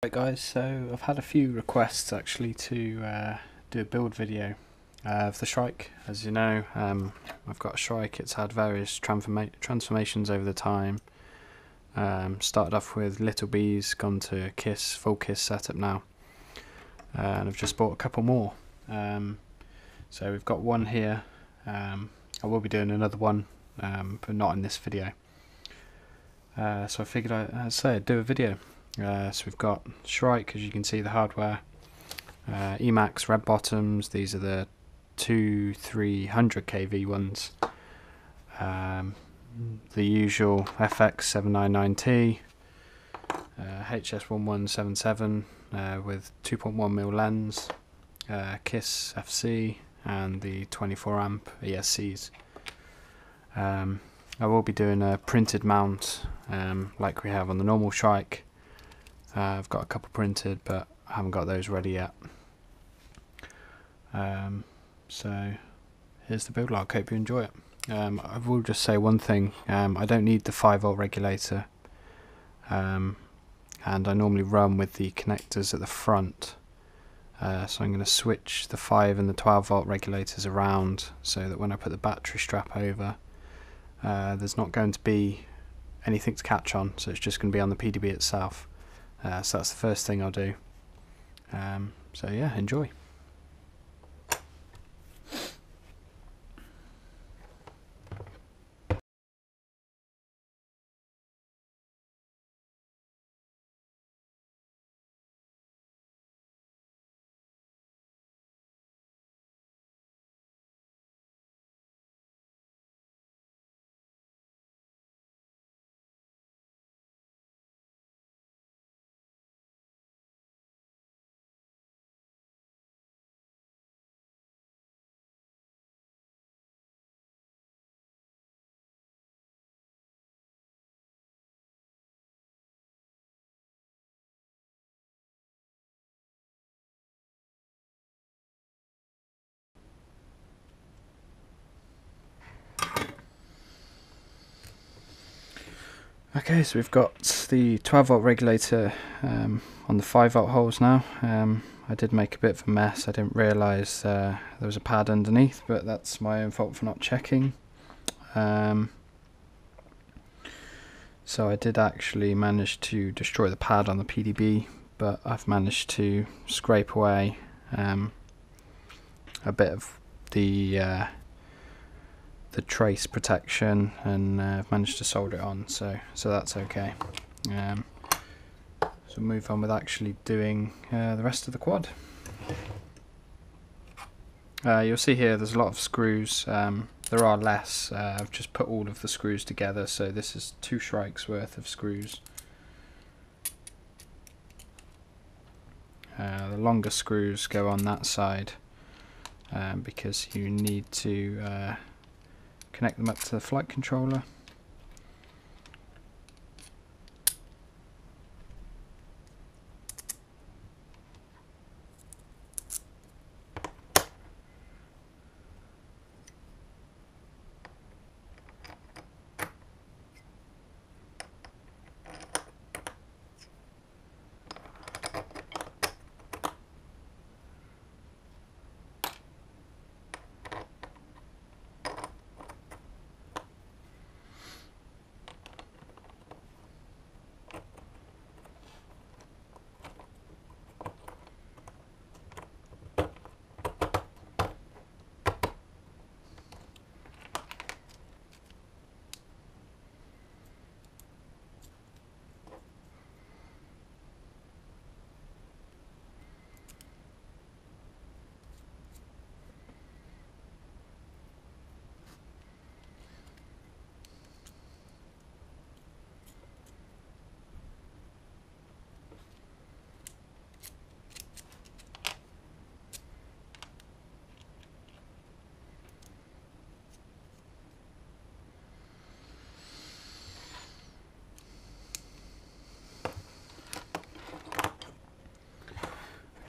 Right guys, so I've had a few requests actually to do a build video of the Shrike. As you know, I've got a Shrike. It's had various transformations over the time. Started off with little bees, gone to kiss, full kiss setup now, and I've just bought a couple more. So we've got one here. I will be doing another one, but not in this video. So I figured I'd do a video. So we've got Shrike, as you can see, the hardware, Emax red bottoms. These are the 2300 kV ones, the usual FX799T, HS1177 with 2.1mm lens, KISS FC, and the 24 amp ESCs. I will be doing a printed mount like we have on the normal Shrike. I've got a couple printed, but I haven't got those ready yet. So here's the build log. Hope you enjoy it. I will just say one thing. I don't need the 5V regulator, and I normally run with the connectors at the front. So I'm going to switch the 5 and the 12V regulators around so that when I put the battery strap over, there's not going to be anything to catch on, so it's just going to be on the PDB itself. So that's the first thing I'll do. So yeah, enjoy. Okay, so we've got the 12V regulator on the 5V holes now. I did make a bit of a mess. I didn't realise there was a pad underneath, but that's my own fault for not checking. So I did actually manage to destroy the pad on the PDB, but I've managed to scrape away a bit of the trace protection, and I've managed to solder it on, so that's okay. So move on with actually doing the rest of the quad. You'll see here there's a lot of screws. There are less. I've just put all of the screws together, so this is 2 Shrikes worth of screws. The longer screws go on that side because you need to connect them up to the flight controller.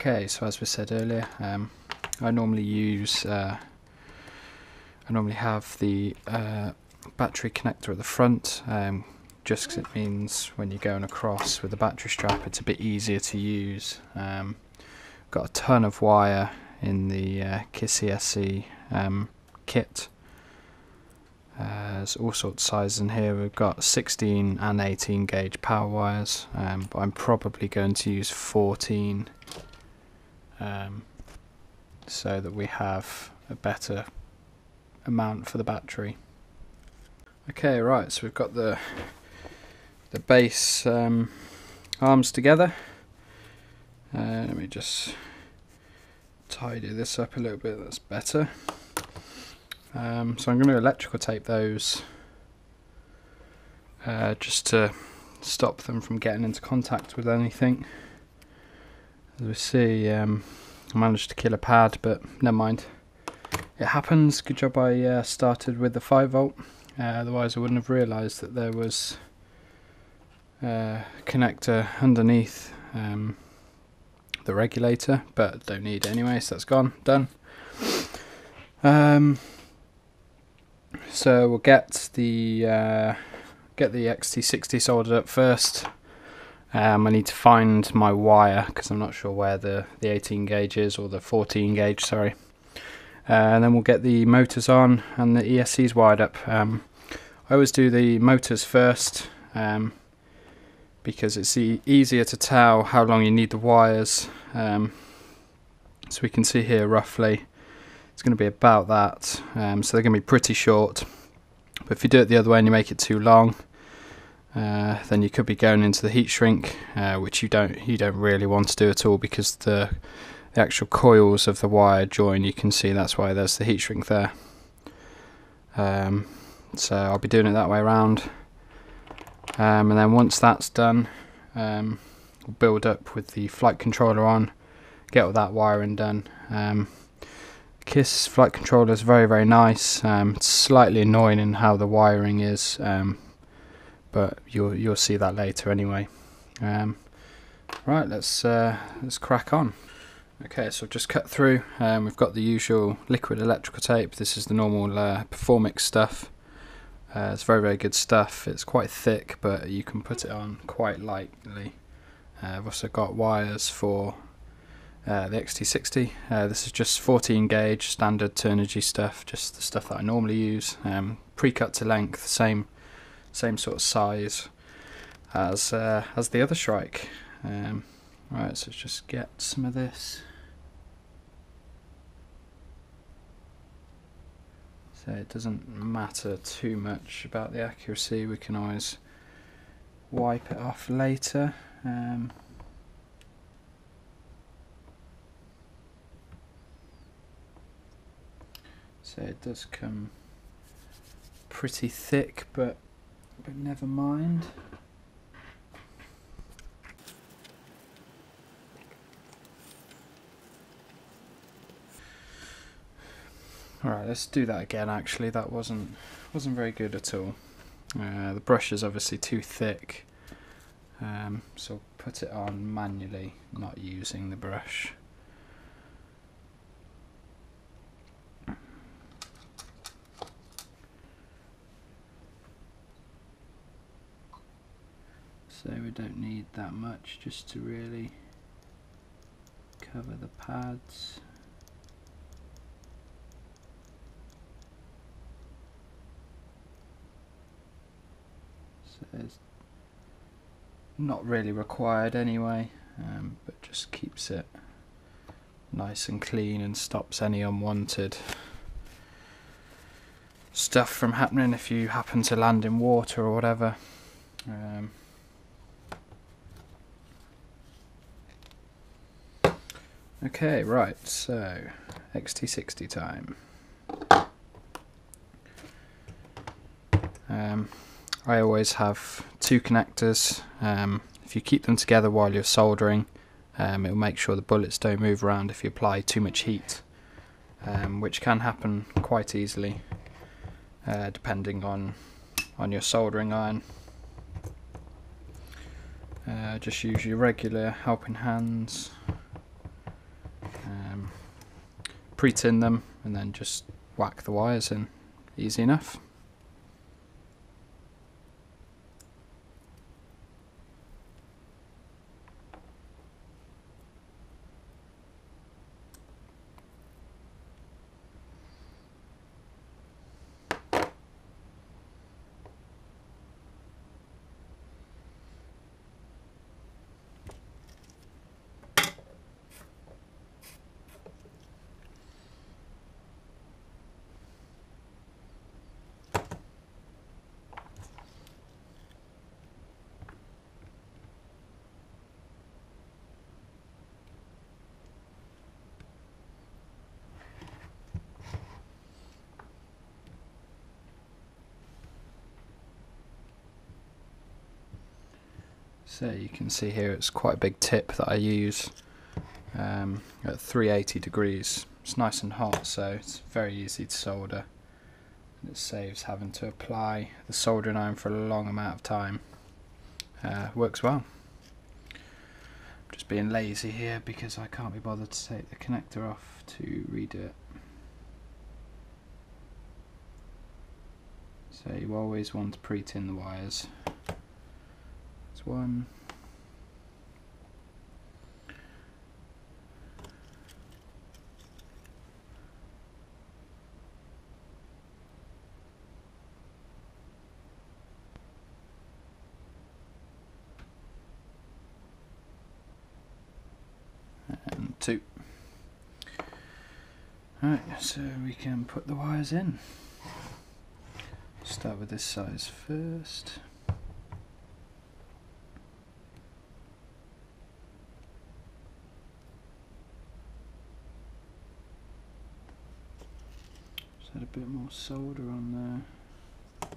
Okay, so as we said earlier, I normally have the battery connector at the front, just because it means when you're going across with the battery strap it's a bit easier to use. Got a ton of wire in the XT60 kit. There's all sorts of sizes in here. We've got 16 and 18 gauge power wires, but I'm probably going to use 14 so that we have a better amount for the battery. Okay, right, so we've got the base arms together. Let me just tidy this up a little bit, that's better. So I'm going to electrical tape those just to stop them from getting into contact with anything. As we see, I managed to kill a pad, but never mind. It happens. Good job I started with the 5 volt, otherwise I wouldn't have realised that there was a connector underneath the regulator, but don't need it anyway, so that's gone, done. So we'll get the XT60 soldered up first. I need to find my wire because I'm not sure where the 18 gauge is, or the 14 gauge, sorry. And then we'll get the motors on and the ESCs wired up. I always do the motors first because it's easier to tell how long you need the wires. So we can see here roughly it's going to be about that, so they're going to be pretty short. But if you do it the other way and you make it too long, then you could be going into the heat shrink, which you don't really want to do at all, because the actual coils of the wire join. You can see that's why there's the heat shrink there. So I'll be doing it that way around, and then once that's done, we'll build up with the flight controller on, get all that wiring done. KISS flight controller is very, very nice. It's slightly annoying in how the wiring is, but you'll see that later anyway. Right, let's crack on. Okay, so I've just cut through. We've got the usual liquid electrical tape. This is the normal Performix stuff. It's very, very good stuff. It's quite thick, but you can put it on quite lightly. I've also got wires for the XT60. This is just 14 gauge standard Turnigy stuff, just the stuff that I normally use. Pre-cut to length, same sort of size as the other Shrike. Right, so let's just get some of this. So it doesn't matter too much about the accuracy. We can always wipe it off later. So it does come pretty thick, but never mind. Alright, let's do that again. Actually, that wasn't very good at all. The brush is obviously too thick, so put it on manually, not using the brush. So we don't need that much, just to really cover the pads. So it's not really required anyway, but just keeps it nice and clean and stops any unwanted stuff from happening if you happen to land in water or whatever. Okay, right, so XT60 time. I always have two connectors. If you keep them together while you're soldering, it will make sure the bullets don't move around if you apply too much heat, which can happen quite easily depending on your soldering iron. Just use your regular helping hands. Pre-tin them and then just whack the wires in. Easy enough. So you can see here it's quite a big tip that I use at 380 degrees. It's nice and hot, so it's very easy to solder, and it saves having to apply the soldering iron for a long amount of time. Works well. I'm just being lazy here because I can't be bothered to take the connector off to redo it. So you always want to pre-tin the wires. That's one. And two. Right, so we can put the wires in. Start with this size first. Just add a bit more solder on there.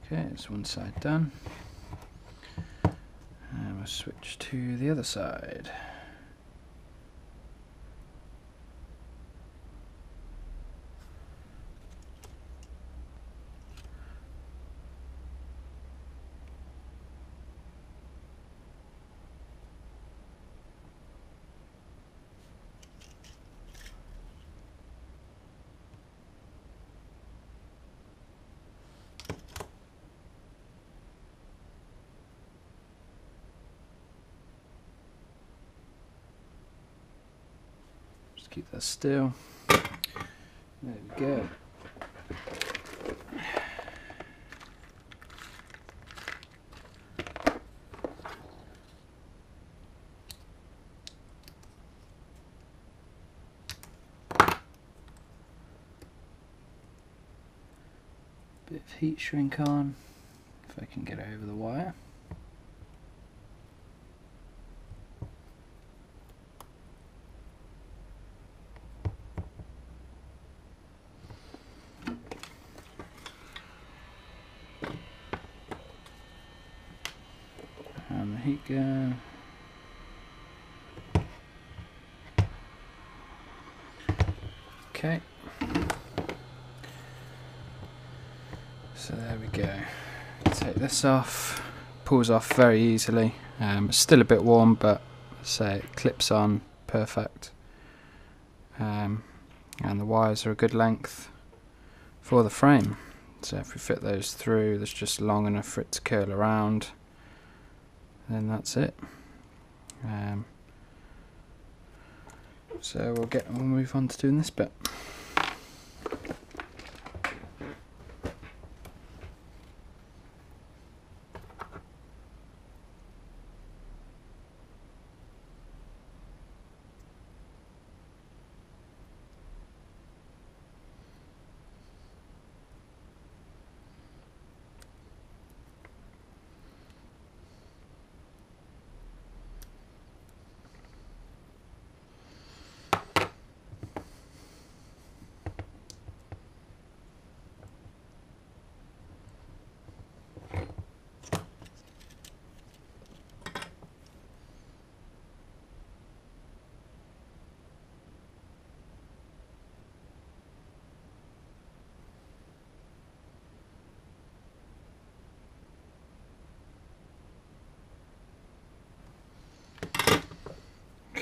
Okay, that's one side done. And we'll switch to the other side. Keep that still. There we go. Bit of heat shrink on, if I can get over the wire. And the heat gun. Okay. So there we go. Take this off. Pulls off very easily. It's still a bit warm, but say it clips on perfect. And the wires are a good length for the frame. So if we fit those through, that's just long enough for it to curl around. Then that's it. So we'll move on to doing this bit.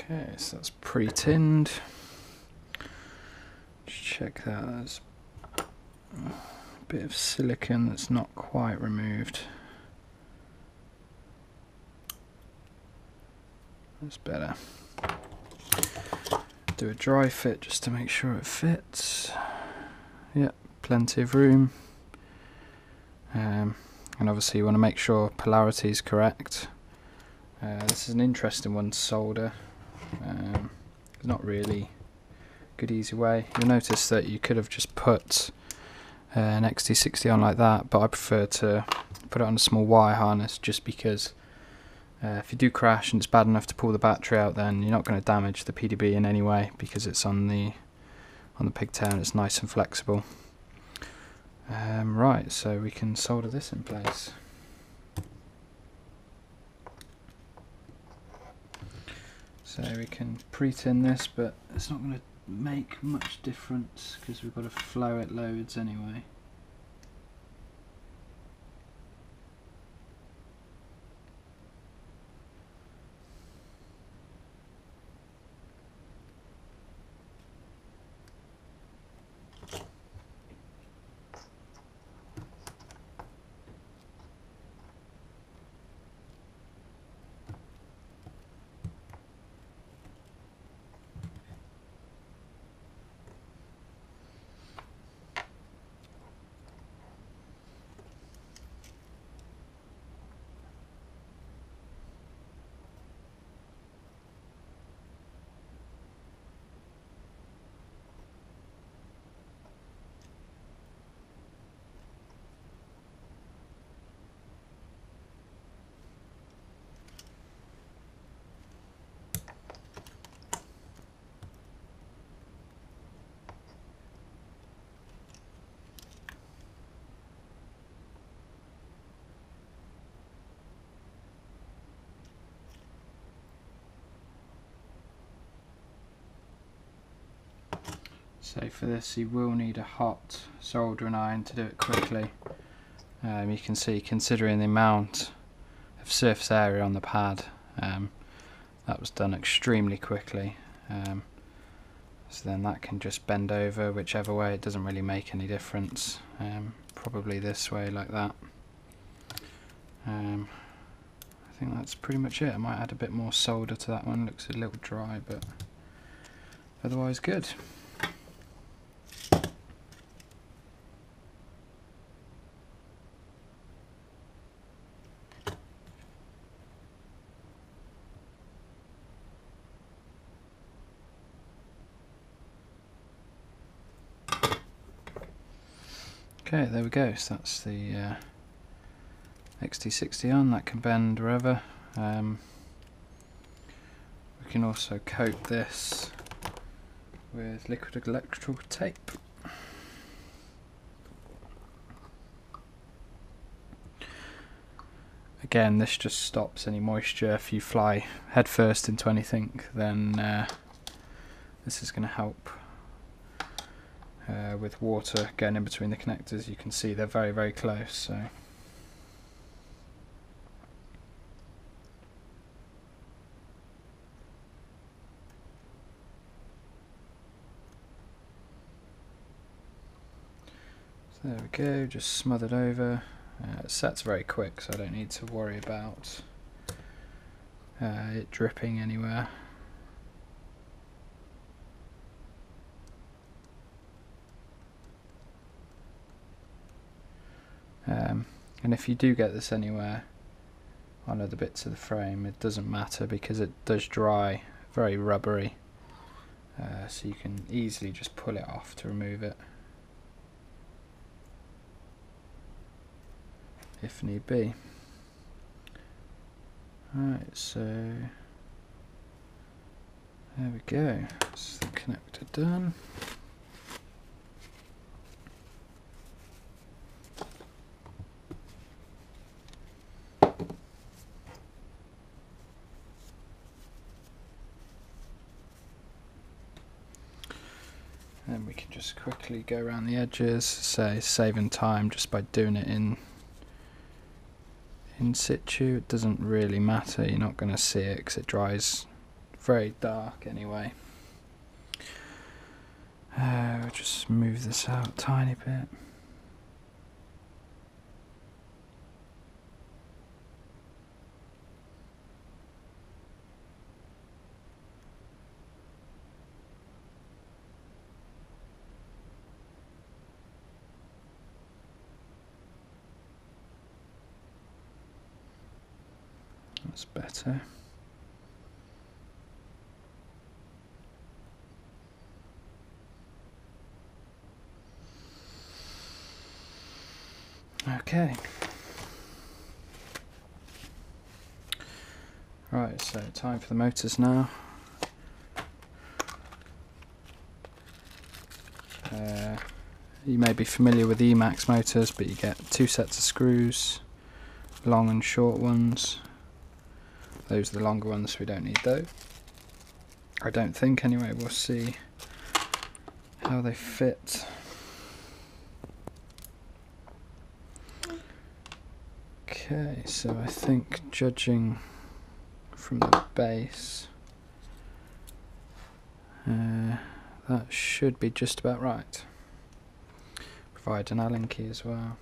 Okay, so that's pre-tinned. Just check that. There's a bit of silicone that's not quite removed. That's better. Do a dry fit just to make sure it fits. Yep, plenty of room. And obviously you want to make sure polarity is correct. This is an interesting one to solder. It's not really a good easy way. You'll notice that you could have just put an XT60 on like that, but I prefer to put it on a small wire harness just because if you do crash and it's bad enough to pull the battery out, then you're not going to damage the PDB in any way because it's on the pigtail and it's nice and flexible. Right, so we can solder this in place. So we can pre-tin this, but it's not going to make much difference because we've got to flow it loads anyway. So for this you will need a hot soldering iron to do it quickly. You can see, considering the amount of surface area on the pad, that was done extremely quickly. So then that can just bend over whichever way, it doesn't really make any difference. Probably this way, like that. I think that's pretty much it. I might add a bit more solder to that one, looks a little dry, but otherwise good. Okay, there we go. So that's the XT60 on, that can bend wherever. We can also coat this with liquid electrical tape. Again, this just stops any moisture. If you fly headfirst into anything, then this is going to help with water getting in between the connectors. You can see they're very, very close. So there we go, just smothered over. It sets very quick, so I don't need to worry about it dripping anywhere. And if you do get this anywhere on other bits of the frame, it doesn't matter because it does dry very rubbery, so you can easily just pull it off to remove it if need be. Alright, so there we go, that's the connector done. Then we can just quickly go around the edges, say saving time just by doing it in situ. It doesn't really matter, you're not going to see it because it dries very dark anyway. We'll just move this out a tiny bit. That's better. Okay. Right, so time for the motors now. You may be familiar with Emax motors, but you get two sets of screws, long and short ones. Those are the longer ones, we don't need those. I don't think anyway, we'll see how they fit. Okay, so I think judging from the base, that should be just about right. Provide an Allen key as well.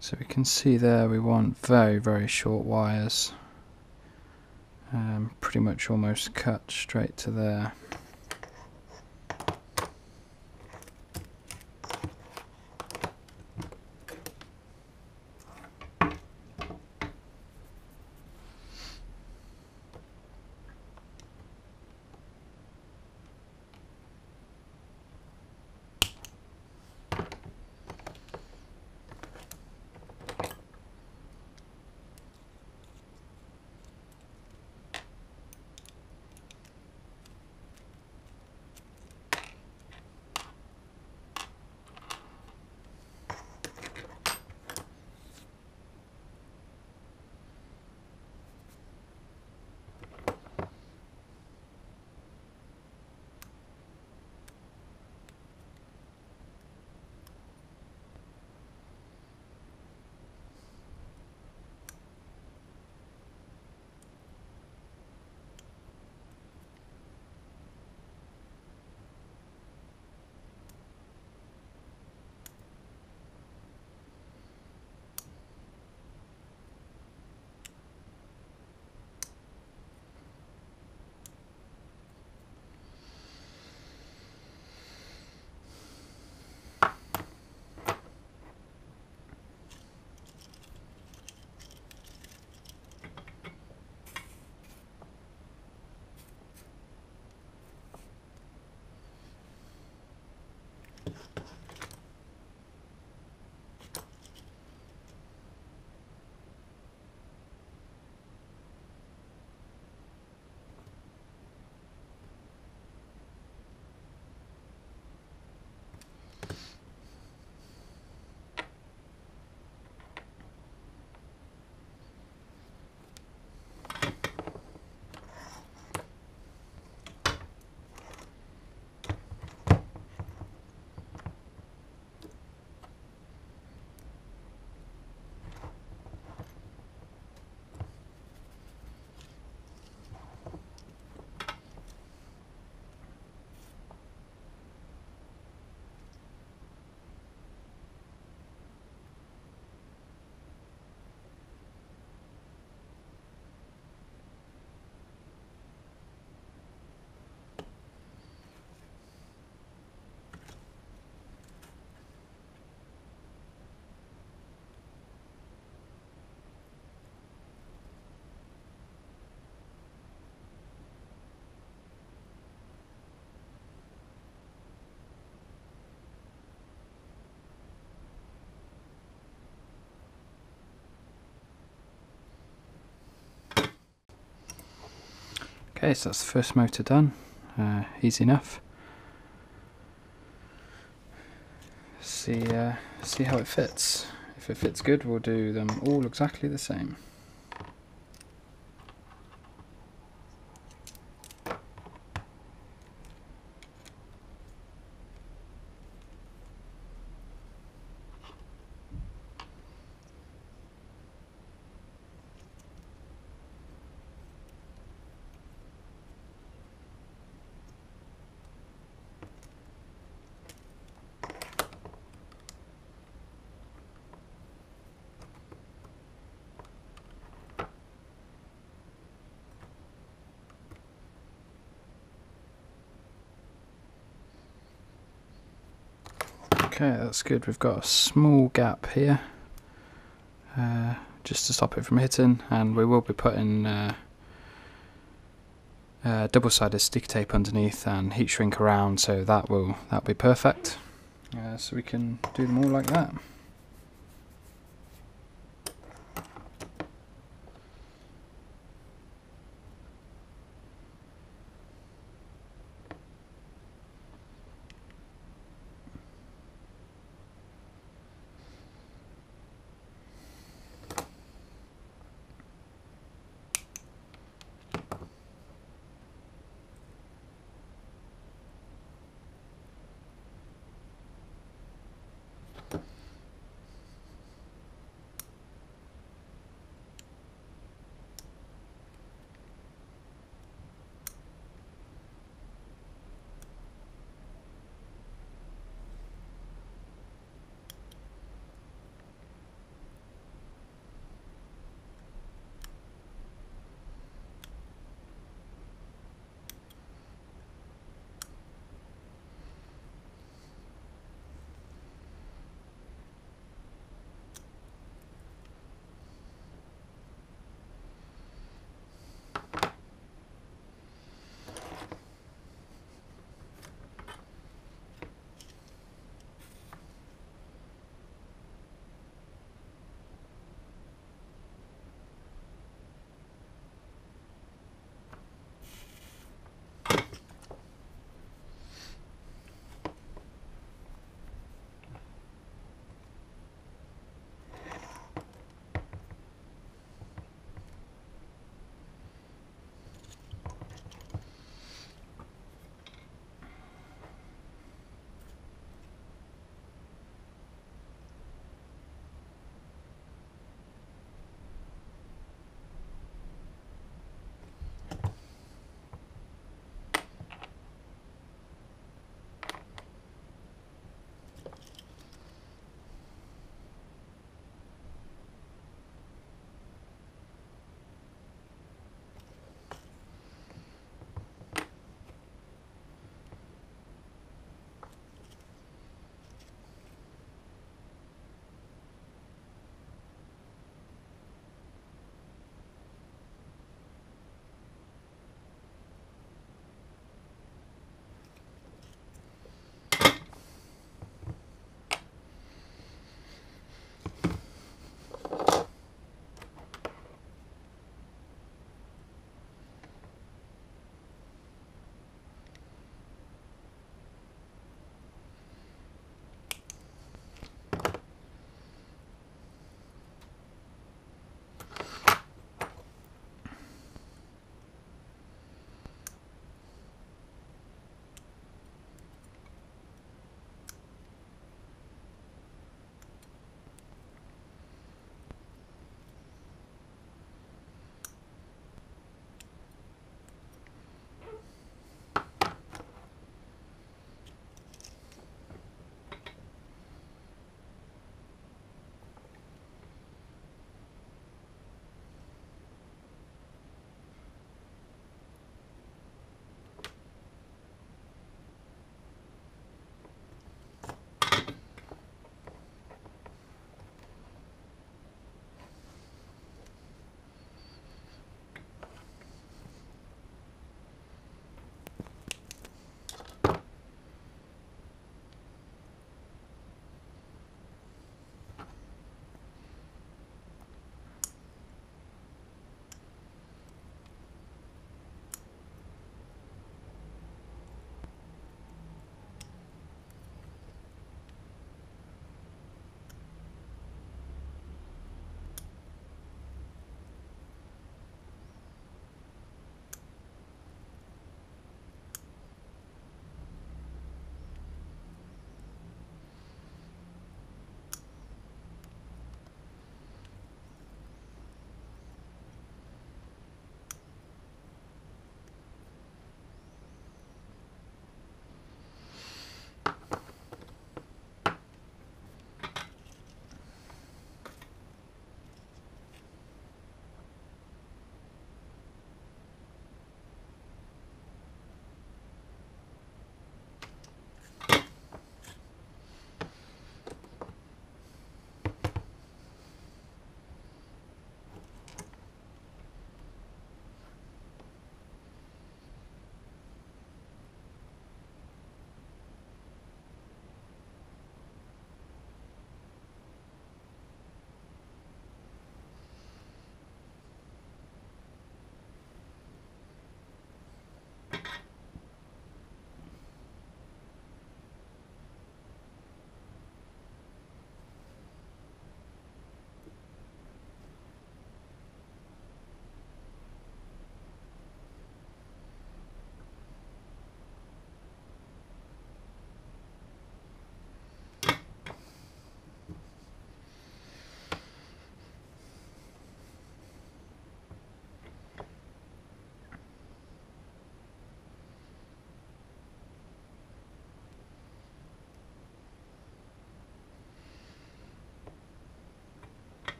So we can see there we want very, very short wires, pretty much almost cut straight to there. Okay, so that's the first motor done. Easy enough. See how it fits. If it fits good, we'll do them all exactly the same. Okay, that's good. We've got a small gap here just to stop it from hitting, and we will be putting double-sided sticky tape underneath and heat shrink around, so that'll be perfect. So we can do them all like that.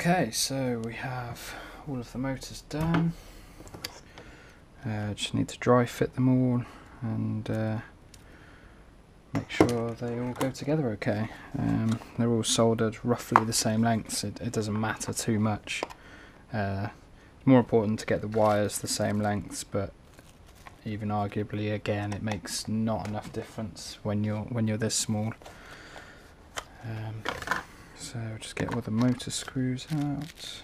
Okay, so we have all of the motors done. Just need to dry fit them all and make sure they all go together okay. They're all soldered roughly the same lengths. It doesn't matter too much. It's more important to get the wires the same lengths, but even arguably again it makes not enough difference when you're this small. So just get all the motor screws out.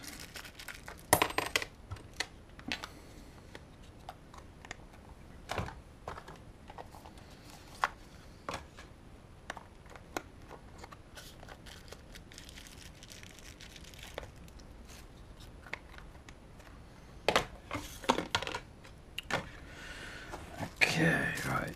Okay, right.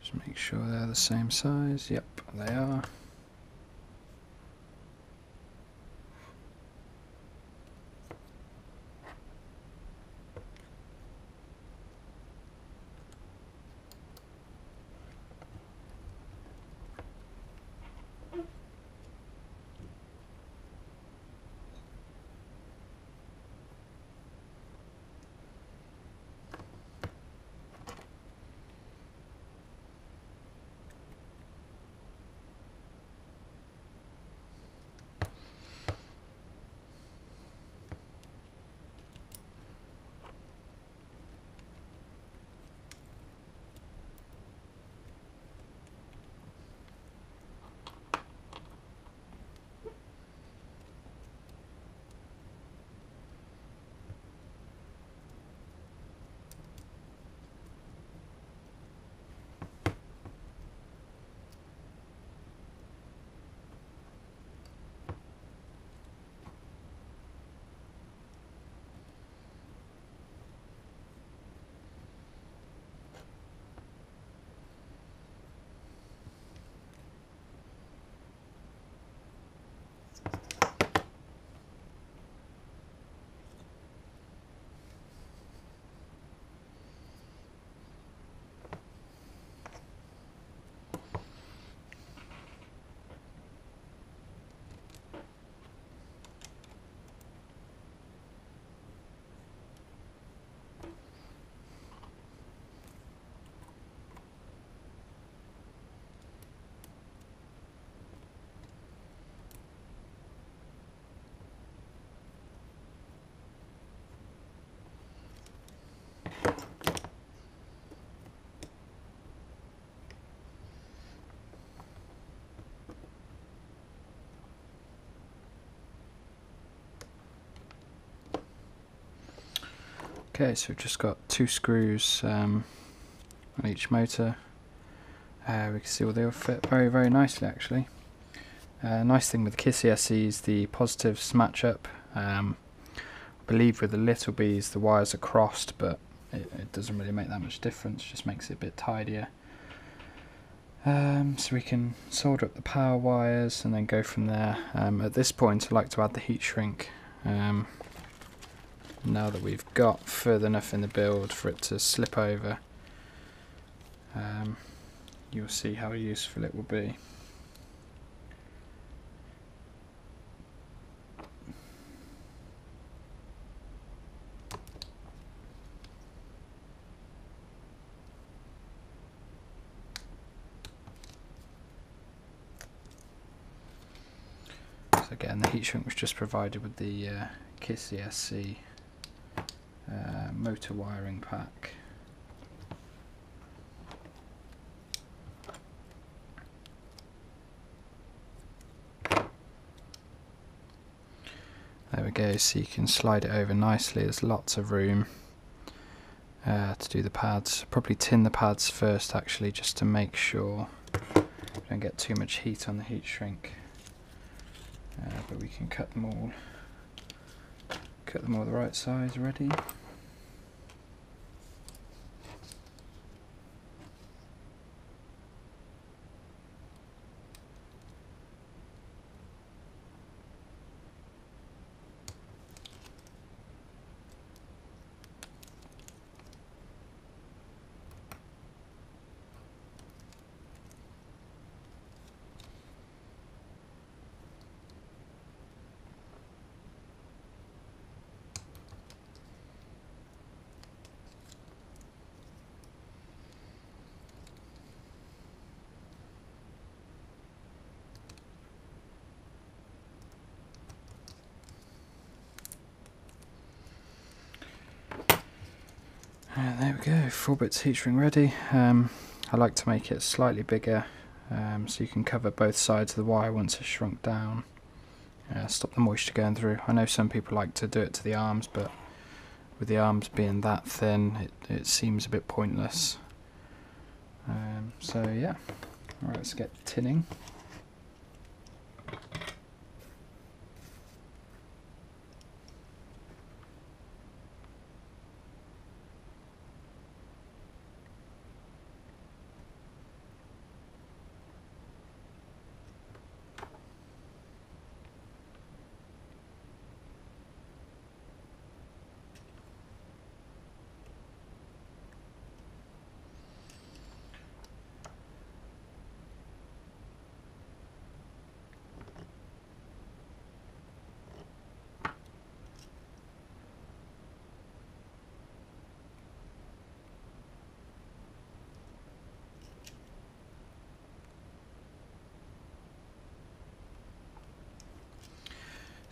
Just make sure they're the same size. Yep, they are. Okay, so we've just got 2 screws on each motor. We can see all they all fit very nicely actually. Nice thing with the KCSEs, the positives match up. I believe with the little Bs the wires are crossed, but it doesn't really make that much difference, just makes it a bit tidier. So we can solder up the power wires and then go from there. At this point I like to add the heat shrink. Now that we've got further enough in the build for it to slip over, you'll see how useful it will be. So again, the heat shrink was just provided with the KCSC motor wiring pack. goes, so you can slide it over nicely. There's lots of room to do the pads. Probably tin the pads first actually, just to make sure we don't get too much heat on the heat shrink. But we can cut them all the right size ready. There we go, 4 bits heat shrink ready. I like to make it slightly bigger so you can cover both sides of the wire once it's shrunk down. Stop the moisture going through. I know some people like to do it to the arms, but with the arms being that thin, it seems a bit pointless. So yeah, alright, let's get tinning.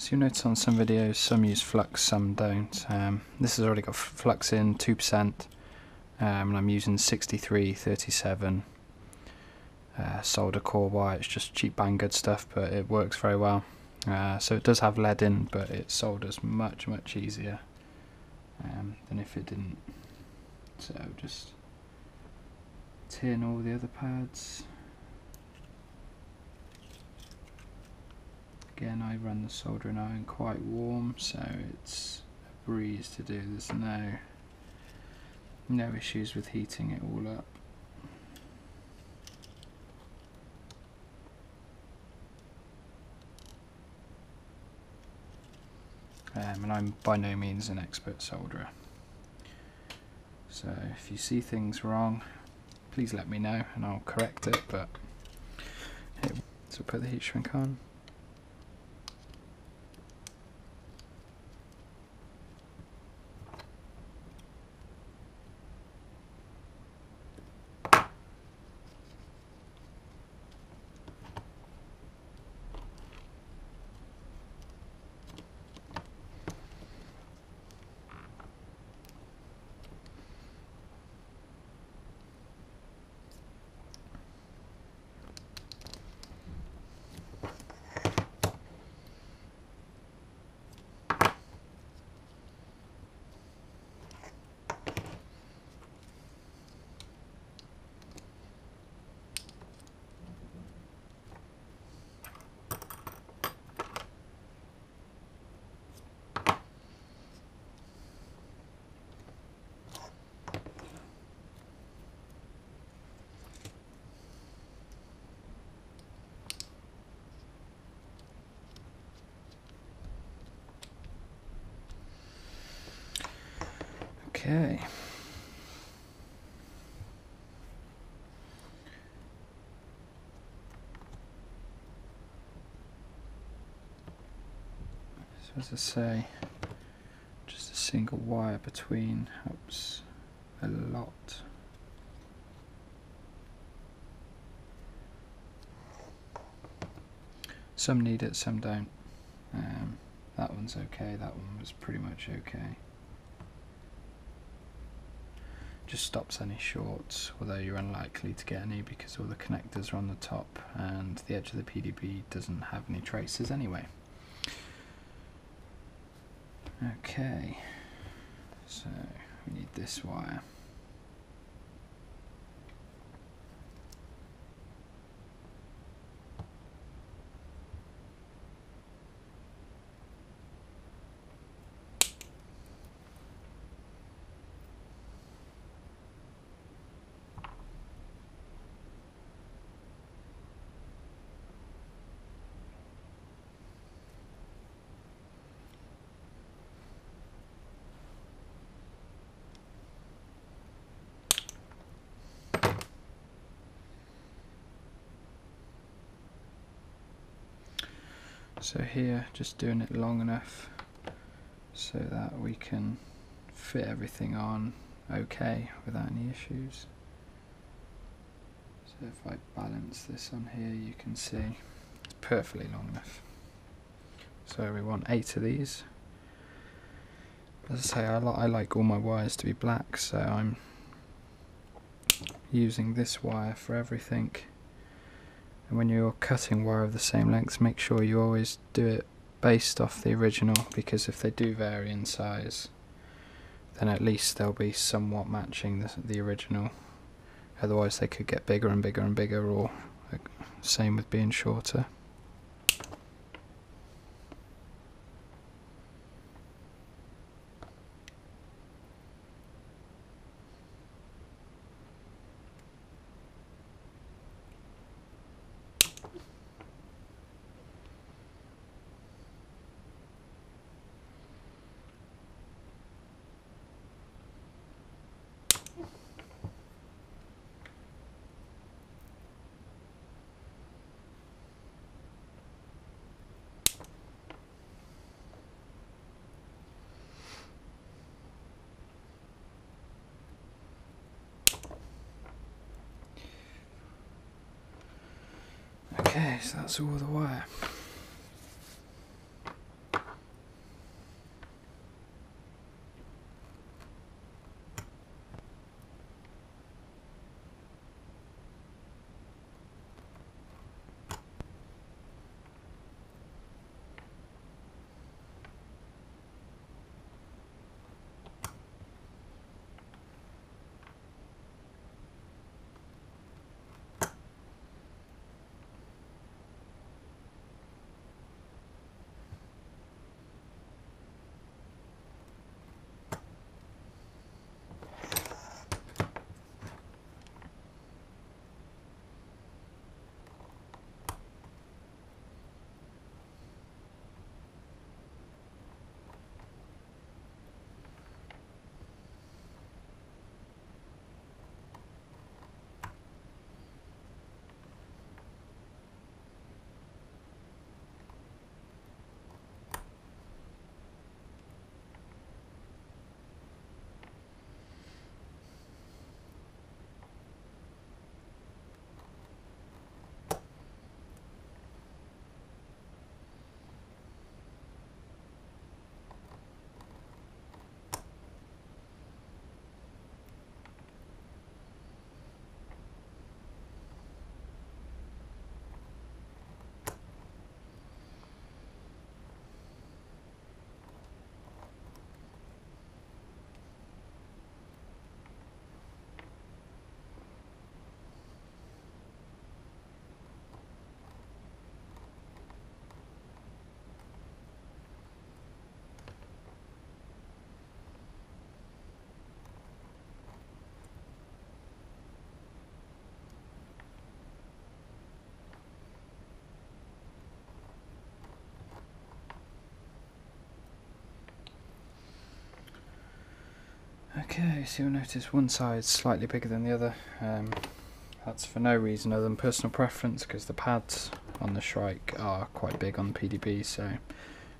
So you'll notice on some videos some use flux, some don't. This has already got flux in 2%, and I'm using 6337 solder core wire. It's just cheap Banggood stuff, but it works very well. So it does have lead in, but it solders much easier than if it didn't. So just tin all the other pads. Again, I run the soldering iron quite warm, so it's a breeze to do. There's no issues with heating it all up. And I'm by no means an expert solderer. So if you see things wrong, please let me know and I'll correct it. But yeah, so put the heat shrink on. Okay. So as I say, just a single wire between helps a lot. Some need it, some don't. That one's okay, that one was pretty much okay. Just stops any shorts, although you're unlikely to get any because all the connectors are on the top and the edge of the PDB doesn't have any traces anyway. Okay, so we need this wire. So here, just doing it long enough so that we can fit everything on okay without any issues. So if I balance this on here, you can see it's perfectly long enough. So we want 8 of these. As I say, I like all my wires to be black, so I'm using this wire for everything. And when you're cutting wire of the same length, make sure you always do it based off the original, because if they do vary in size, then at least they'll be somewhat matching the original. Otherwise they could get bigger and bigger and bigger, or same with being shorter. Okay, so that's all the wire. Okay, so you'll notice one side's slightly bigger than the other. That's for no reason other than personal preference, because the pads on the Shrike are quite big on the PDB, so it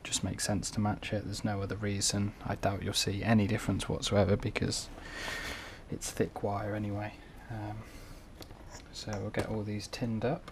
just makes sense to match it. There's no other reason. I doubt you'll see any difference whatsoever because it's thick wire anyway. So we'll get all these tinned up.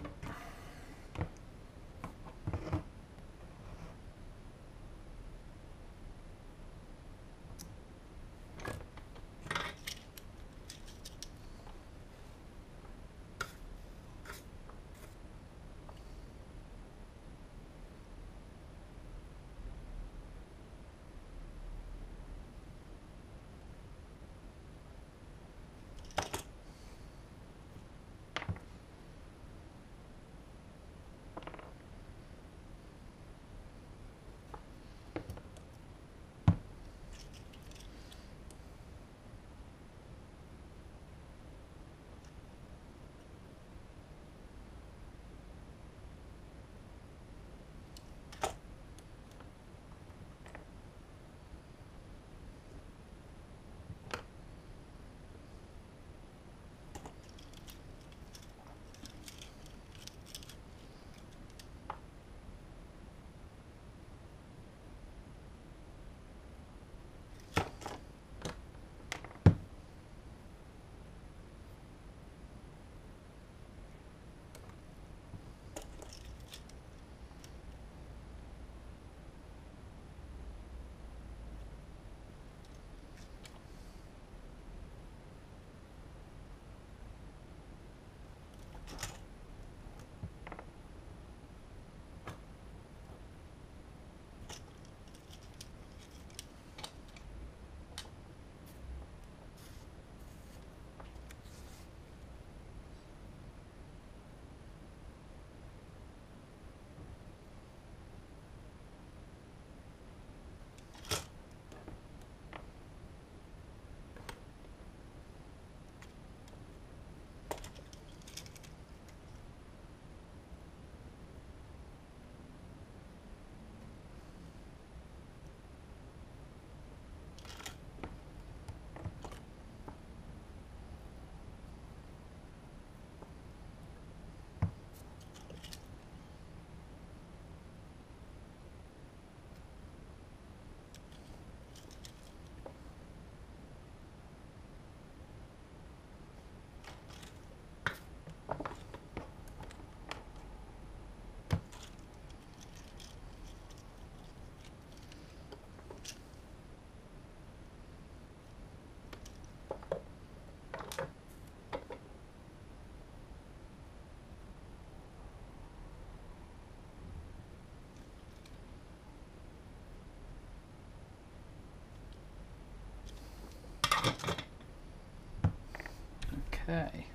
Okay,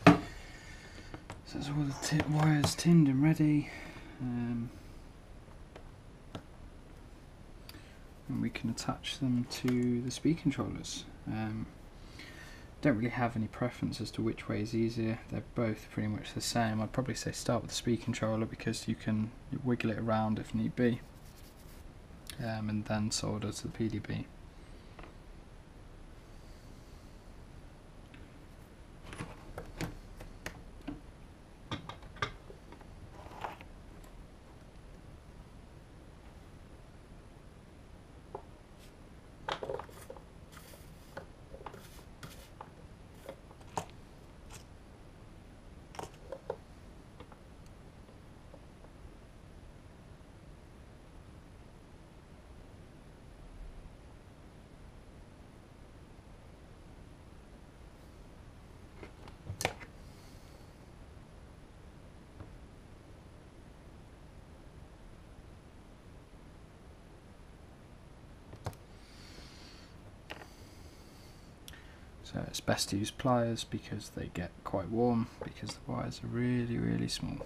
so there's all the wires tinned and ready, and we can attach them to the speed controllers. Don't really have any preference as to which way is easier. They're both pretty much the same. I'd probably say start with the speed controller because you can wiggle it around if need be, and then solder to the PDB. So it's best to use pliers because they get quite warm because the wires are really small.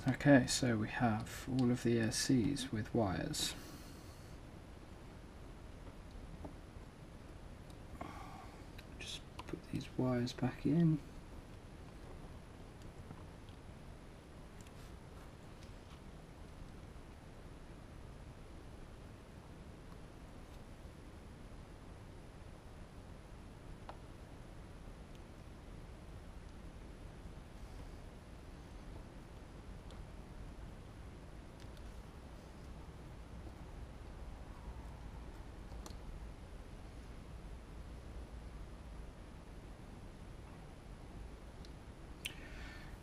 Okay, so we have all of the ESCs with wires. Just put these wires back in.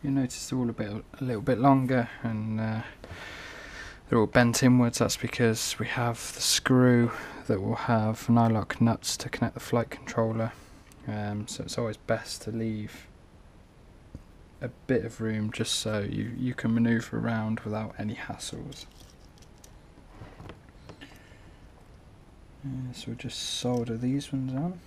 You'll notice they're all a little bit longer, and they're all bent inwards. That's because we have the screw that will have nylock nuts to connect the flight controller. So it's always best to leave a bit of room just so you can manoeuvre around without any hassles. So we'll just solder these ones on.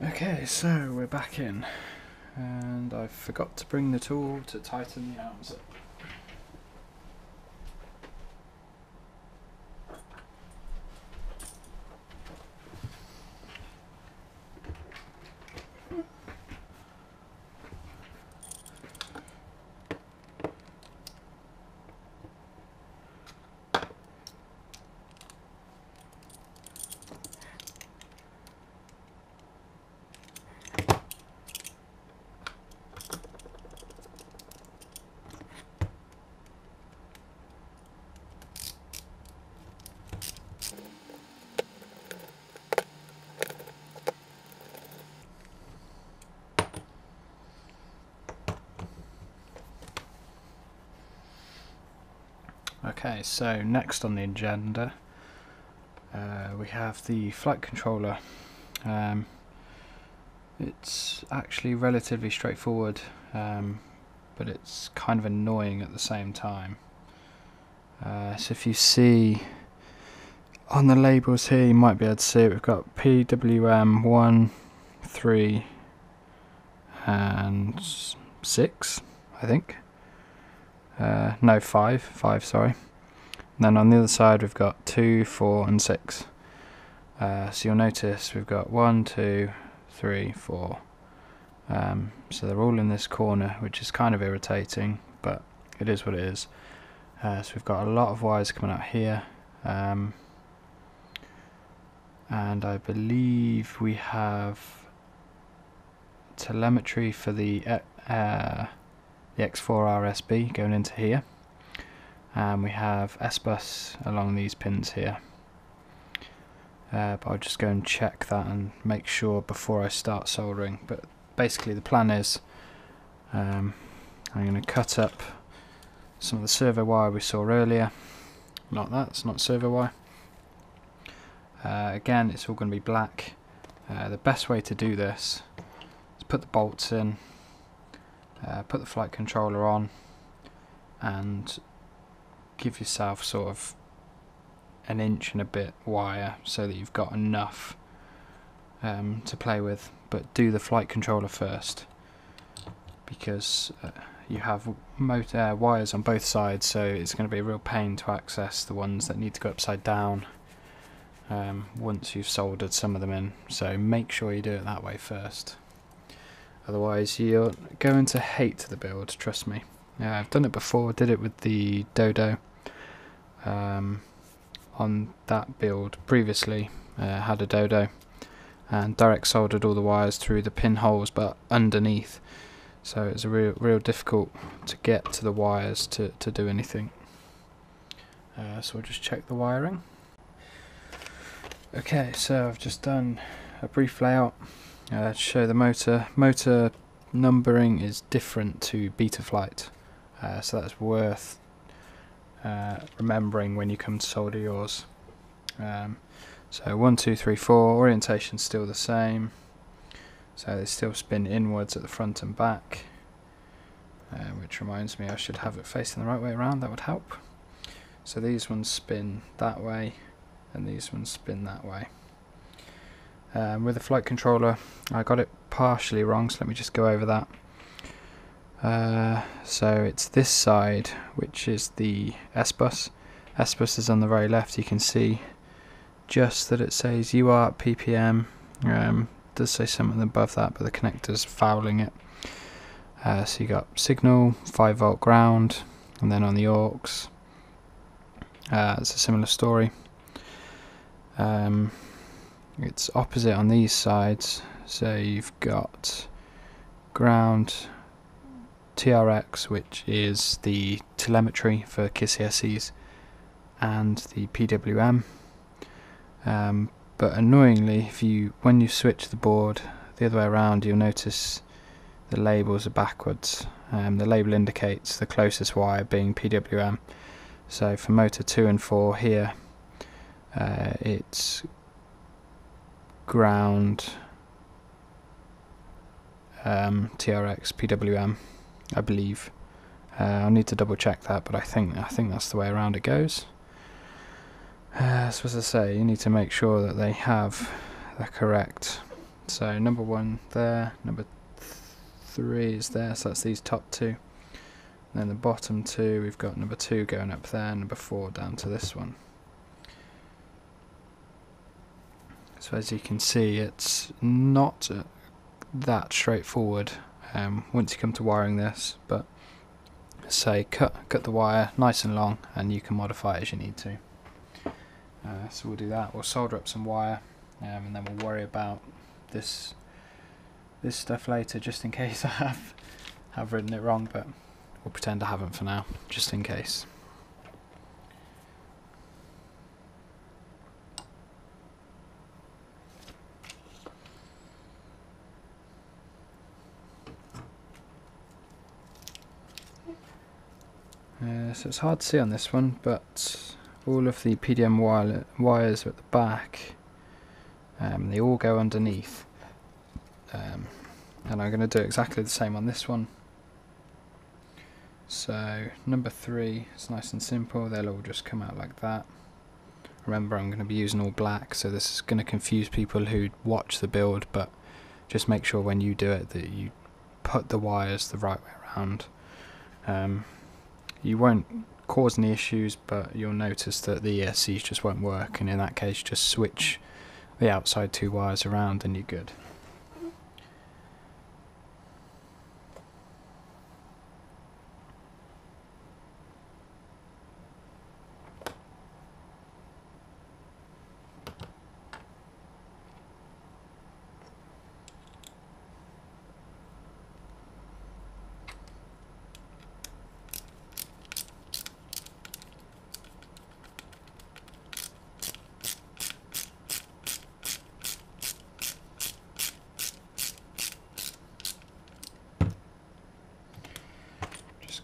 Okay, so we're back in, and I forgot to bring the tool to tighten the arms up. Okay, so next on the agenda we have the flight controller. It's actually relatively straightforward, but it's kind of annoying at the same time. So if you see on the labels here, you might be able to see it. We've got PWM 1, 3 and 6, I think. No, 5, sorry. And then on the other side we've got 2, 4 and 6. So you'll notice we've got 1, 2, 3, 4. So they're all in this corner, which is kind of irritating, but it is what it is. So we've got a lot of wires coming out here, and I believe we have telemetry for the X4 RSB going into here, and we have S-bus along these pins here. But I'll just go and check that and make sure before I start soldering. But basically the plan is I'm going to cut up some of the servo wire we saw earlier. Not that, it's not servo wire. Again, it's all going to be black. The best way to do this is put the bolts in, put the flight controller on, and give yourself sort of an inch and a bit wire so that you've got enough to play with. But do the flight controller first, because you have wires on both sides, so it's going to be a real pain to access the ones that need to go upside down once you've soldered some of them in. So make sure you do it that way first, otherwise you're going to hate the build, trust me. I've done it before, did it with the Dodo. On that build previously, had a Dodo and direct soldered all the wires through the pinholes but underneath, so it's a real difficult to get to the wires to do anything. So we'll just check the wiring. Okay, so I've just done a brief layout to show the motor numbering is different to Betaflight, so that's worth remembering when you come to solder yours. So 1, 2, 3, 4, orientation's still the same, so they still spin inwards at the front and back, which reminds me I should have it facing the right way around, that would help. So these ones spin that way and these ones spin that way. With the flight controller I got it partially wrong, so let me just go over that. So it's this side which is the S-bus. S-bus is on the very left. You can see just that it says UART PPM. Does say something above that, but the connector's fouling it. So you got signal, 5 volt ground, and then on the aux it's a similar story. It's opposite on these sides, so you've got ground, TRX, which is the telemetry for KISS-ESCs, and the PWM. But annoyingly, when you switch the board the other way around, you'll notice the labels are backwards. The label indicates the closest wire being PWM. So for motor 2 and 4 here, it's ground, TRX, PWM, I believe. I'll need to double check that, but I think that's the way around it goes. So as I say, you need to make sure that they have the correct. So number 1 there, number 3 is there, so that's these top 2. And then the bottom 2, we've got number 2 going up there, number 4 down to this one. So as you can see, it's not that straightforward once you come to wiring this, but say cut the wire nice and long and you can modify it as you need to. So we'll do that. We'll solder up some wire and then we'll worry about this stuff later, just in case I have written it wrong, but we'll pretend I haven't for now, just in case. So it's hard to see on this one, but all of the PDM wires are at the back. They all go underneath. And I'm going to do exactly the same on this one. So number 3 is nice and simple. They'll all just come out like that. Remember, I'm going to be using all black, so this is going to confuse people who watch the build, but just make sure when you do it that you put the wires the right way around. You won't cause any issues, but you'll notice that the ESCs just won't work, and in that case just switch the outside 2 wires around and you're good.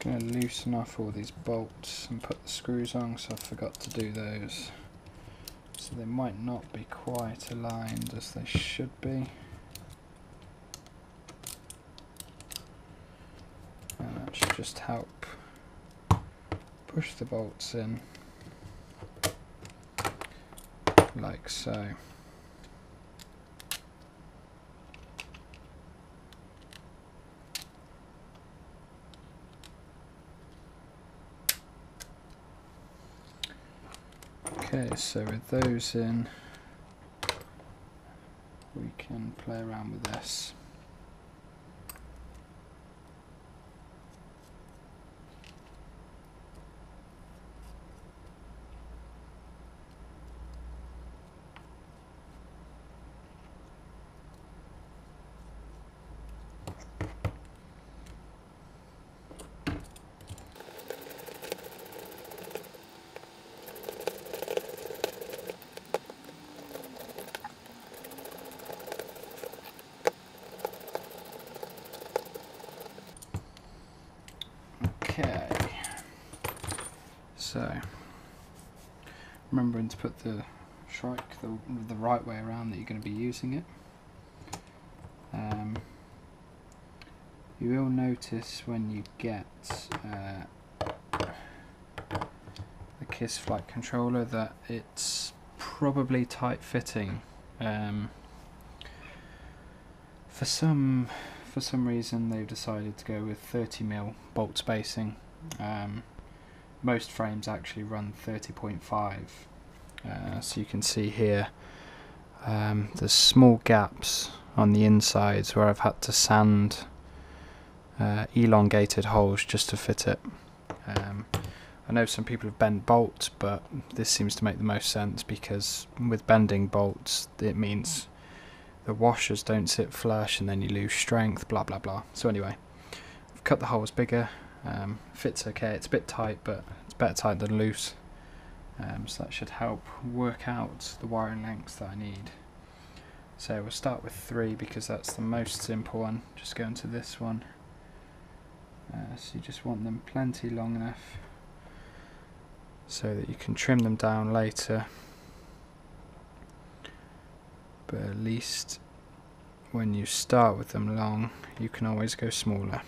Going to loosen off all these bolts and put the screws on, so I forgot to do those, so they might not be quite aligned as they should be, and that should just help push the bolts in. like so. Okay, so with those in, we can play around with this. Okay, so remembering to put the Shrike the right way around that you're going to be using it. You will notice when you get the KISS flight controller that it's probably tight fitting. For some reason they've decided to go with 30mm bolt spacing. Most frames actually run 30.5. So you can see here there's small gaps on the insides where I've had to sand elongated holes just to fit it. I know some people have bent bolts, but this seems to make the most sense because with bending bolts it means the washers don't sit flush and then you lose strength, blah blah blah. So anyway, I've cut the holes bigger. Fits okay, it's a bit tight, but it's better tight than loose. So that should help work out the wiring lengths that I need. So we'll start with 3 because that's the most simple one. Just go into this one. So you just want them plenty long enough so that you can trim them down later. But at least when you start with them long, you can always go smaller.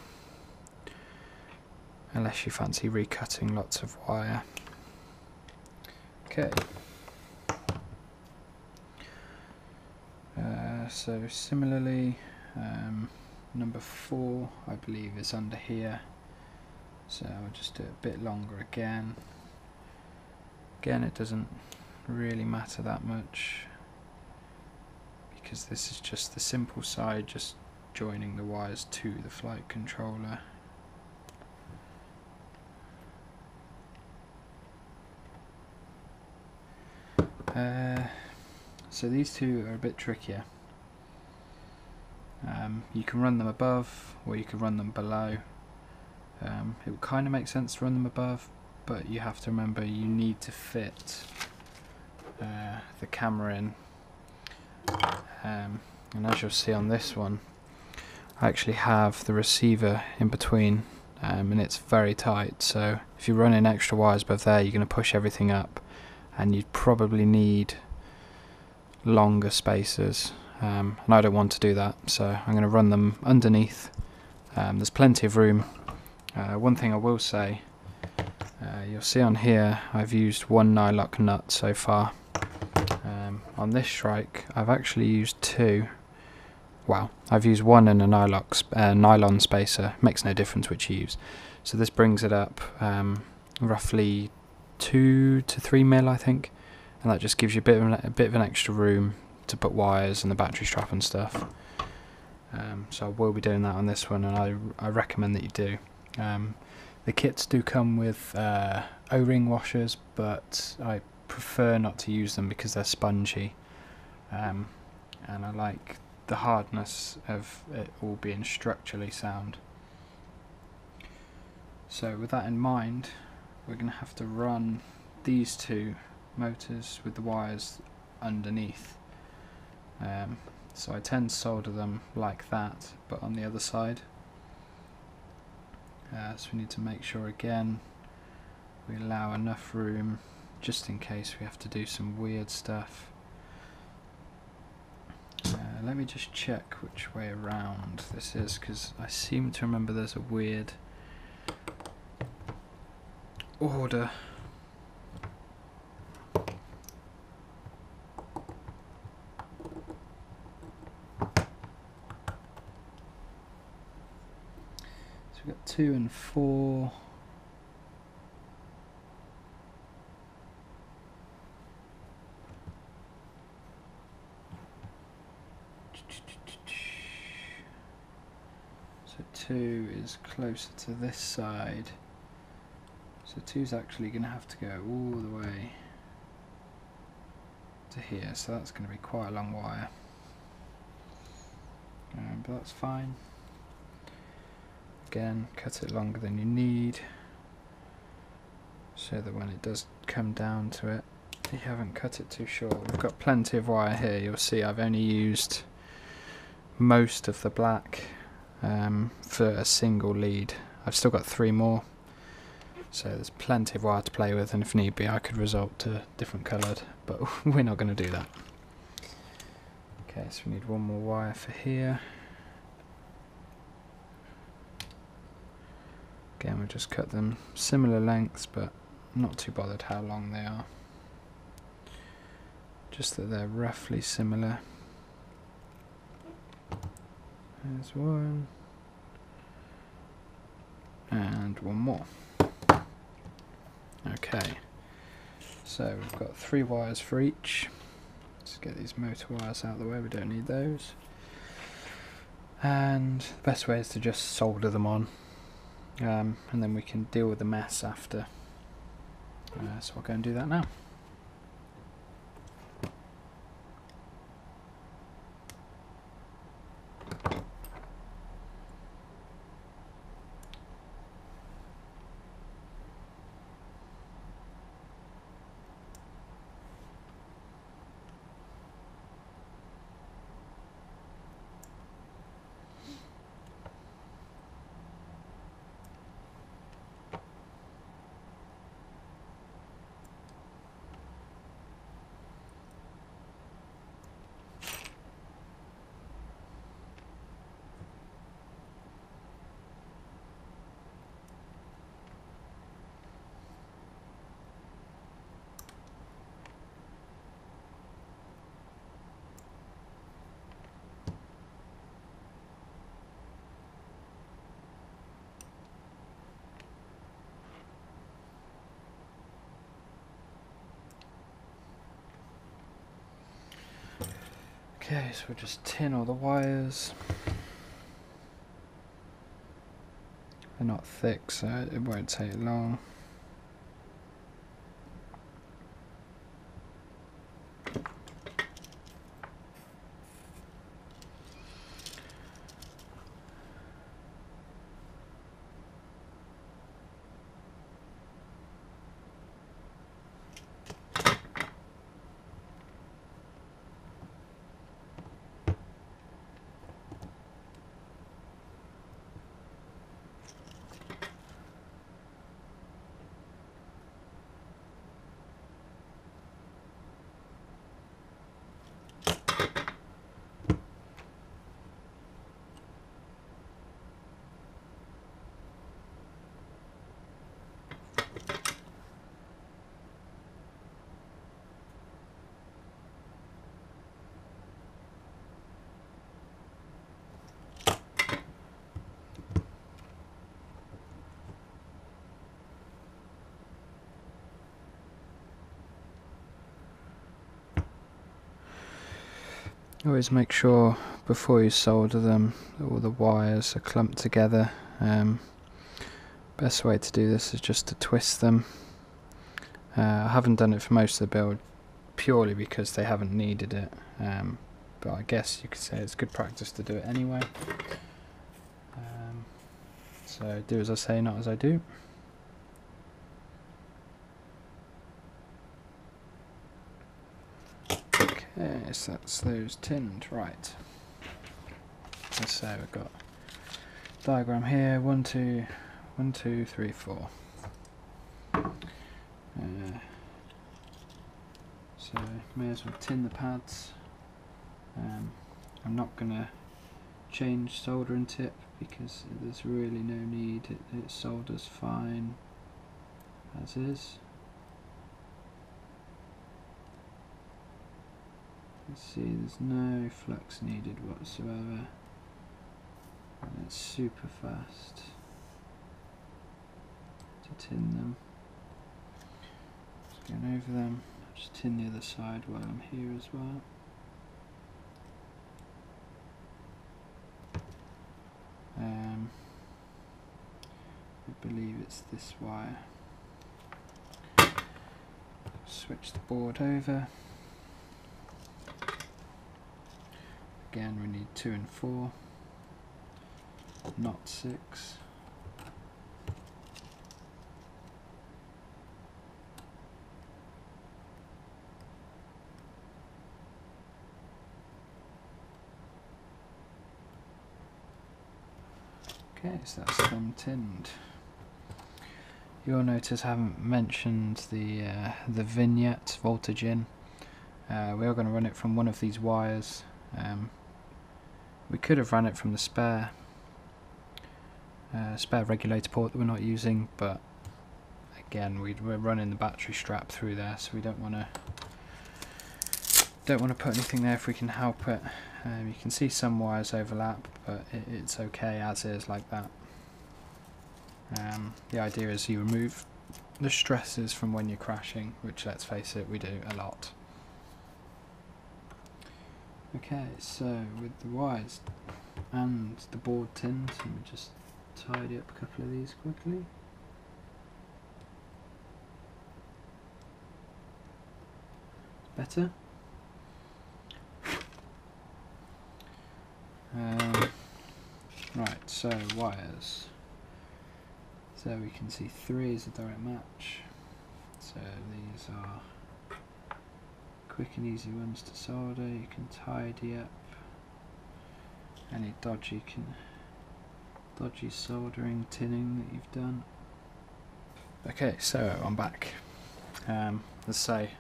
Unless you fancy recutting lots of wire. Okay. So similarly, number 4 I believe is under here. So I'll just do it a bit longer again. Again, it doesn't really matter that much because this is just the simple side, just joining the wires to the flight controller. So these two are a bit trickier. You can run them above or you can run them below. It would kind of make sense to run them above, but you have to remember you need to fit the camera in. And as you'll see on this one, I actually have the receiver in between, and it's very tight, so if you're running extra wires above there you're going to push everything up, and you'd probably need longer spacers, and I don't want to do that, so I'm going to run them underneath. There's plenty of room. One thing I will say, you'll see on here I've used 1 nylock nut so far. On this Shrike I've actually used 2. Well, I've used 1 and a nylon spacer. Makes no difference which you use. So this brings it up roughly 2 to 3 mil, I think, and that just gives you a bit of an extra room to put wires and the battery strap and stuff. So I will be doing that on this one, and I recommend that you do. The kits do come with O-ring washers, but I prefer not to use them because they're spongy, and I like the hardness of it all being structurally sound. So with that in mind, we're going to have to run these 2 motors with the wires underneath. So I tend to solder them like that, but on the other side. So we need to make sure again we allow enough room just in case we have to do some weird stuff. Let me just check which way around this is, because I seem to remember there's a weird order. So we've got 2 and 4. So 2 is closer to this side. So 2 is actually going to have to go all the way to here, so that's going to be quite a long wire. But that's fine. Again, cut it longer than you need, so that when it does come down to it, you haven't cut it too short. We've got plenty of wire here. You'll see I've only used most of the black for a single lead. I've still got 3 more, so there's plenty of wire to play with, and if need be I could resort to different coloured, but we're not going to do that. Okay, so we need 1 more wire for here. Again, we'll just cut them similar lengths, but I'm not too bothered how long they are. Just that they're roughly similar. There's 1. And 1 more. Okay, so we've got 3 wires for each. Let's get these motor wires out of the way, we don't need those. And the best way is to just solder them on. And then we can deal with the mess after. So I'll go and do that now. Okay, so we'll just tin all the wires. They're not thick, so it won't take long. Always make sure before you solder them that all the wires are clumped together. Best way to do this is just to twist them. I haven't done it for most of the build purely because they haven't needed it, but I guess you could say it's good practice to do it anyway. So do as I say, not as I do. Okay, so that's those tinned, right. Let's say we've got diagram here, 1, 2, 1, 2, 3, 4. So may as well tin the pads. I'm not going to change soldering tip because there's really no need, it solders fine as is. Let's see, there's no flux needed whatsoever, and it's super fast. tin them. Just going over them. I'll just tin the other side while I'm here as well. I believe it's this wire. Switch the board over. Again, we need 2 and 4, not 6. Okay, so that's them tinned. You'll notice I haven't mentioned the vignette voltage in. We are going to run it from one of these wires. We could have run it from the spare regulator port that we're not using, but again we're running the battery strap through there, so we don't want to put anything there if we can help it. You can see some wires overlap, but it's okay as is like that. The idea is you remove the stresses from when you're crashing, which, let's face it, we do a lot. Okay, so with the wires and the board tinned, let me just tidy up a couple of these quickly. Better? Right, so wires. So we can see 3 is a direct match. So these are quick and easy ones to solder. You can tidy up any dodgy soldering, tinning that you've done. Okay, so I'm back. Let's say,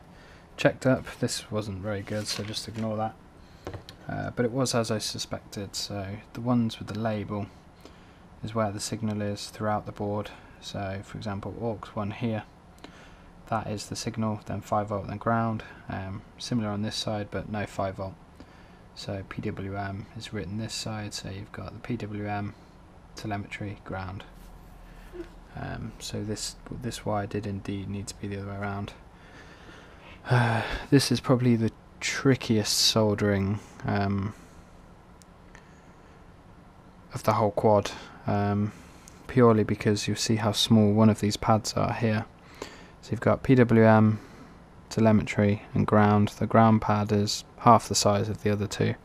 checked up. This wasn't very good, so just ignore that. But it was as I suspected. So the ones with the label is where the signal is throughout the board. So for example, aux 1 here, that is the signal, then 5 volt, then ground. Similar on this side, but no 5 volt. So PWM is written this side, so you've got the PWM, telemetry, ground. So this wire did indeed need to be the other way around. This is probably the trickiest soldering of the whole quad, purely because you see how small one of these pads are here. So you've got PWM, telemetry and ground. The ground pad is half the size of the other two.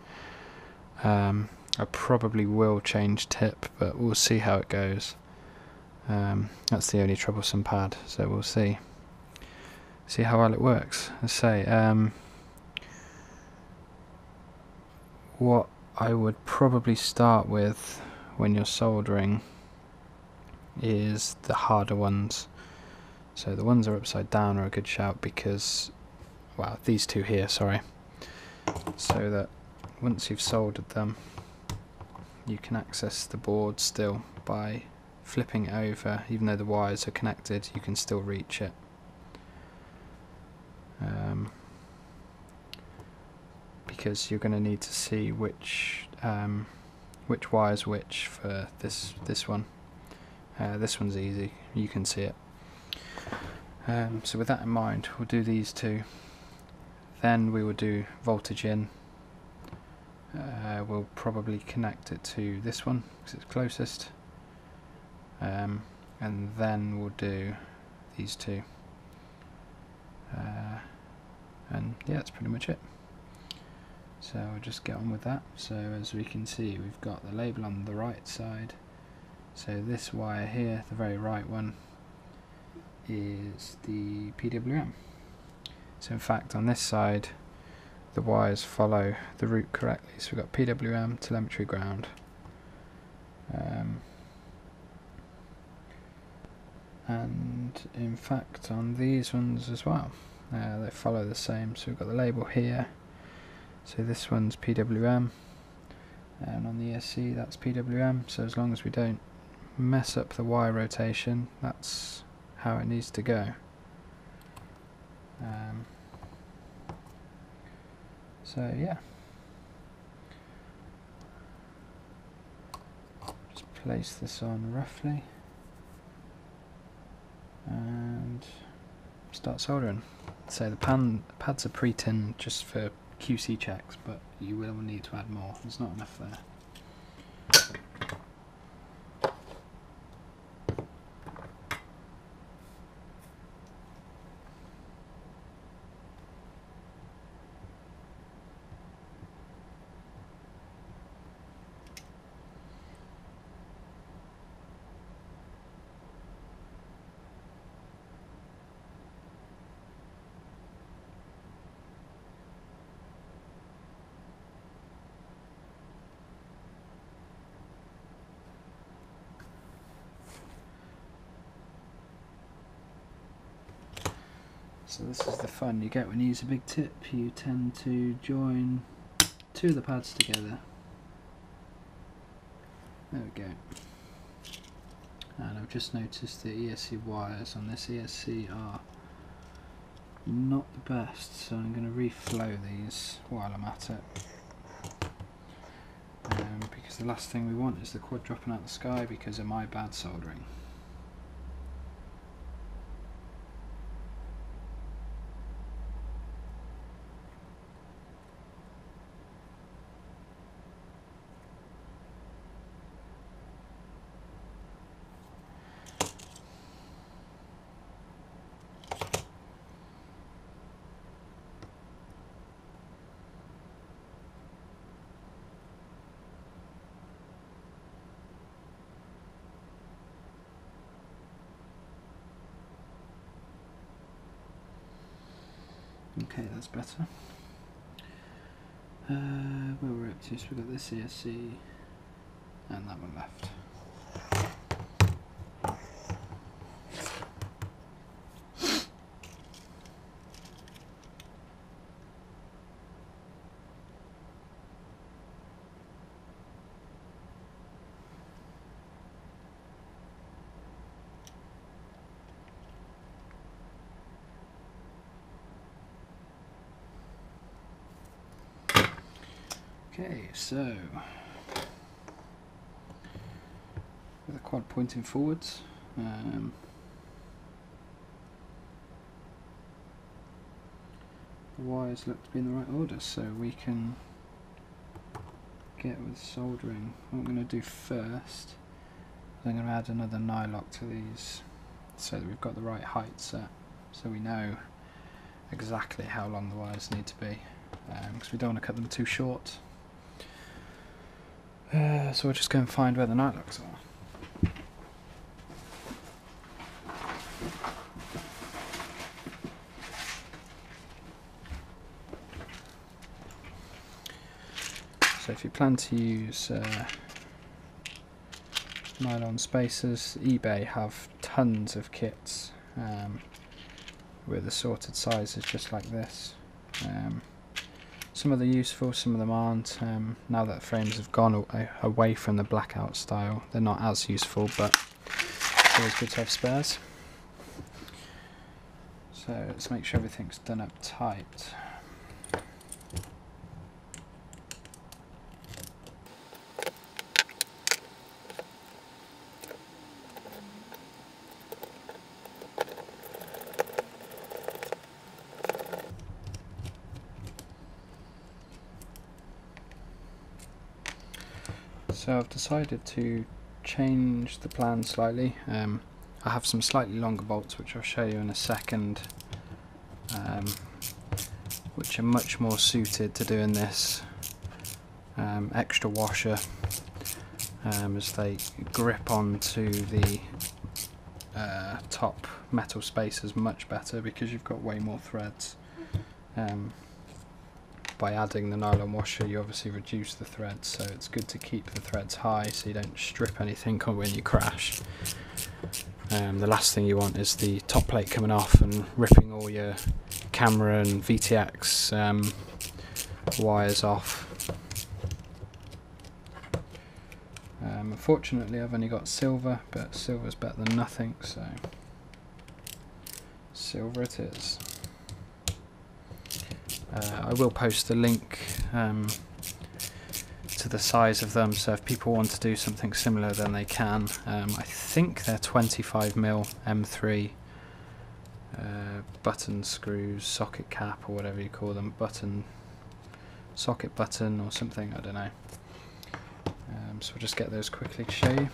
I probably will change tip, but we'll see how it goes. That's the only troublesome pad, so we'll see how well it works. Let's say what I would probably start with when you're soldering is the harder ones. So the ones that are upside down are a good shout because, well, these two here, sorry, so that once you've soldered them you can access the board still by flipping it over. Even though the wires are connected, you can still reach it. Because you're going to need to see which wire's which for this one. This one's easy, you can see it. So with that in mind, we'll do these two. Then we will do voltage in. We'll probably connect it to this one because it's closest. And then we'll do these two. And yeah, that's pretty much it. So I'll just get on with that. So as we can see, we've got the label on the right side. So this wire here, the very right one, is the PWM. So in fact on this side the wires follow the route correctly. So we've got PWM, telemetry, ground. And in fact on these ones as well, they follow the same. So we've got the label here. So this one's PWM, and on the ESC that's PWM. So as long as we don't mess up the wire rotation, that's how it needs to go. So yeah, just place this on roughly. start soldering. So the pads are pre-tinned just for QC checks, but you will need to add more. There's not enough there. So this is the fun you get when you use a big tip. You tend to join two of the pads together. There we go. And I've just noticed the ESC wires on this ESC are not the best, so I'm going to reflow these while I'm at it. Because the last thing we want is the quad dropping out the sky because of my bad soldering. Okay, that's better. Where we're up to, so we've got this ESC and that one left. Okay, so with the quad pointing forwards, the wires look to be in the right order, so we can get with soldering. What I'm going to do first, I'm going to add another nylock to these so that we've got the right height set, so we know exactly how long the wires need to be, because we don't want to cut them too short. So we'll just go and find where the nylocs are. So if you plan to use nylon spacers, eBay have tons of kits with assorted sizes just like this. Some of them are useful, some of them aren't. Now that frames have gone away from the blackout style, they're not as useful, but it's always good to have spares. So let's make sure everything's done up tight. So I've decided to change the plan slightly. I have some slightly longer bolts which I'll show you in a second, which are much more suited to doing this extra washer, as they grip onto the top metal spacers much better because you've got way more threads. By adding the nylon washer you obviously reduce the threads, so it's good to keep the threads high so you don't strip anything when you crash. The last thing you want is the top plate coming off and ripping all your camera and VTX wires off. Unfortunately I've only got silver, but silver's better than nothing, so silver it is. I will post a link to the size of them, so if people want to do something similar then they can. I think they're 25mm M3 button screws, socket cap or whatever you call them, socket button or something, I don't know. So we'll just get those quickly to show you.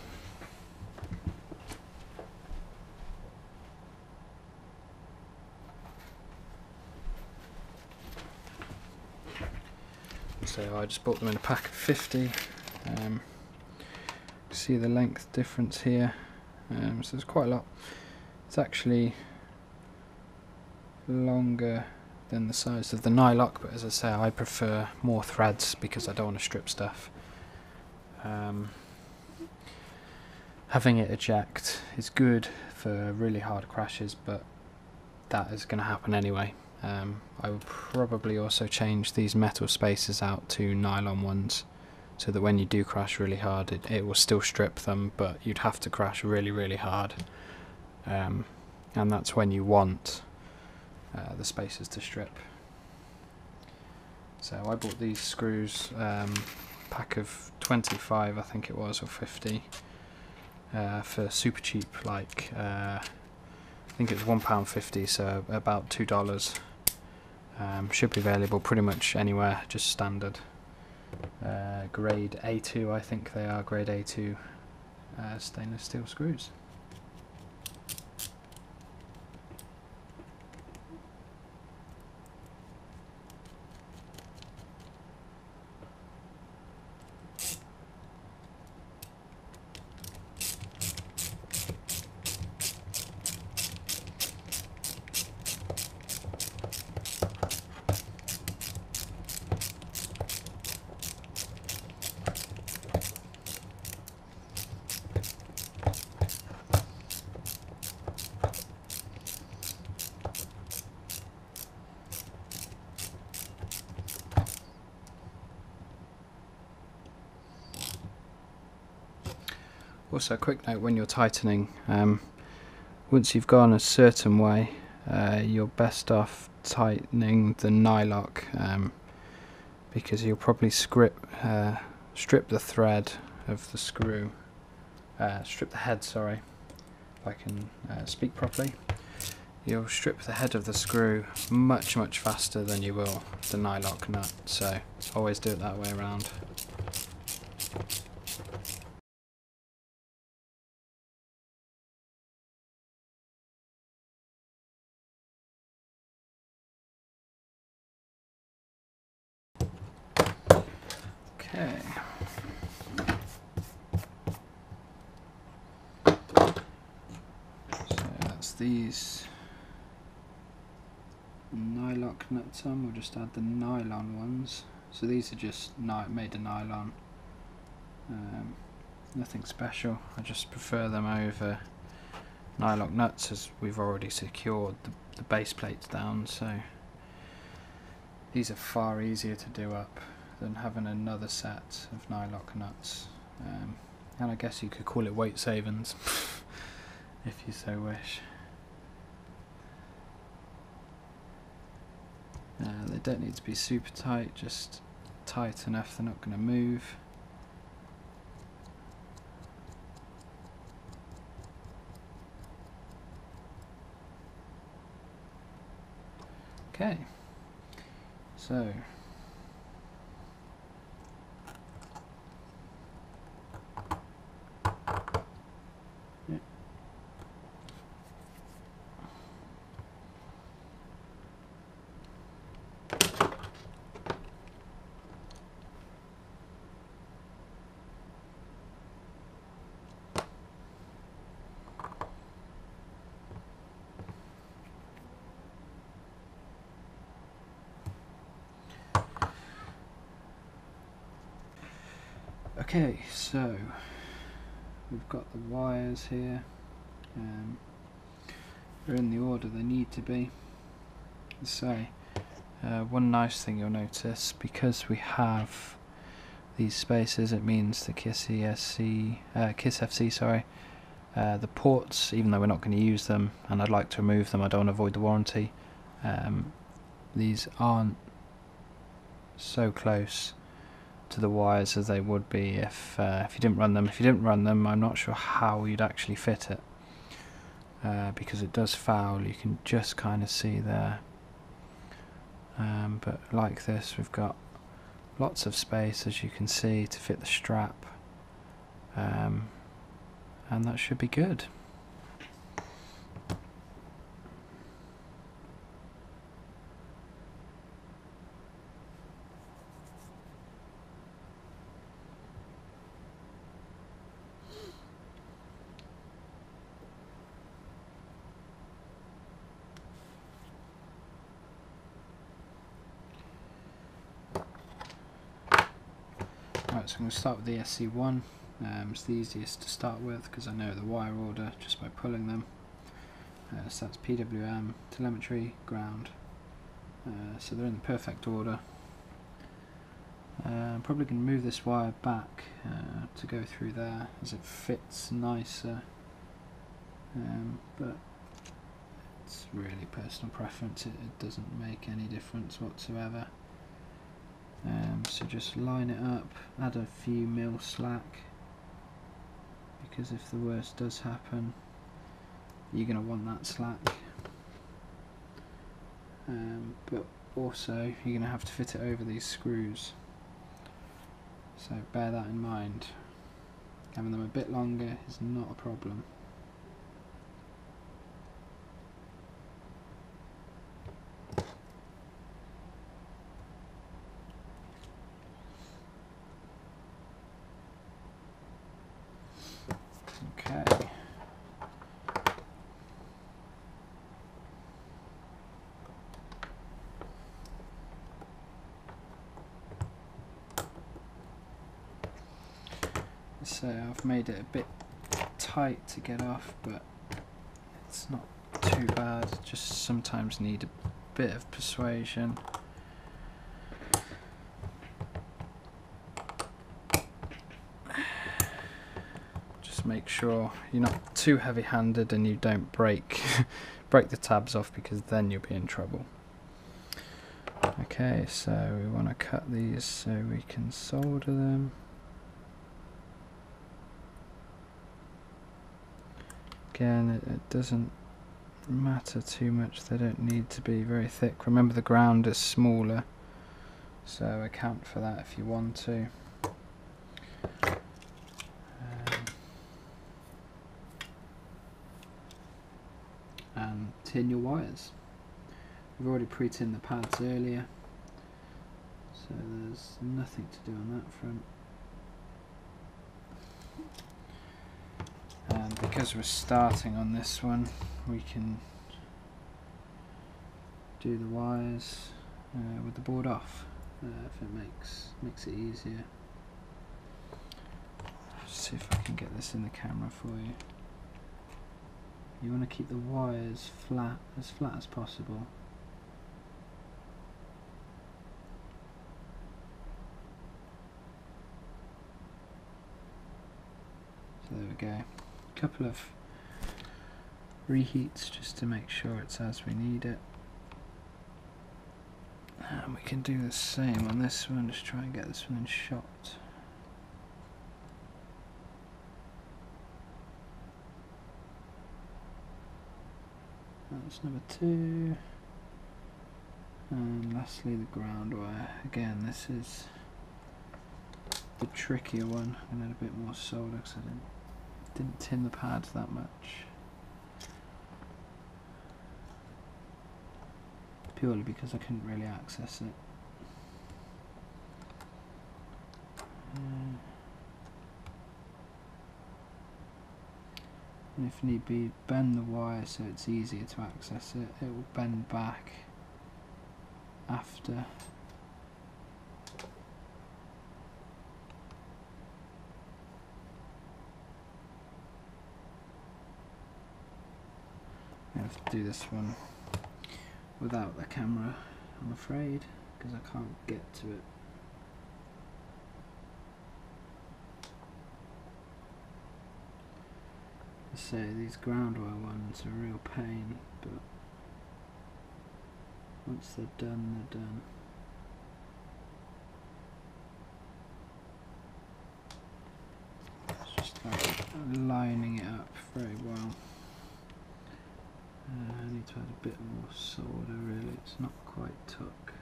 So I just bought them in a pack of 50. See the length difference here. So there's quite a lot. It's actually longer than the size of the nylock, but as I say, I prefer more threads because I don't want to strip stuff. Having it eject is good for really hard crashes, but that is going to happen anyway. I will probably also change these metal spacers out to nylon ones, so that when you do crash really hard, it will still strip them, but you'd have to crash really hard, and that's when you want the spacers to strip. So I bought these screws, pack of 25 I think it was, or 50, for super cheap, like I think it's £1.50, so about $2. Should be available pretty much anywhere, just standard. Grade A2 I think they are, grade A2 stainless steel screws. Also, a quick note when you're tightening, once you've gone a certain way, you're best off tightening the nylock, because you'll probably strip the thread of the screw, strip the head, sorry, if I can speak properly. You'll strip the head of the screw much faster than you will the nylock nut, so always do it that way around. Okay. So that's these nylock nuts on. We'll just add the nylon ones. So these are just made of nylon. Nothing special. I just prefer them over nylock nuts, as we've already secured the base plates down. So these are far easier to do up than having another set of nylock nuts, and I guess you could call it weight savings if you so wish. They don't need to be super tight, just tight enough they're not going to move. Okay, so okay, so we've got the wires here. They're in the order they need to be. So one nice thing you'll notice, because we have these spacers, it means the KISS FC, sorry, the ports, even though we're not going to use them and I'd like to remove them, I don't want to avoid the warranty, these aren't so close to the wires as they would be if you didn't run them. If you didn't run them, I'm not sure how you'd actually fit it. because it does foul. You can just kind of see there, but like this, we've got lots of space, as you can see, to fit the strap, and that should be good. Right, so I'm going to start with the SC1. It's the easiest to start with because I know the wire order just by pulling them. So that's PWM, telemetry, ground. So they're in the perfect order. I'm probably going to move this wire back to go through there as it fits nicer. But it's really personal preference, it doesn't make any difference whatsoever. So just line it up, add a few mil slack, because if the worst does happen, you're going to want that slack. But also you're going to have to fit it over these screws, so bear that in mind. Having them a bit longer is not a problem. Okay. So I've made it a bit tight to get off, but it's not too bad. Just sometimes need a bit of persuasion. Just make sure you're not too heavy-handed and you don't break the tabs off, because then you'll be in trouble. Okay, so we want to cut these so we can solder them. Again, it doesn't matter too much, they don't need to be very thick. Remember, the ground is smaller, so account for that if you want to. And tin your wires. We've already pre-tinned the pads earlier, so there's nothing to do on that front. And because we're starting on this one, we can do the wires with the board off, if it makes it easier. Let's see if I can get this in the camera for you. You want to keep the wires as flat as possible. So there we go. Couple of reheats just to make sure it's as we need it, and we can do the same on this one. Just try and get this one in shot. That's number 2, and lastly the ground wire. Again, this is the trickier one. I'm going to add a bit more solder because I didn't tin the pads that much, purely because I couldn't really access it. And if need be, bend the wire so it's easier to access it. It will bend back after. I have to do this one without the camera, I'm afraid, because I can't get to it. I say these ground wire ones are a real pain, but once they're done, they're done. It's just like lining it up very well. need to add a bit more solder really, it's not quite took.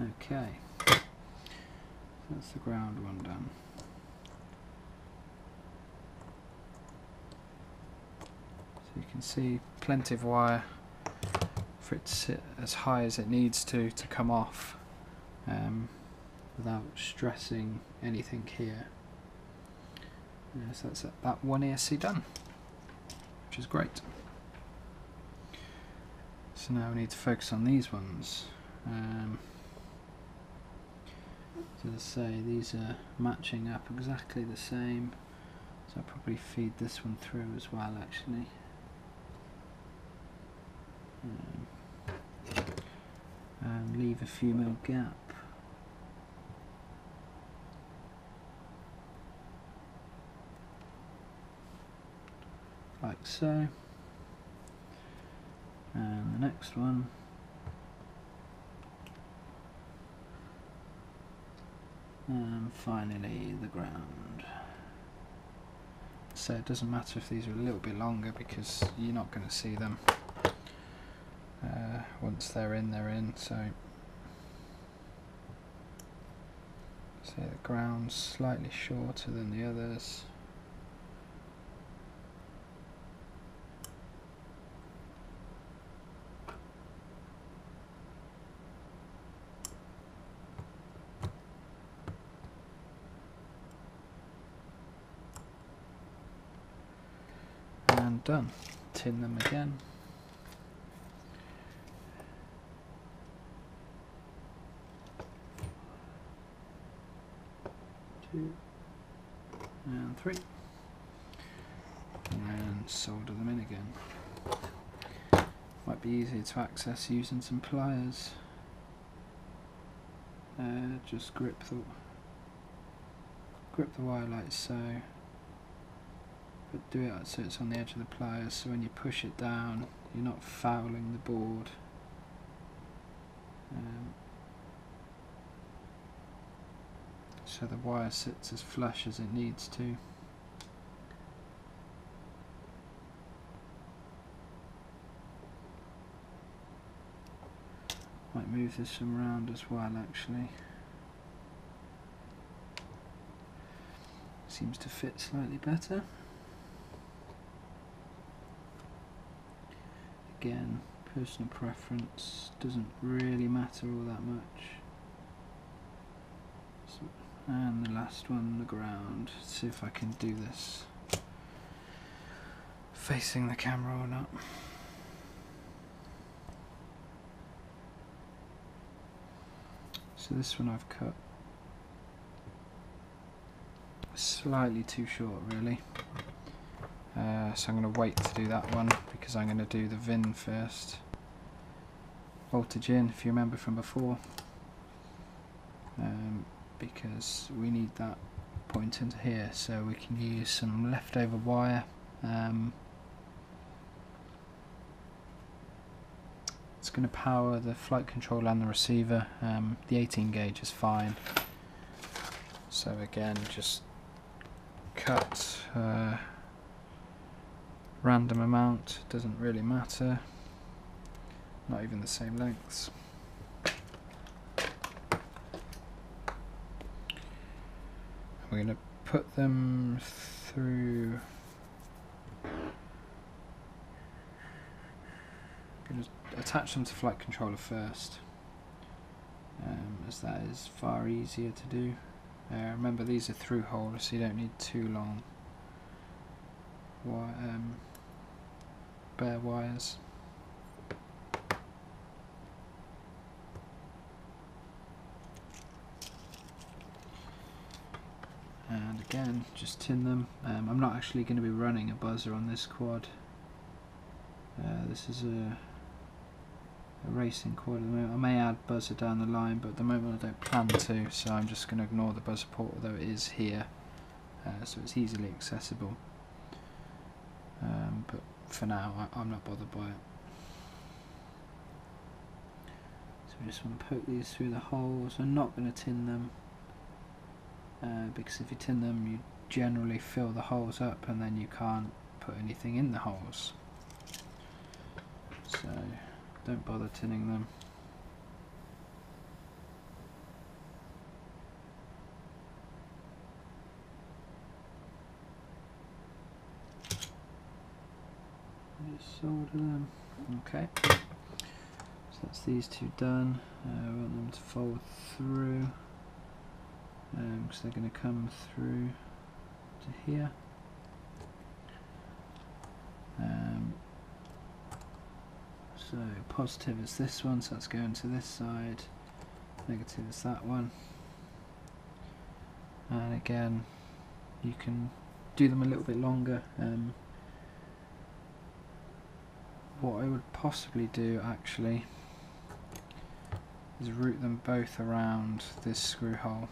Okay, so that's the ground one done. So you can see plenty of wire for it to sit as high as it needs to come off without stressing anything here. So that's that one ESC done, which is great. So now we need to focus on these ones. So to say, these are matching up exactly the same, so I'll probably feed this one through as well actually. And leave a few mil gap. Like so. And the next one. And finally the ground. So it doesn't matter if these are a little bit longer because you're not going to see them. Once they're in, so the ground's slightly shorter than the others. And done. Tin them again. Two and three, and then solder them in again. Might be easier to access using some pliers. Just grip the wire like so, but do it so it's on the edge of the pliers, so when you push it down you're not fouling the board. So the wire sits as flush as it needs to. Might move this one around as well actually. Seems to fit slightly better. Again, personal preference, doesn't really matter all that much. So, and the last one, the ground. Let's see if I can do this facing the camera or not. So this one I've cut slightly too short really. So I'm going to wait to do that one because I'm going to do the VIN first. Voltage in, if you remember from before. Because we need that point into here, so we can use some leftover wire. It's going to power the flight controller and the receiver. The 18 gauge is fine. So again, just cut random amount, doesn't really matter. Not even the same lengths. We're going to put them through. I'm going to attach them to flight controller first, as that is far easier to do. Remember, these are through holes, so you don't need too long bare wires. And again, just tin them. I'm not actually going to be running a buzzer on this quad. This is a racing quad at the moment. I may add buzzer down the line, but at the moment I don't plan to, so I'm just going to ignore the buzzer port, although it is here, so it's easily accessible. But for now, I'm not bothered by it. So we just want to poke these through the holes. I'm not going to tin them. because if you tin them you generally fill the holes up and then you can't put anything in the holes, so don't bother tinning them. Just solder them. Okay, so that's these two done. We want them to fold through because they're going to come through to here. So positive is this one, so that's going to this side. Negative is that one. And again, you can do them a little bit longer. What I would possibly do actually is route them both around this screw hole.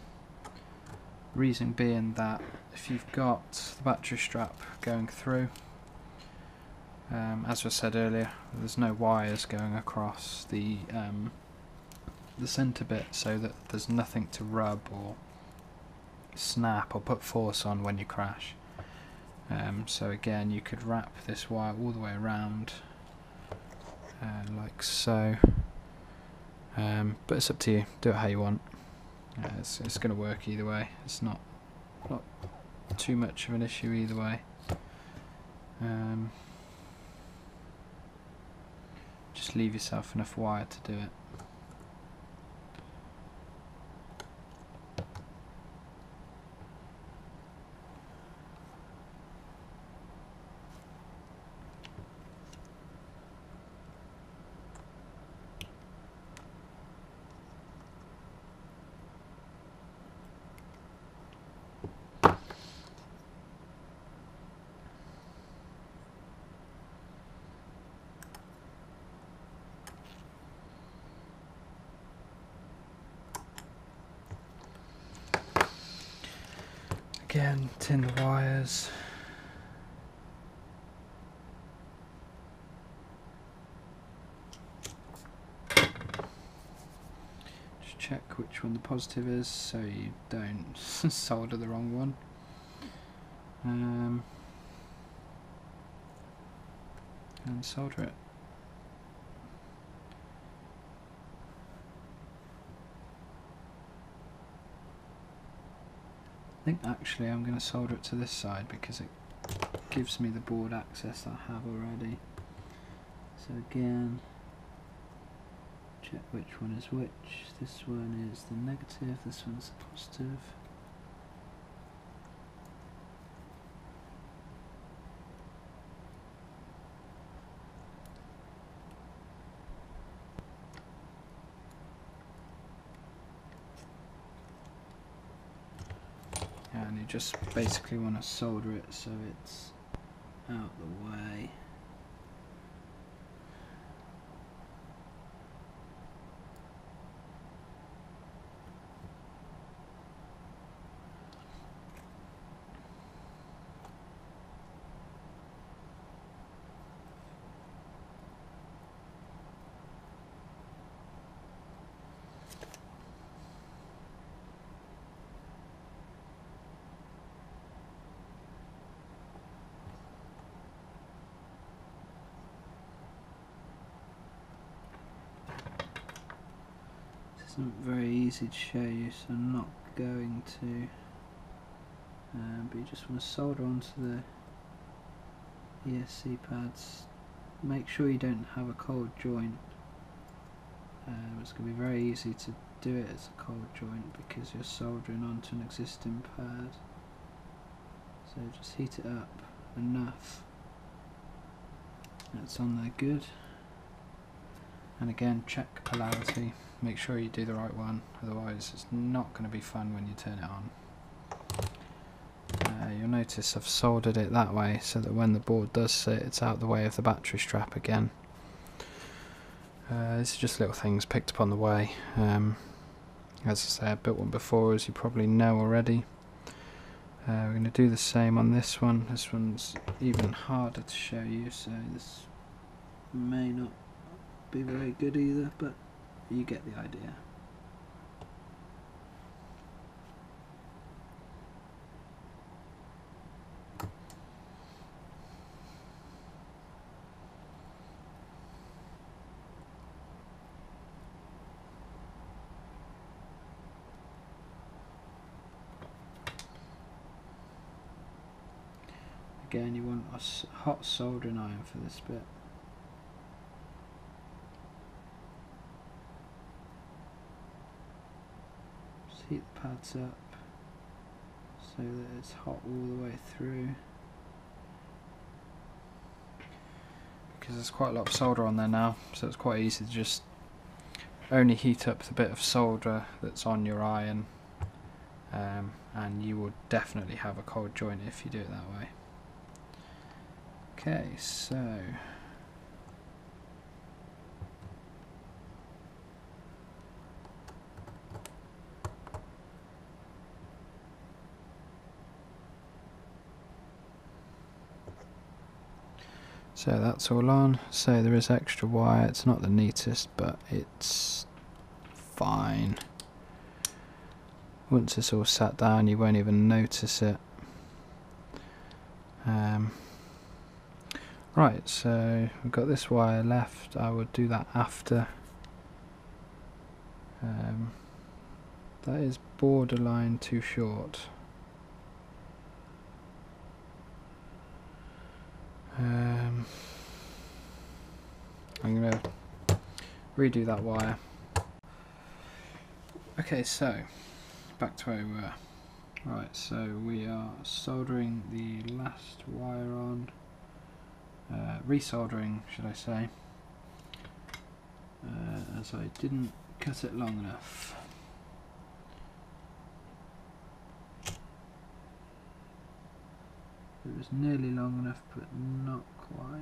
Reason being that if you've got the battery strap going through, as I said earlier, there's no wires going across the centre bit, so that there's nothing to rub or snap or put force on when you crash. So again, you could wrap this wire all the way around like so, but it's up to you, do it how you want. It's going to work either way, it's not too much of an issue either way. Just leave yourself enough wire to do it. Again, tin the wires. Just check which one the positive is so you don't solder the wrong one. And solder it. I think actually I'm going to solder it to this side because it gives me the board access I have already. So again, check which one is which. This one is the negative, this one's the positive. And you just basically want to solder it so it's out the way. It's not very easy to show you, so I'm not going to, but you just want to solder onto the ESC pads. Make sure you don't have a cold joint. It's going to be very easy to do it as a cold joint because you're soldering onto an existing pad. So just heat it up enough. That's on there good. And again, check polarity. Make sure you do the right one, otherwise it's not going to be fun when you turn it on. You'll notice I've soldered it that way so that when the board does sit, it's out the way of the battery strap again. These are just little things picked up on the way. As I say, I built one before, as you probably know already. We're going to do the same on this one. This one's even harder to show you, so this may not be very good either, but you get the idea. Again, you want a hot soldering iron for this bit. Just heat the pads up so that it's hot all the way through. Because there's quite a lot of solder on there now, so it's quite easy to just only heat up the bit of solder that's on your iron, and you will definitely have a cold joint if you do it that way. Okay, so that's all on. So there is extra wire. It's not the neatest, but it's fine. Once it's all sat down, you won't even notice it. Right, so we've got this wire left. I would do that after. That is borderline too short. I'm going to redo that wire. Okay, so back to where we were. Right, so we are soldering the last wire on, resoldering should I say, as I didn't cut it long enough. It was nearly long enough, but not quite.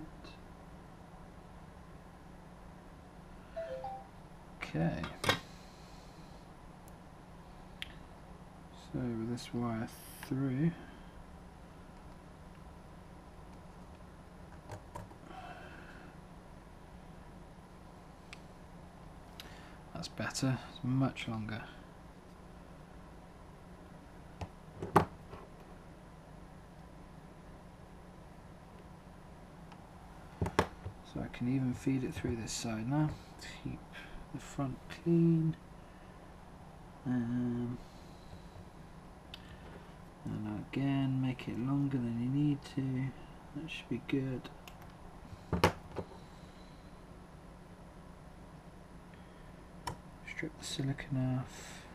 Okay. So with this wire through, that's better, it's much longer. So I can even feed it through this side now to keep the front clean. And again, make it longer than you need to. That should be good. Strip the silicone off.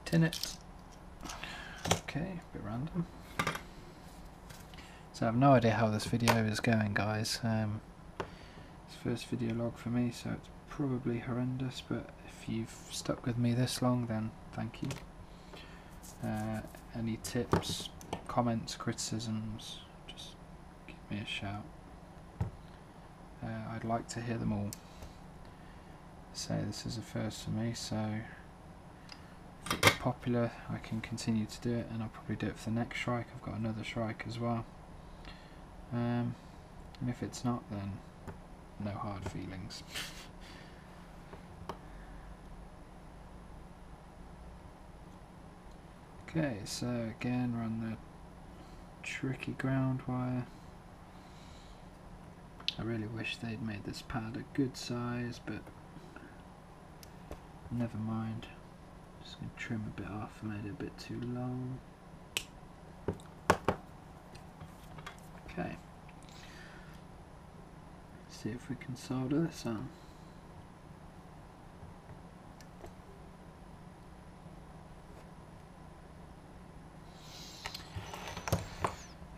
Tin it. Okay, a bit random. So I have no idea how this video is going, guys. It's the first video log for me, so it's probably horrendous, but if you've stuck with me this long, then thank you. Any tips, comments, criticisms, just give me a shout. I'd like to hear them all. Say this is a first for me, so if it's popular I can continue to do it, and I'll probably do it for the next Shrike. I've got another Shrike as well. And if it's not, then no hard feelings. Okay, so again, run the tricky ground wire. I really wish they'd made this pad a good size, but never mind. Just going to trim a bit off, I made it a bit too long. Okay. Let's see if we can solder this on.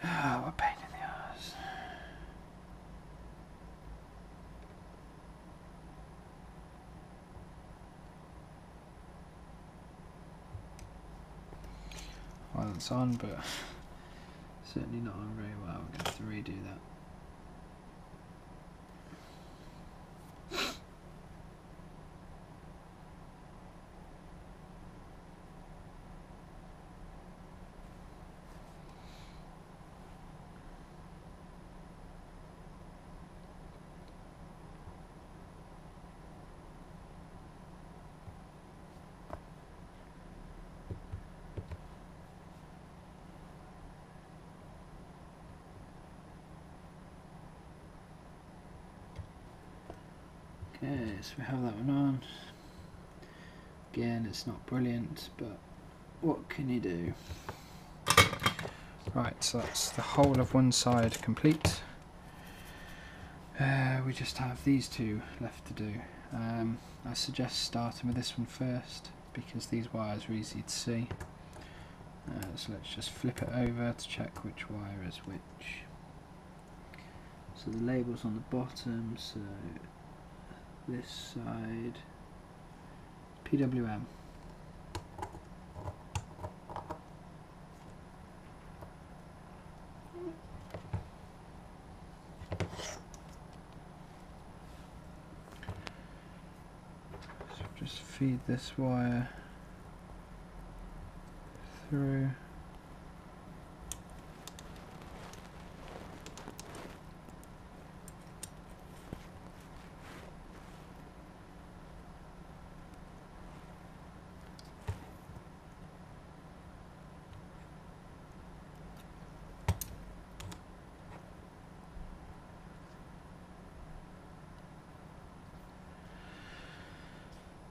Ah, what a pain in the ass. Well, it's on, but certainly not on very well. We're going to have to redo that. Okay, so we have that one on. Again, it's not brilliant, but what can you do? Right, so that's the whole of one side complete. We just have these two left to do. I suggest starting with this one first because these wires are easy to see. So let's just flip it over to check which wire is which. So the label's on the bottom, so this side, PWM. So just feed this wire through.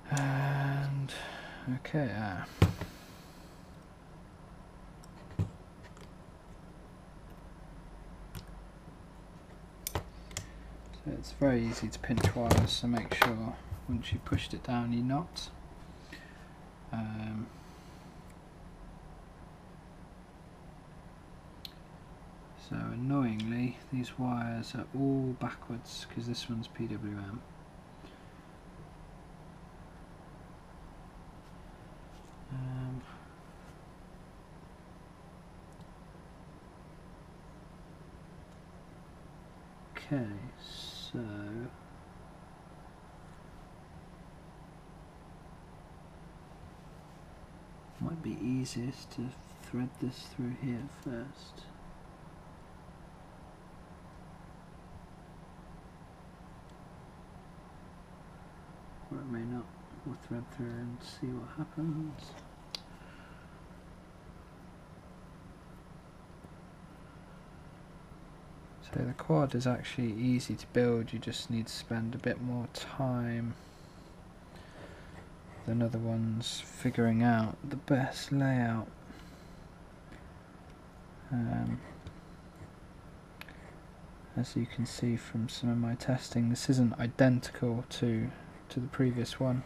And okay, so it's very easy to pinch wires, so make sure once you pushed it down you're not. So annoyingly these wires are all backwards because this one's PWM. Okay, so might be easiest to thread this through here first. Or it may not. We'll thread through and see what happens. So the quad is actually easy to build, you just need to spend a bit more time than other ones figuring out the best layout. As you can see from some of my testing, this isn't identical to the previous one,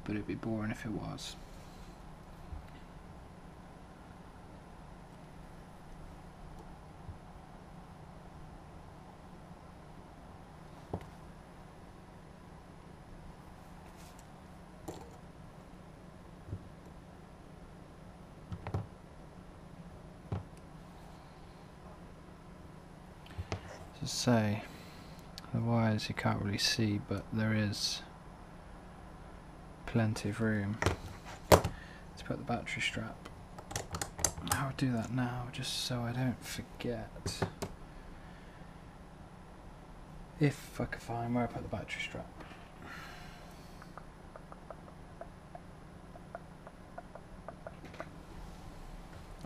but it'd be boring if it was. To say, the wires you can't really see, but there is plenty of room to put the battery strap. I'll do that now just so I don't forget. If I can find where I put the battery strap.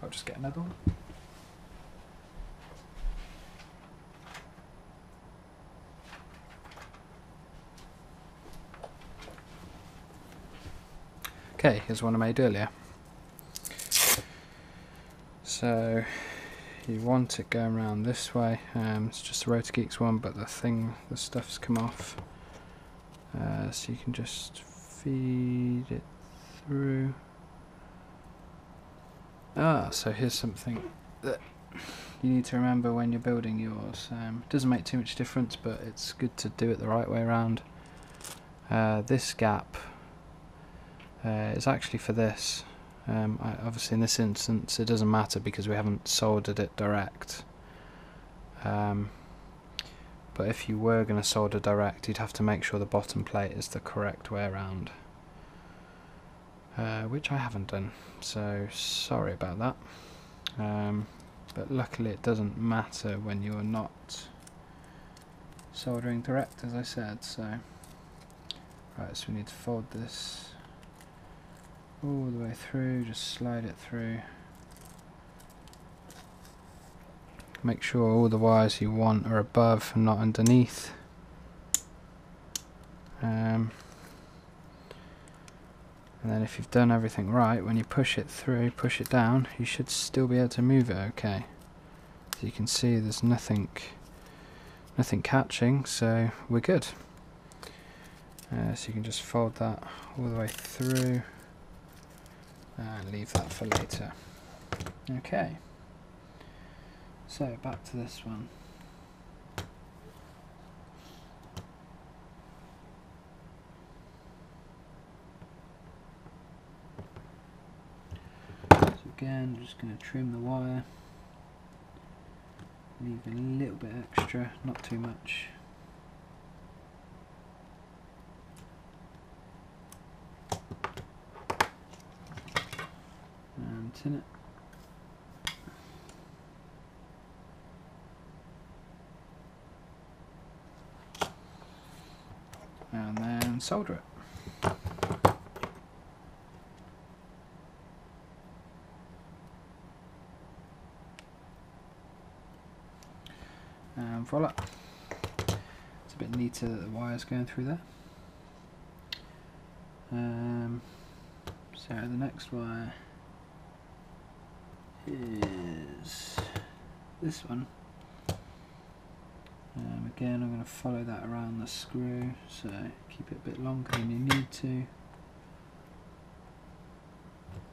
I'll just get another one. Okay, here's one I made earlier. So you want it going around this way. It's just a Rotor Geeks one, but the stuff's come off. So you can just feed it through. So here's something that you need to remember when you're building yours. It doesn't make too much difference, but it's good to do it the right way around. This gap is actually for this. Obviously in this instance it doesn't matter because we haven't soldered it direct. But if you were going to solder direct, you'd have to make sure the bottom plate is the correct way around. Which I haven't done, so sorry about that. But luckily it doesn't matter when you're not soldering direct, as I said. So right, so we need to fold this all the way through, just slide it through. Make sure all the wires you want are above and not underneath. And then if you've done everything right, when you push it through, push it down, you should still be able to move it okay. So you can see there's nothing catching, so we're good. So you can just fold that all the way through and leave that for later. Okay, so back to this one. Again, just going to trim the wire, leave a little bit extra, not too much. And tin it. And then solder it. And voila. It's a bit neater that the wire's going through there. So the next wire is this one. Again, I'm going to follow that around the screw, so keep it a bit longer than you need to.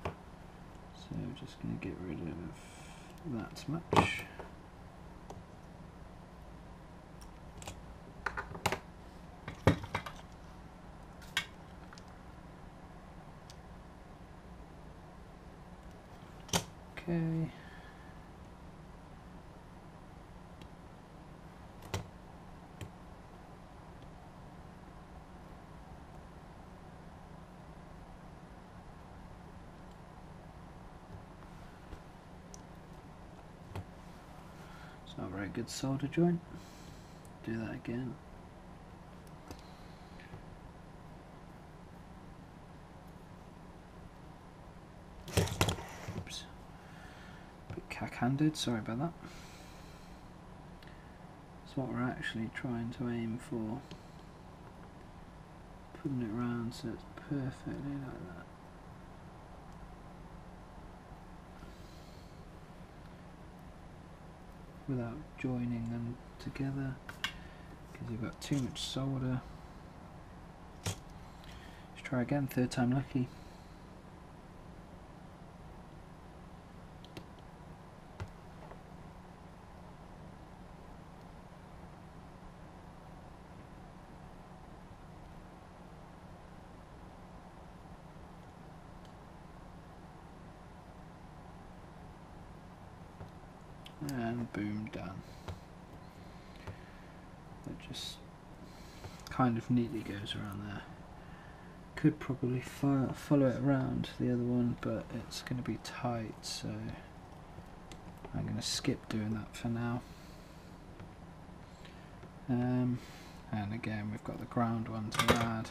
So we're just going to get rid of that much. Okay. It's not a very good solder joint. Do that again. Oops. A bit cack-handed, sorry about that. That's what we're actually trying to aim for. Putting it around so it's perfectly like that. Without joining them together, because you've got too much solder. Let's try again, third time lucky. And boom, done. That just kind of neatly goes around there. Could probably follow it around the other one, but it's going to be tight, so I'm going to skip doing that for now. And again, we've got the ground one to add.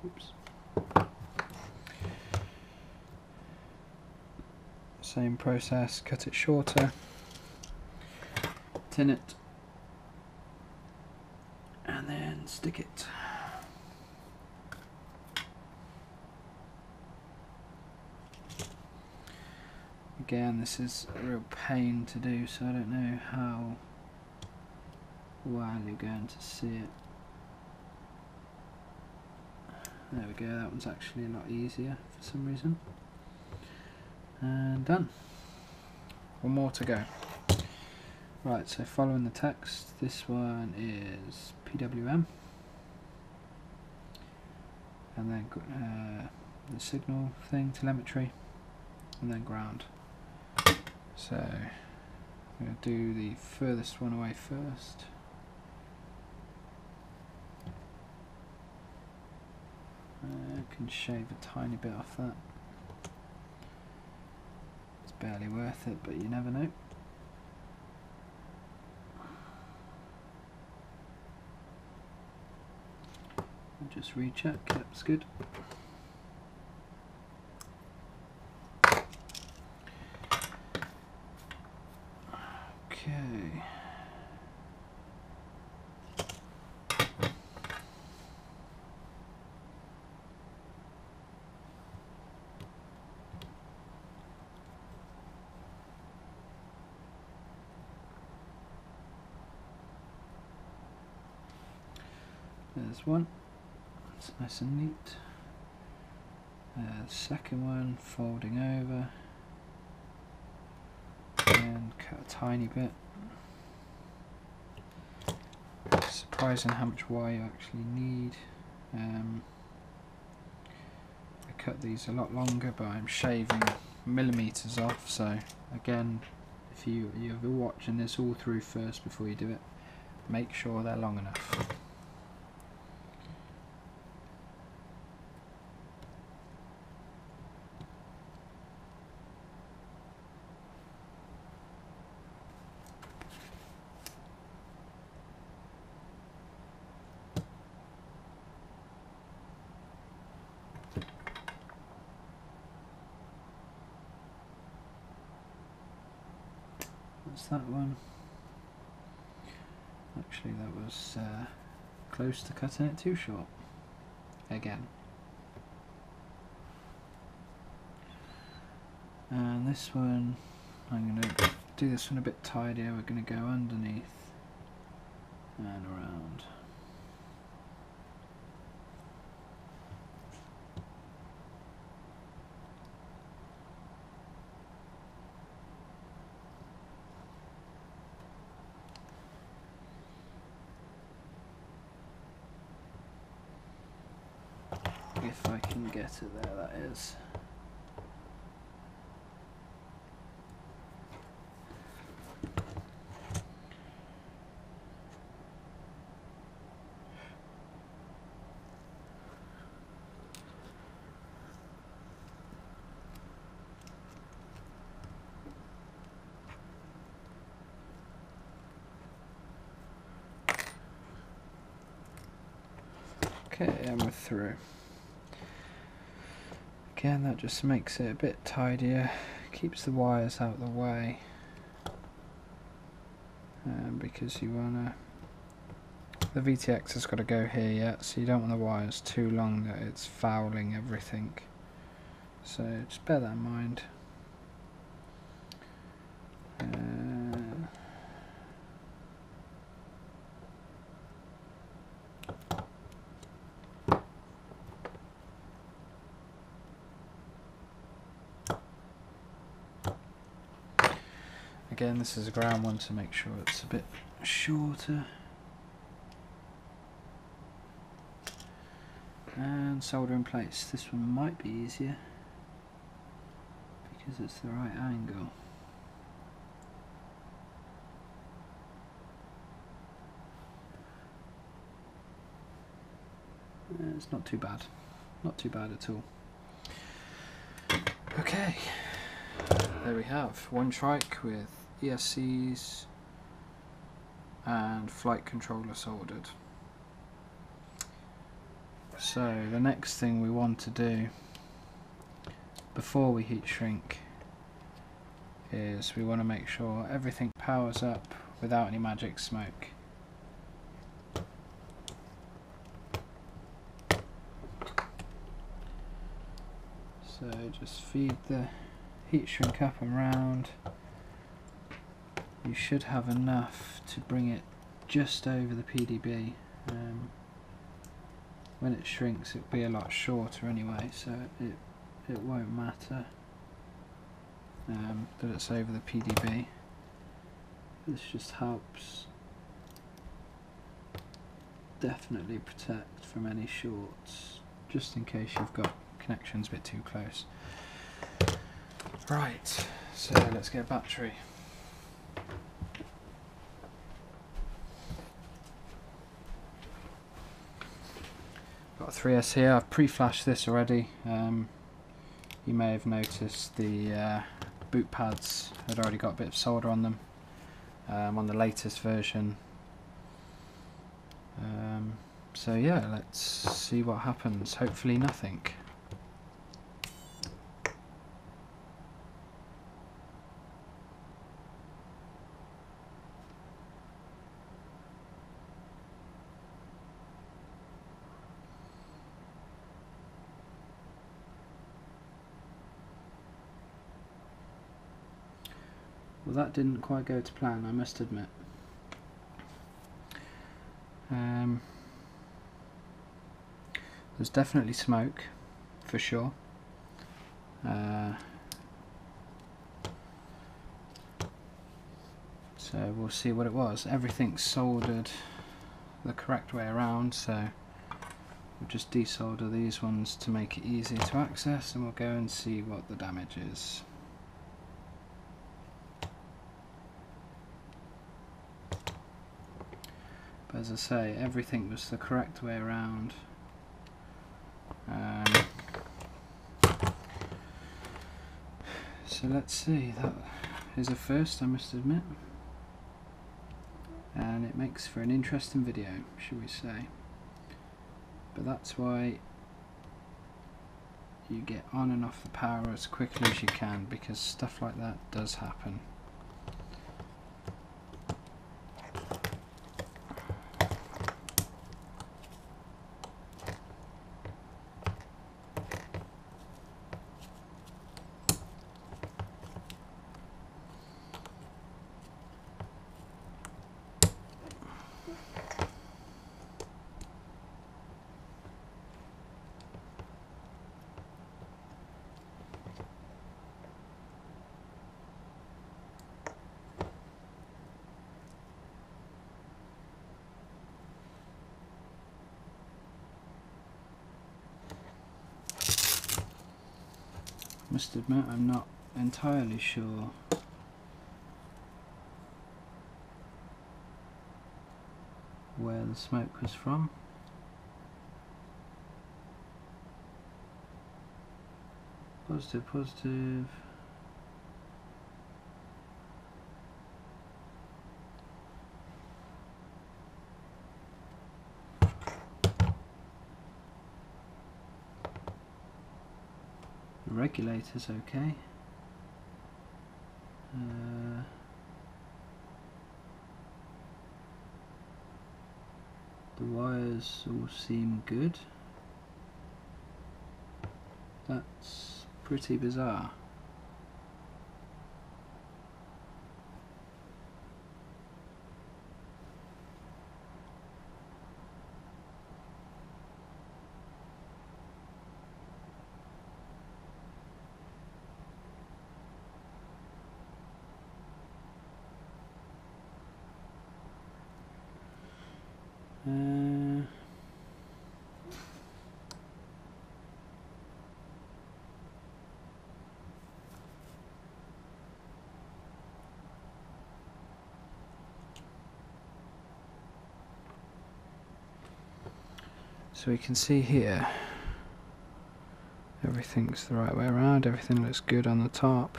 Oops. Same process, cut it shorter, tin it, and then stick it. Again, this is a real pain to do, so I don't know how well you're going to see it. There we go, that one's actually a lot easier for some reason. And done. One more to go. Right, so following the text, this one is PWM, and then the signal thing, telemetry, and then ground. So I'm going to do the furthest one away first. I can shave a tiny bit off that. It's barely worth it, but you never know. I'll just recheck, yep, it's good. Okay. There's one, it's nice and neat. Second one, folding over and cut a tiny bit. Surprising how much wire you actually need. I cut these a lot longer, but I'm shaving millimeters off, so again, if you're watching this all through first before you do it, make sure they're long enough. That's that one. Actually, that was close to cutting it too short again. And this one, I'm going to do this one a bit tidier. We're going to go underneath and around. If I can get it there, that is. Okay, and we're through. Again, that just makes it a bit tidier, keeps the wires out of the way, because you wanna, the VTX has got to go here yet, so you don't want the wires too long that it's fouling everything, so just bear that in mind. Again, this is a ground one to make sure it's a bit shorter. And solder in place. This one might be easier because it's the right angle. It's not too bad. Not too bad at all. Okay. There we have one Shrike with ESCs and flight controller soldered. So the next thing we want to do before we heat shrink is we want to make sure everything powers up without any magic smoke. So just feed the heat shrink up and round. You should have enough to bring it just over the PDB. When it shrinks it'll be a lot shorter anyway, so it won't matter that it's over the PDB. This just helps definitely protect from any shorts, just in case you've got connections a bit too close. Right, so let's get a battery. Got a 3S here. I've pre-flashed this already. You may have noticed the boot pads had already got a bit of solder on them on the latest version. So yeah, let's see what happens. Hopefully nothing. Well, that didn't quite go to plan, I must admit. There's definitely smoke, for sure. So we'll see what it was. Everything's soldered the correct way around, so we'll just desolder these ones to make it easier to access, and we'll go and see what the damage is. But as I say, everything was the correct way around. So let's see, that is a first, I must admit, and it makes for an interesting video, should we say. But that's why you get on and off the power as quickly as you can, because stuff like that does happen. Must admit, I'm not entirely sure where the smoke was from. Positive, positive. The regulator's okay. The wires all seem good. That's pretty bizarre. So we can see here, everything's the right way around, everything looks good on the top.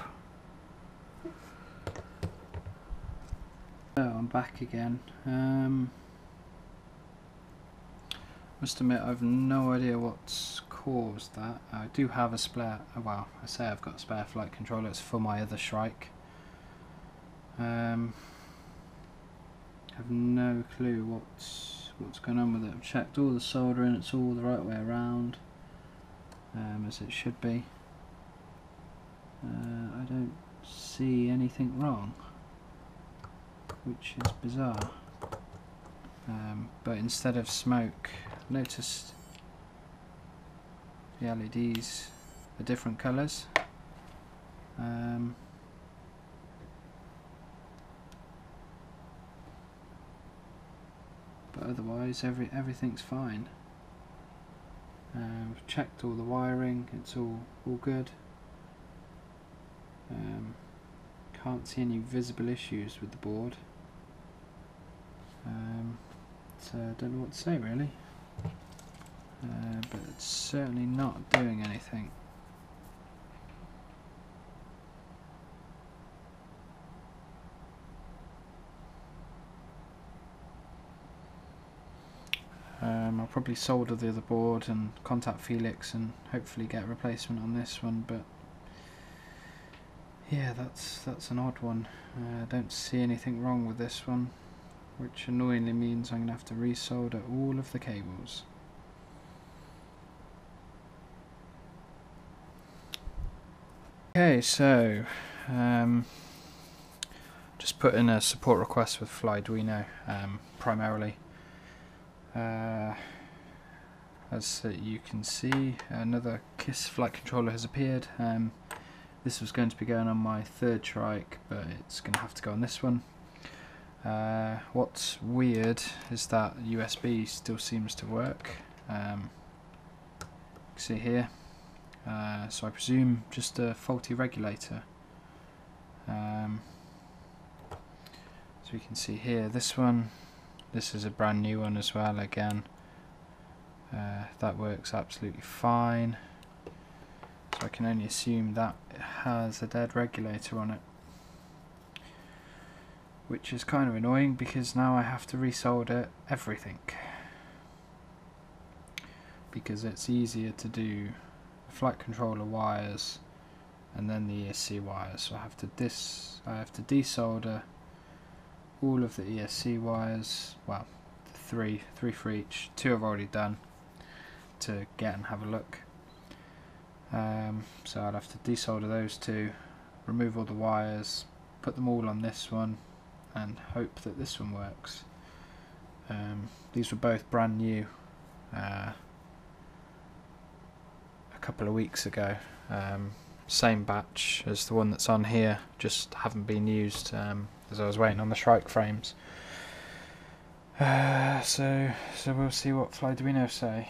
So I'm back again. Must admit, I've no idea what's caused that. I do have a spare, well, I say I've got a spare flight controller, it's for my other Shrike. Have no clue what's going on with it. I've checked all the soldering, it's all the right way around, as it should be. I don't see anything wrong, which is bizarre. But instead of smoke, noticed the LEDs are different colours. But otherwise everything's fine. I've checked all the wiring, it's all good. Can't see any visible issues with the board. So I don't know what to say really. But it's certainly not doing anything. I'll probably solder the other board and contact Felix and hopefully get a replacement on this one, but yeah, that's an odd one. I don't see anything wrong with this one, which annoyingly means I'm going to have to resolder all of the cables. Okay, so just put in a support request with Flyduino primarily. as you can see, another KISS flight controller has appeared. This was going to be going on my third Shrike, but it's going to have to go on this one. What's weird is that USB still seems to work. You can see here. So I presume just a faulty regulator. So we can see here, this one, this is a brand new one as well again. That works absolutely fine. So I can only assume that it has a dead regulator on it. Which is kind of annoying because now I have to resolder everything. Because it's easier to do flight controller wires and then the ESC wires. So I have to desolder all of the ESC wires. Well, three for each. 2 I've already done to get and have a look. So I'll have to desolder those 2, remove all the wires, put them all on this one, and hope that this one works. These were both brand new a couple of weeks ago. Same batch as the one that's on here, just haven't been used as I was waiting on the Shrike frames. So we'll see what Flyduino say.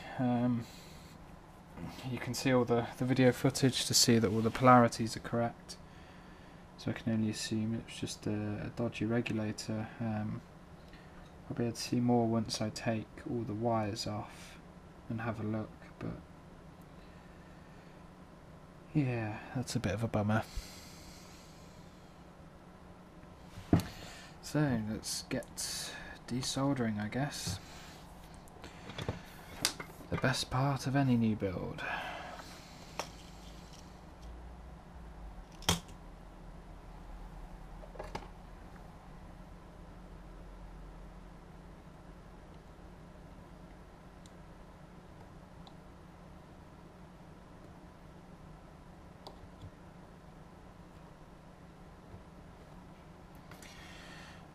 You can see all the video footage to see that all the polarities are correct. So I can only assume it was just a dodgy regulator. I'll be able to see more once I take all the wires off and have a look, but yeah, that's a bit of a bummer. So let's get desoldering, I guess. The best part of any new build.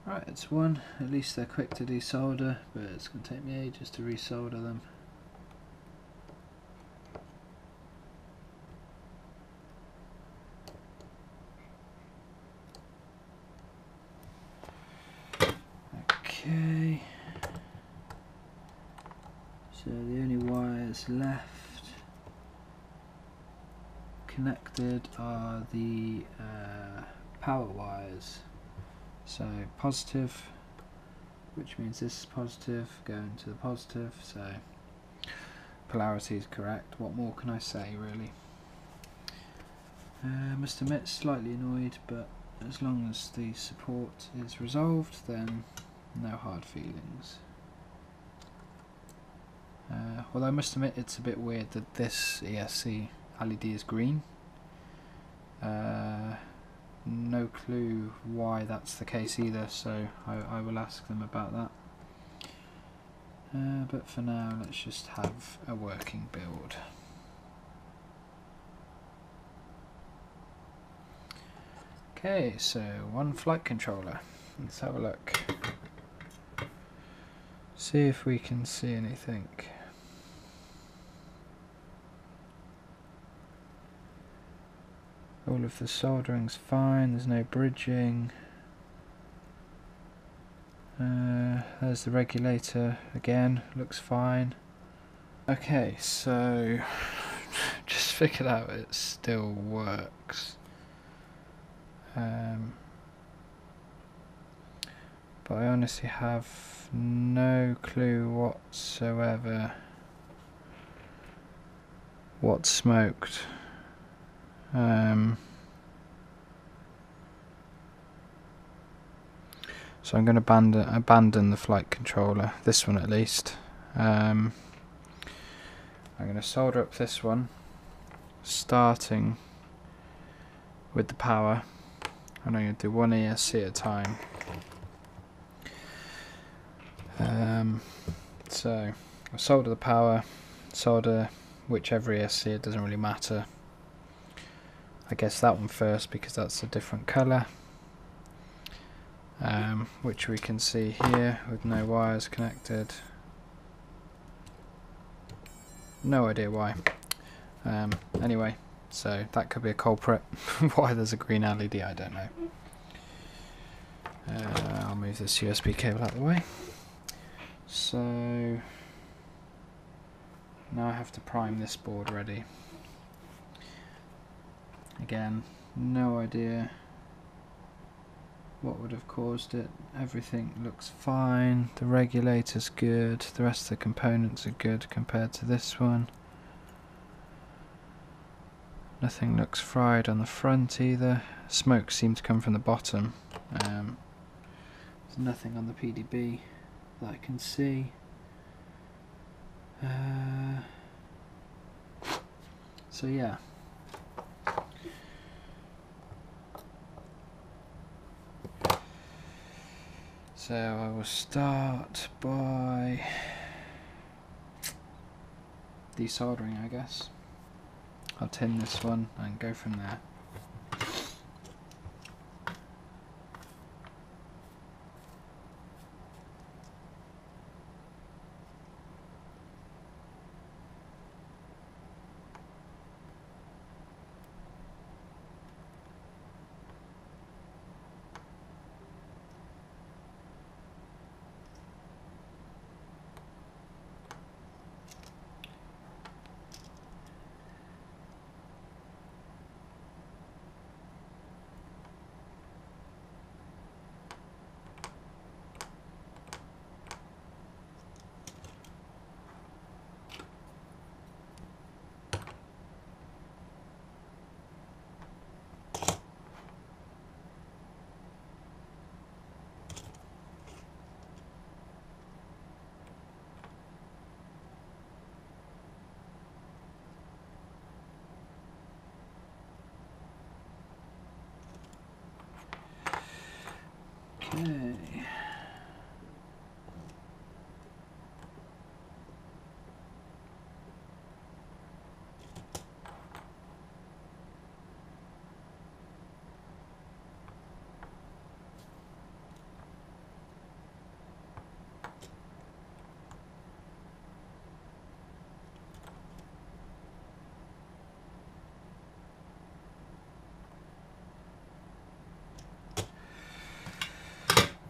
Right, it's one. At least they're quick to desolder, but it's going to take me ages to resolder them. Okay. So the only wires left connected are the power wires. So positive, which means this is positive, going to the positive, so polarity is correct. What more can I say, really? Must admit, slightly annoyed, but as long as the support is resolved, then no hard feelings. Although I must admit it's a bit weird that this ESC LED is green. No clue why that's the case either, so I will ask them about that. But for now, let's just have a working build. Okay, so one flight controller. Let's have a look. See if we can see anything. All of the soldering's fine, there's no bridging. There's the regulator again, looks fine. Okay, so just figured out it still works. But I honestly have no clue whatsoever what's smoked. So I'm going to abandon the flight controller, this one at least. I'm going to solder up this one, starting with the power, and I'm going to do one ESC at a time. So I'll solder the power, solder whichever ESC, it doesn't really matter. I guess that one first because that's a different colour, which we can see here with no wires connected. No idea why. Anyway, so that could be a culprit. Why there's a green LED, I don't know. I'll move this USB cable out of the way. So now I have to prime this board ready. Again, no idea what would have caused it. Everything looks fine, the regulator's good, the rest of the components are good compared to this one. Nothing looks fried on the front either. Smoke seemed to come from the bottom. There's nothing on the PDB that I can see. So yeah. So I will start by desoldering, I guess. I'll tin this one and go from there. Okay.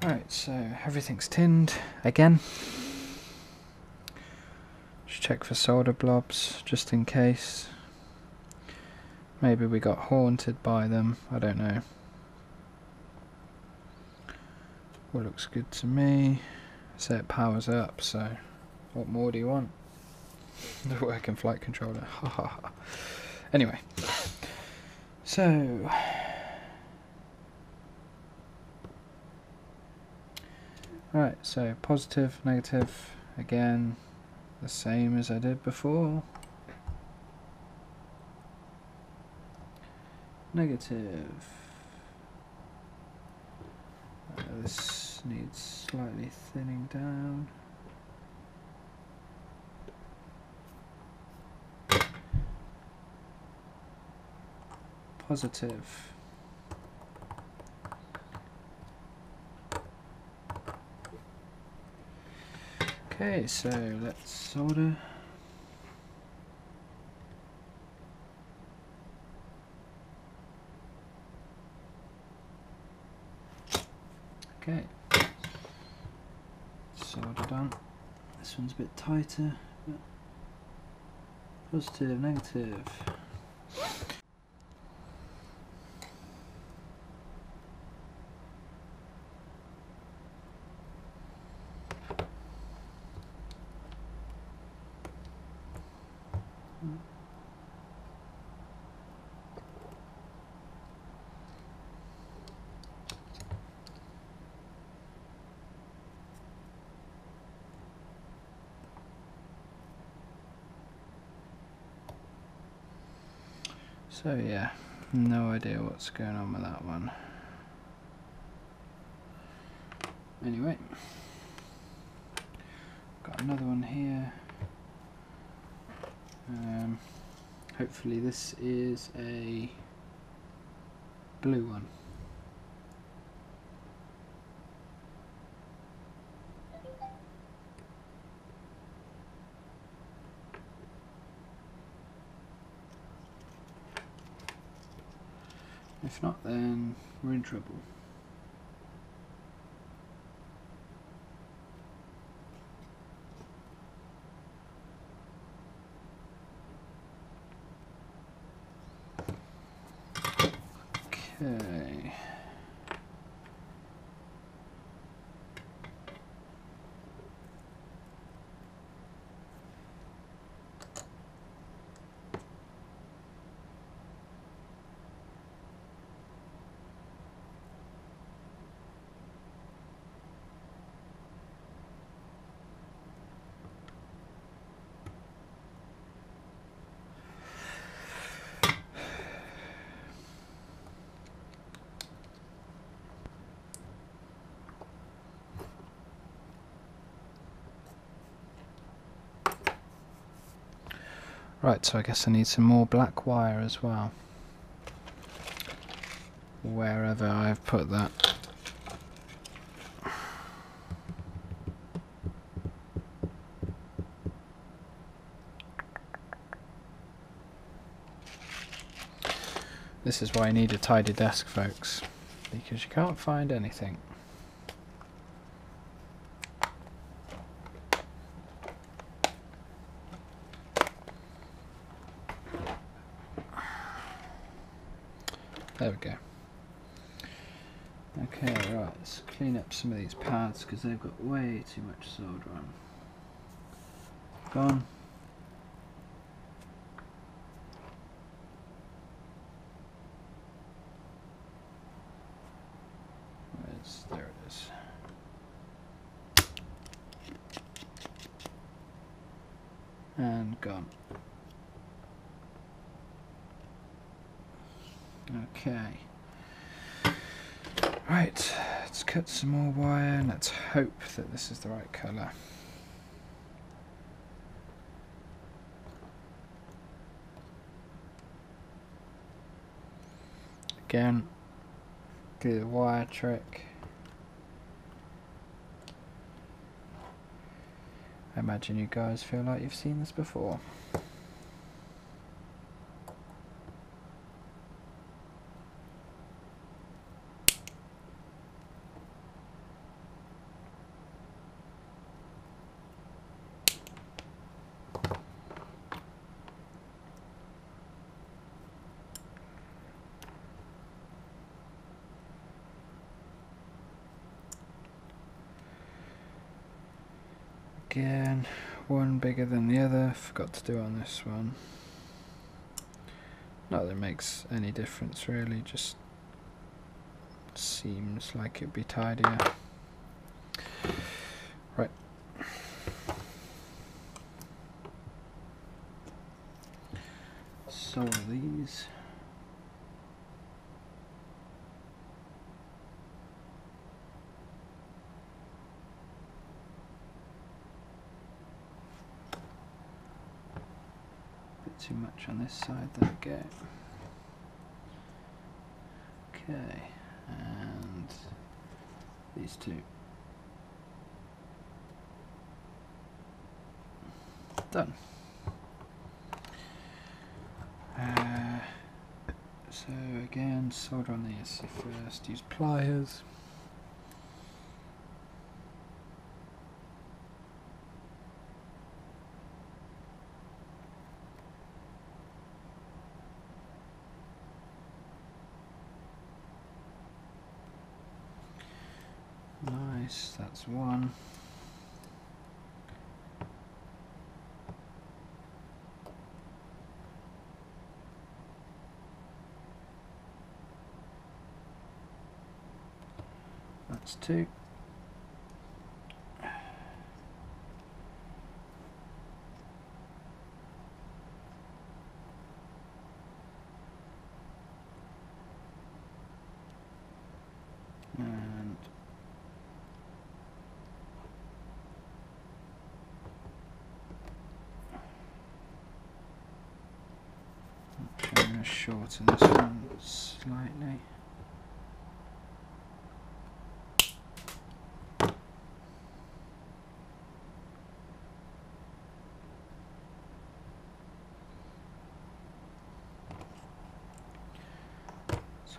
Right, so everything's tinned again. Just check for solder blobs just in case. Maybe we got haunted by them, I don't know. All looks good to me. So it powers up, so what more do you want? The working flight controller. Anyway, so right, so positive, negative, again, the same as I did before. Negative. This needs slightly thinning down. Positive. Okay, so let's solder. Okay, solder done. This one's a bit tighter. Positive, negative. So yeah, no idea what's going on with that one. Anyway, got another one here. Hopefully this is a blue one. If not, then we're in trouble. Okay. Right, so I guess I need some more black wire as well. Wherever I've put that. This is why I need a tidy desk, folks, because you can't find anything. There we go. Okay, right, let's clean up some of these pads because they've got way too much solder on. Gone. There it is. And gone. Okay. Right, let's cut some more wire and let's hope that this is the right colour. Again, do the wire trick. I imagine you guys feel like you've seen this before. Again, one bigger than the other, forgot to do on this one. Not that it makes any difference really, just seems like it'd be tidier. Right. Solder these. Too much on this side, there we go. Okay, and these two. Done. So again, solder on these first, use pliers. Nice, that's one. That's two. And I'm going to shorten this one slightly.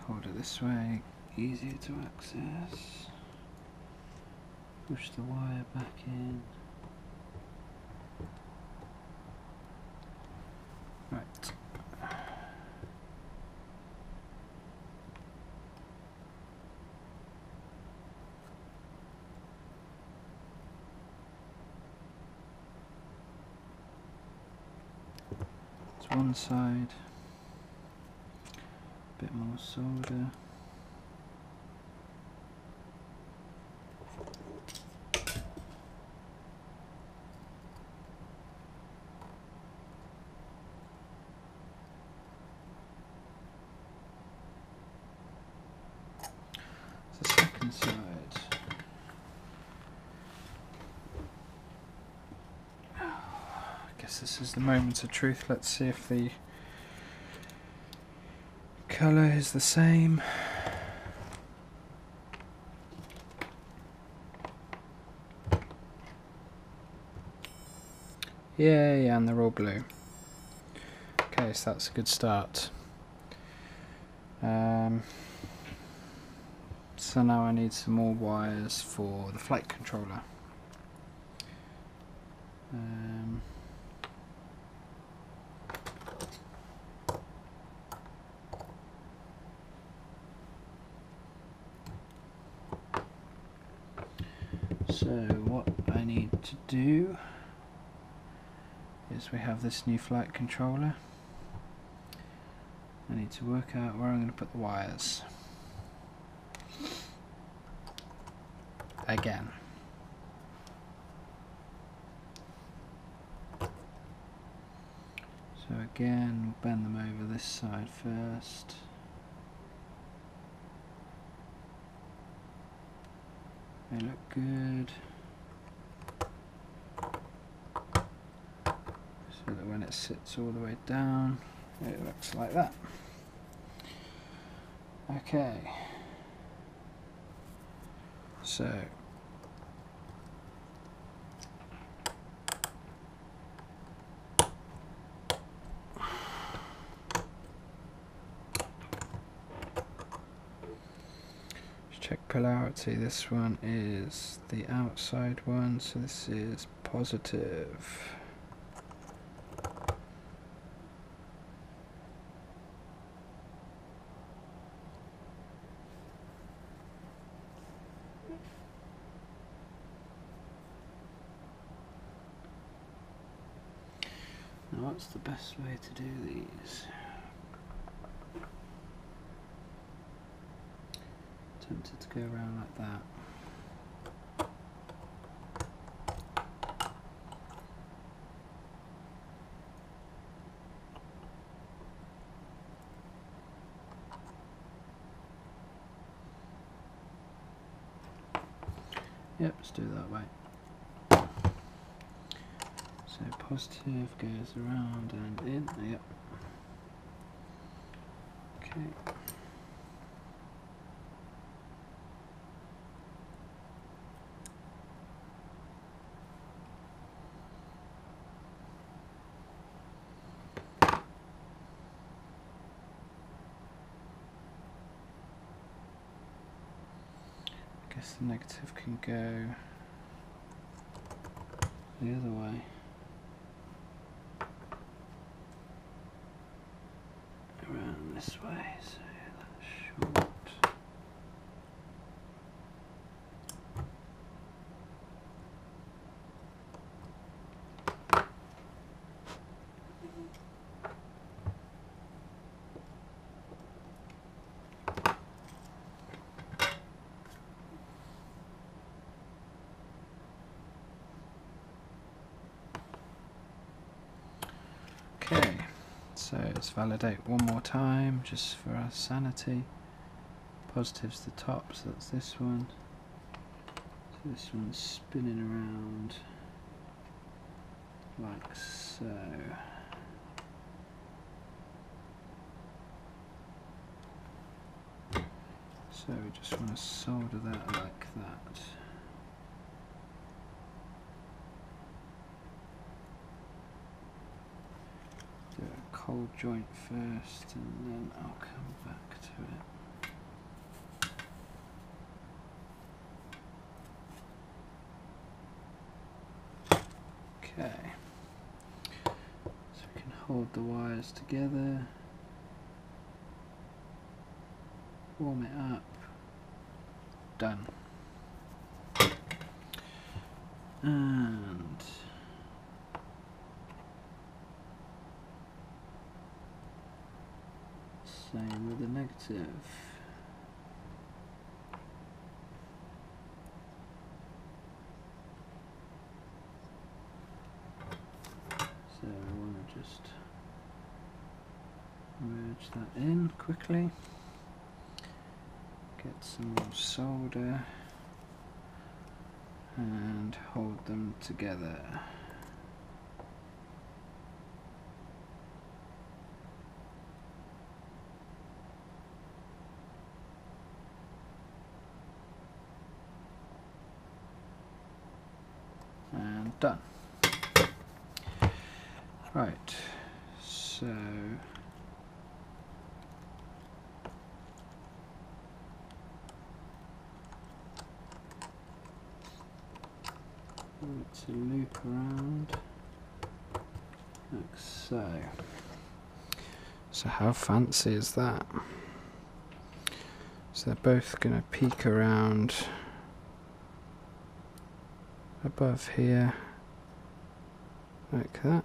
hold it this way, easier to access. Push the wire back in. Right. That's one side. A bit more solder. The second side. I guess this is the moment of truth. Let's see if the colour is the same. Yay, and they're all blue. Okay, so that's a good start. So now I need some more wires for the flight controller. So what I need to do is we have this new flight controller. I need to work out where I'm going to put the wires. Again. So again, we'll bend them over this side first. They look good. So that when it sits all the way down, it looks like that. Okay. So check polarity. This one is the outside one, so this is positive. Now what's the best way to do these? Tempted to go around like that. Yep, let's do it that way. So positive goes around and in, yep. Okay. I guess the negative can go the other way. Around this way, so that's short. Okay, so let's validate one more time just for our sanity. Positive's the top, so that's this one. So this one's spinning around like so. So we just want to solder that like that. Do a cold joint first and then I'll come back to it. Okay, so we can hold the wires together, warm it up, done. And same with the negative. So I want to just merge that in quickly, get some more solder and hold them together. And done. Right, so let's loop around like so. So how fancy is that? So they're both going to peek around above here like that,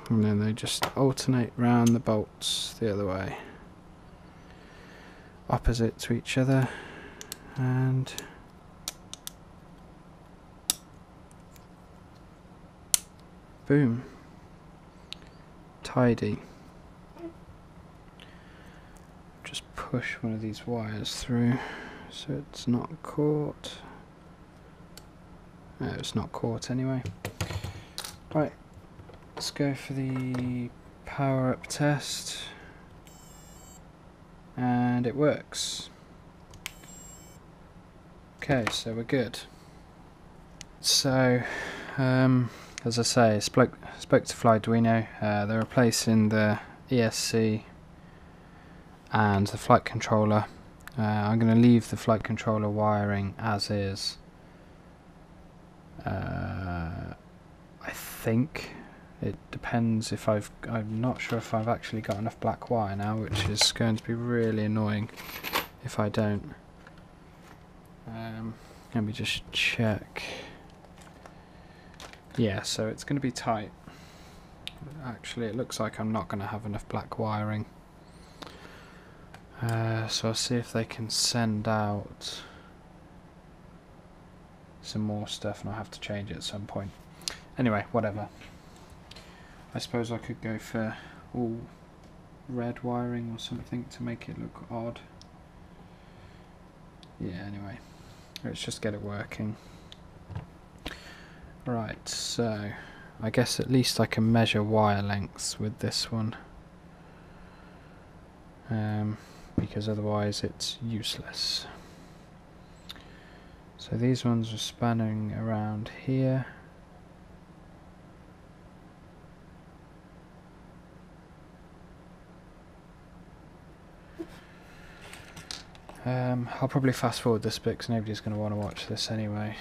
and then they just alternate round the bolts the other way, opposite to each other, and boom, tidy. Just push one of these wires through so it's not caught. No, it's not caught anyway. Right, let's go for the power up test, and it works. Okay, so we're good. So as I say, spoke to Flyduino. They're replacing the ESC and the flight controller. I'm going to leave the flight controller wiring as is. I think it depends if I'm not sure if I've actually got enough black wire now, which is going to be really annoying if I don't. Let me just check. Yeah, so it's going to be tight. Actually, it looks like I'm not going to have enough black wiring. So I'll see if they can send out some more stuff, and I'll have to change it at some point. Anyway, whatever. I suppose I could go for all red wiring or something to make it look odd. Yeah, anyway, let's just get it working. Right, so I guess at least I can measure wire lengths with this one, because otherwise it's useless. So these ones are spanning around here. I'll probably fast forward this bit because nobody's going to want to watch this anyway.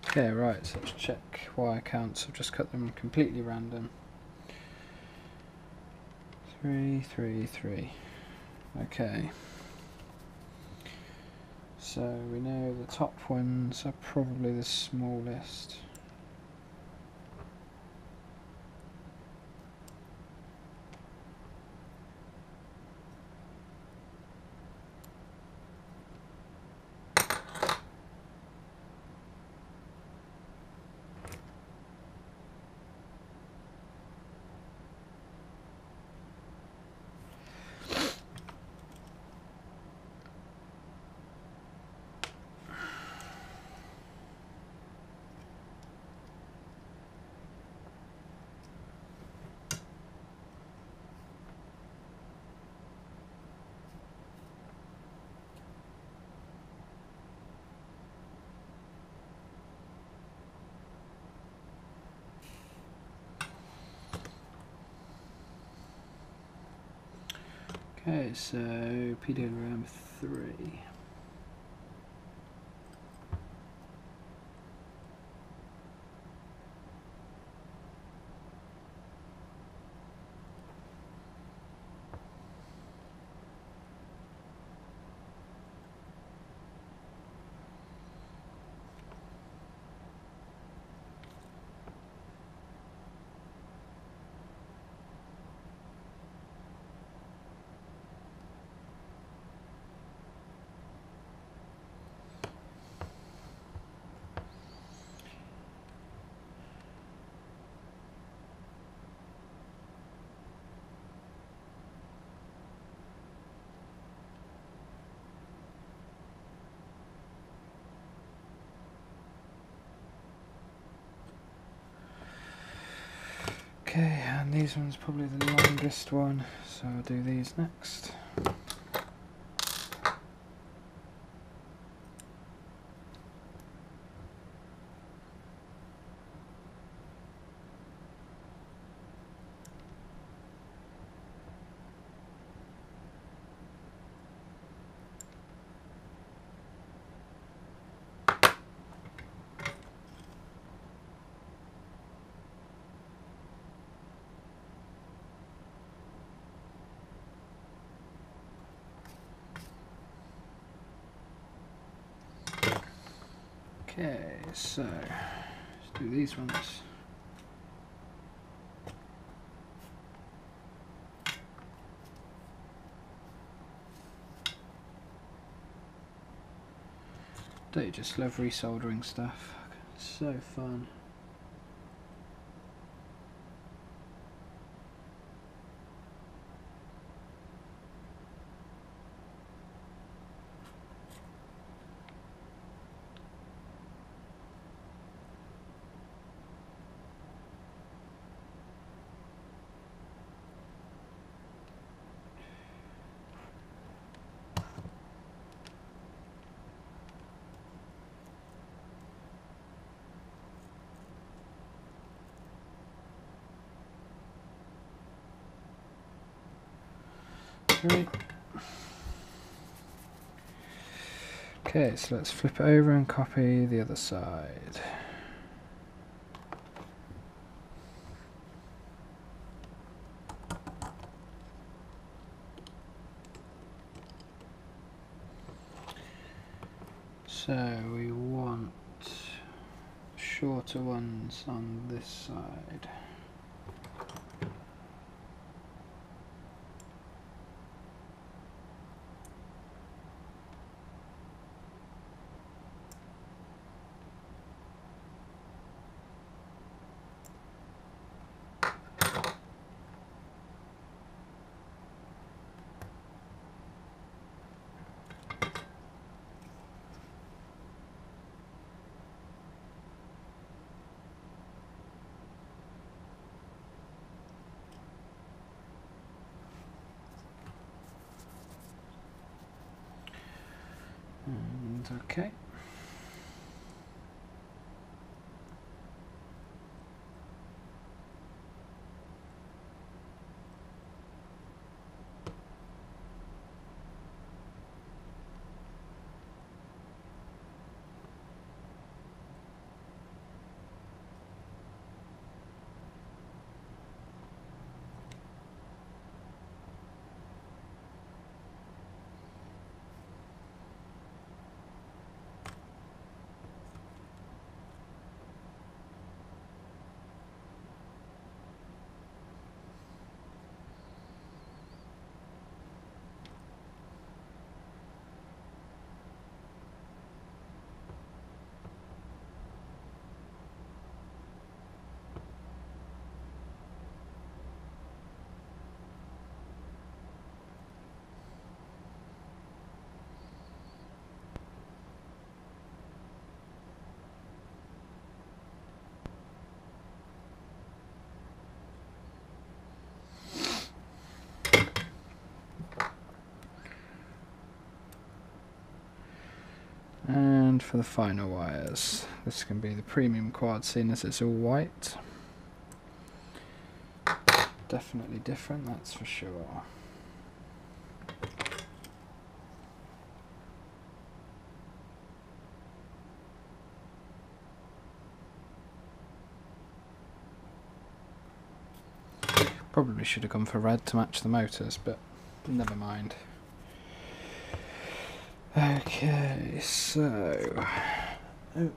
Okay, right, so let's check wire counts. I've just cut them completely random. 3, 3, 3. Okay. So we know the top ones are probably the smallest. Okay, so PWM 3. Okay, and these ones probably the longest one, so I'll do these next. Okay, so let's do these ones. Don't you just love resoldering stuff? It's so fun. Right. Okay, so let's flip it over and copy the other side. So we want shorter ones on this side. And okay. for the final wires. This can be the premium quad, seeing as it's all white. Definitely different, that's for sure. Probably should have gone for red to match the motors, but never mind. Okay, so it's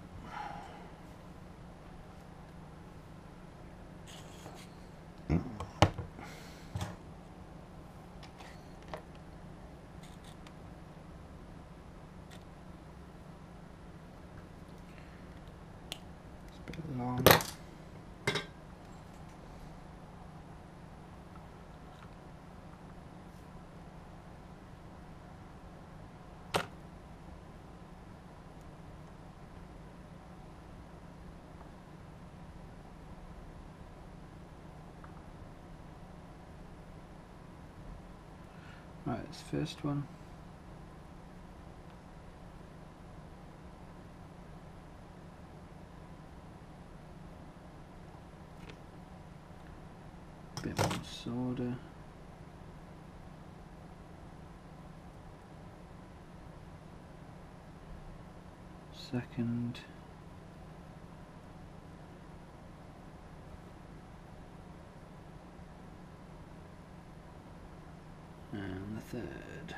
a bit long. Right, it's the first one. Bit more solder. Second. And the third.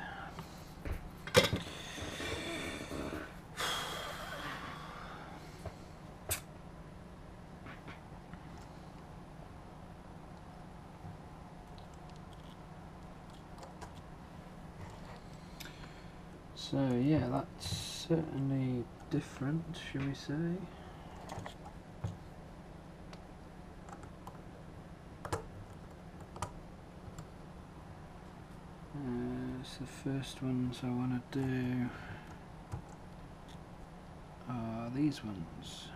So yeah, that's certainly different, shall we say. So the first ones I want to do are these ones.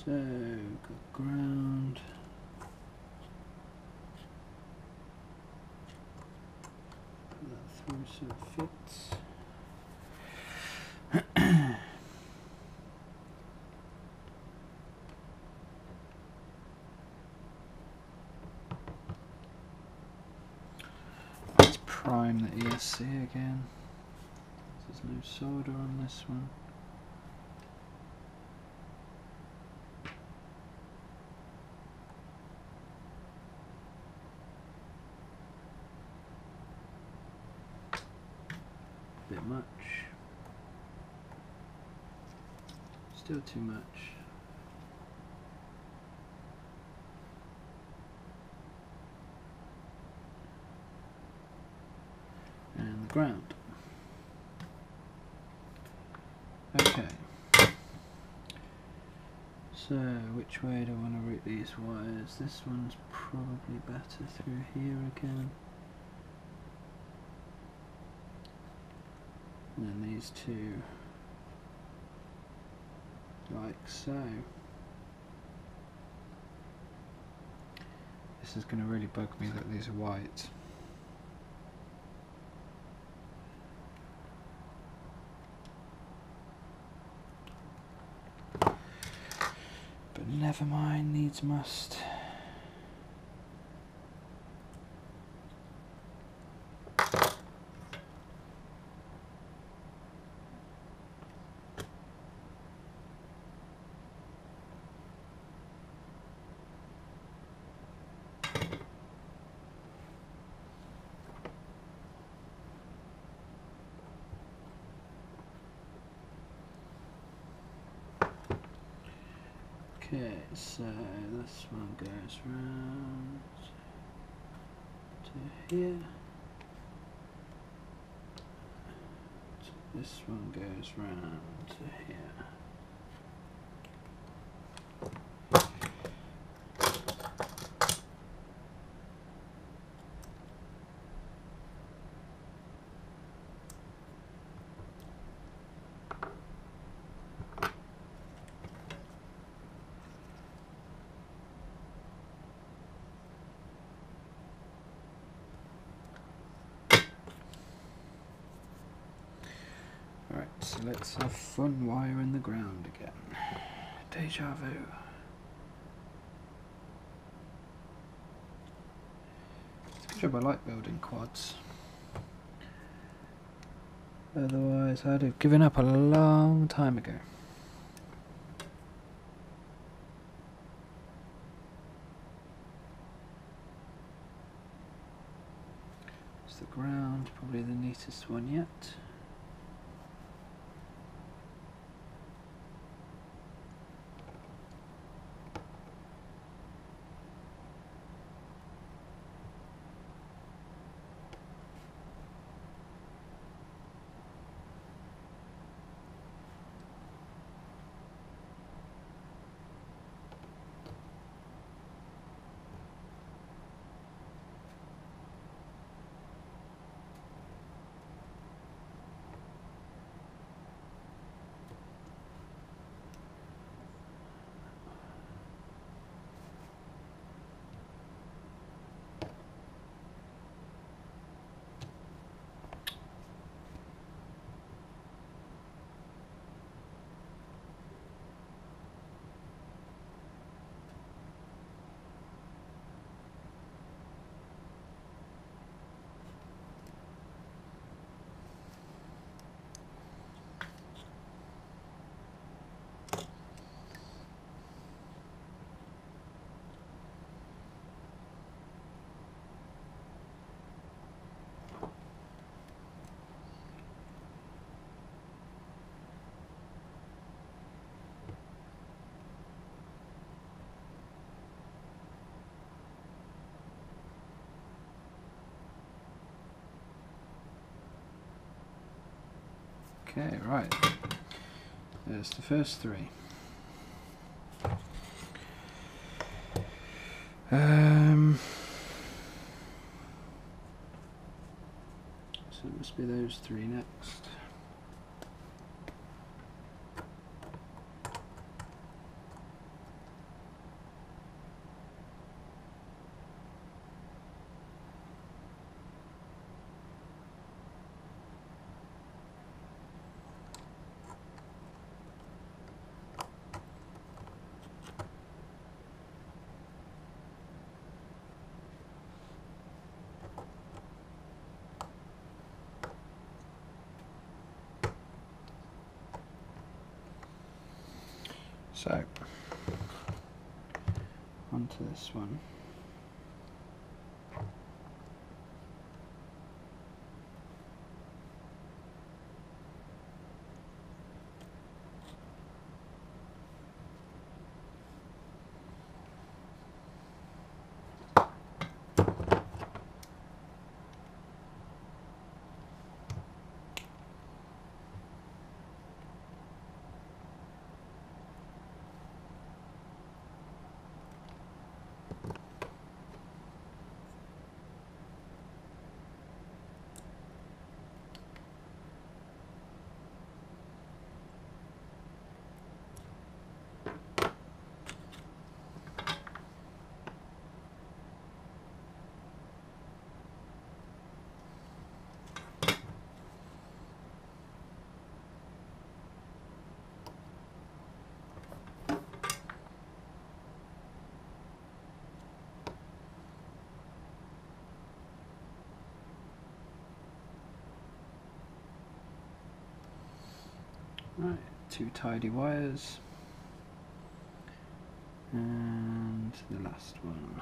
So, got ground. Put that through so it fits. Let's prime the ESC again. There's no solder on this one. Bit much. Still too much. And the ground. Okay. So, which way do I want to route these wires? This one's probably better through here again. And then these two, like so. This is going to really bug me that these are white. But never mind, needs must. Okay, so this one goes round to here. This one goes round to here. Right, so let's have fun wiring the ground again. Deja vu. It's a good job I like building quads. Otherwise I'd have given up a long time ago. It's the ground, probably the neatest one yet. Okay, right. There's the first three. So it must be those three next. So, onto this one. Right, two tidy wires, and the last one.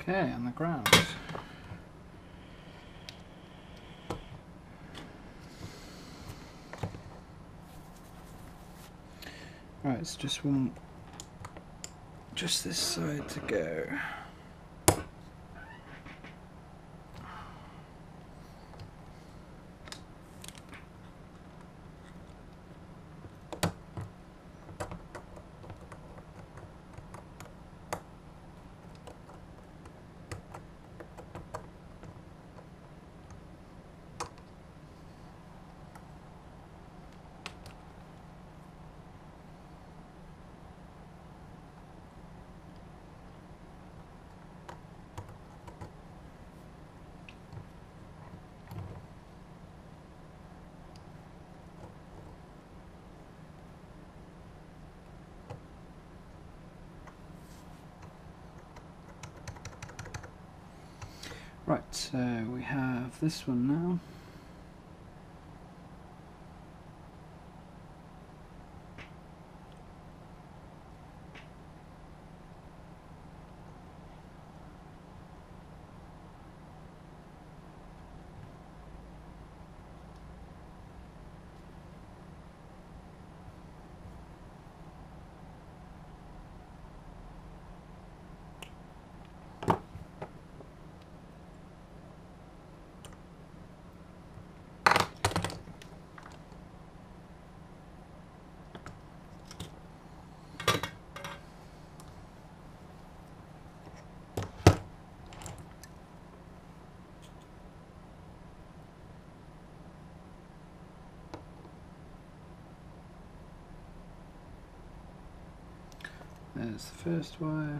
Okay, on the ground. Right, it's just this side to go. Right, so we have this one now. There's the first wire.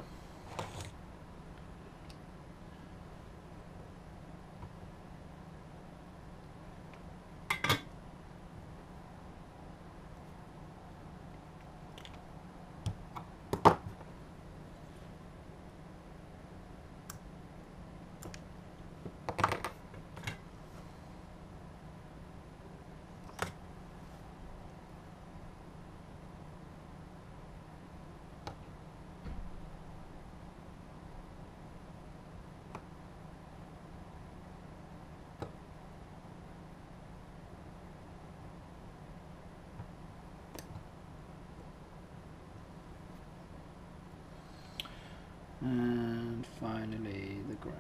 And finally the ground.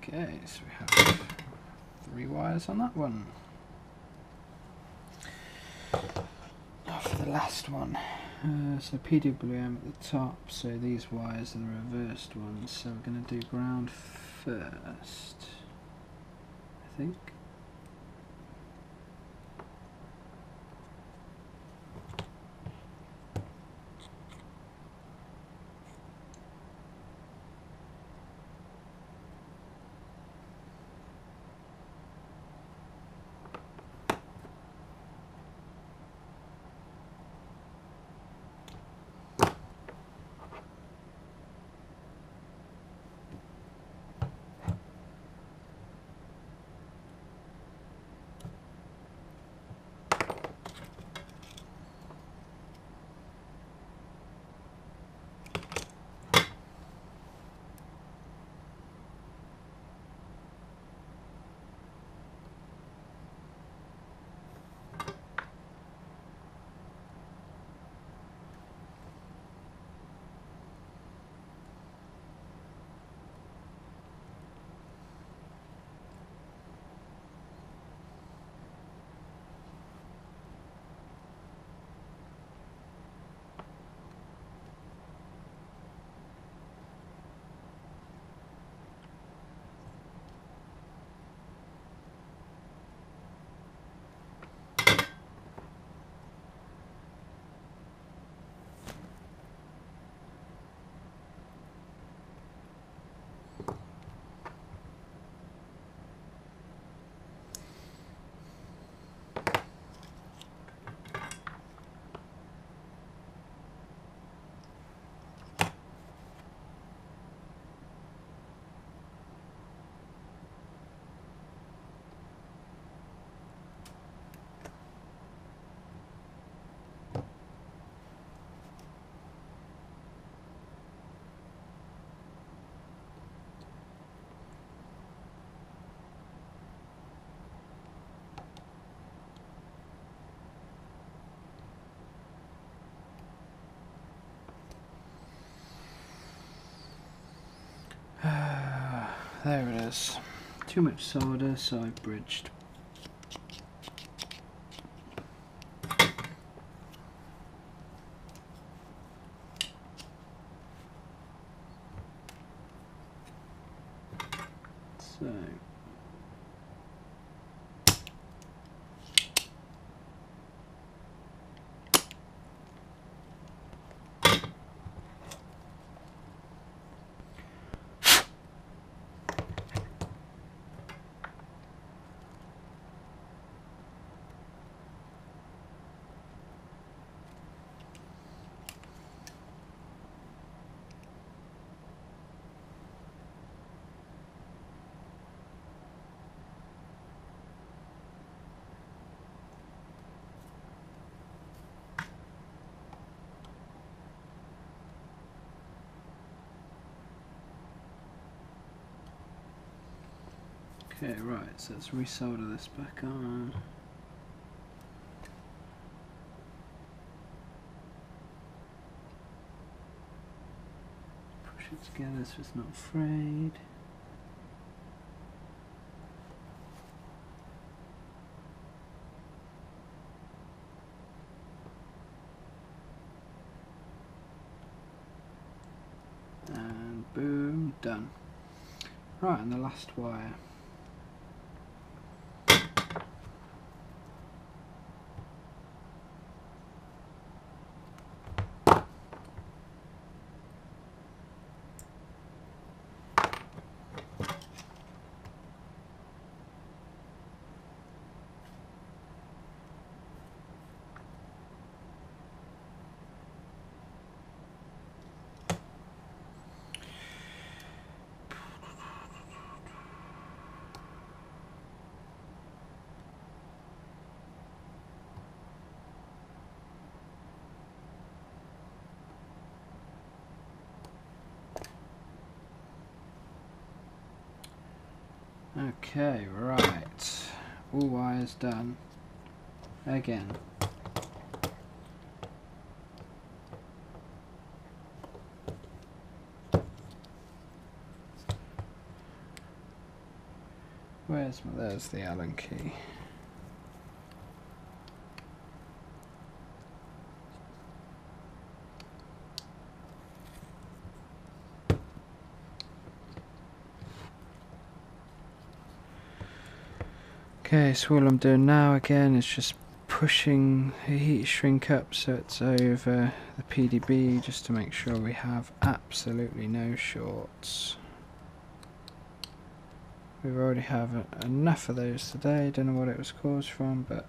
Okay, so we have 3 wires on that one. Now for the last one. So PWM at the top, so these wires are the reversed ones, so we're going to do ground first, I think. there it is. Too much solder, so I bridged. So okay, right, so let's resolder this back on. Push it together so it's not frayed. And boom, done. Right, and the last wire. Okay, right, all wires done. Again. There's the Allen key. Okay, so all I'm doing now again is just pushing the heat shrink up so it's over the PDB, just to make sure we have absolutely no shorts. We already have enough of those today. Don't know what it was caused from, but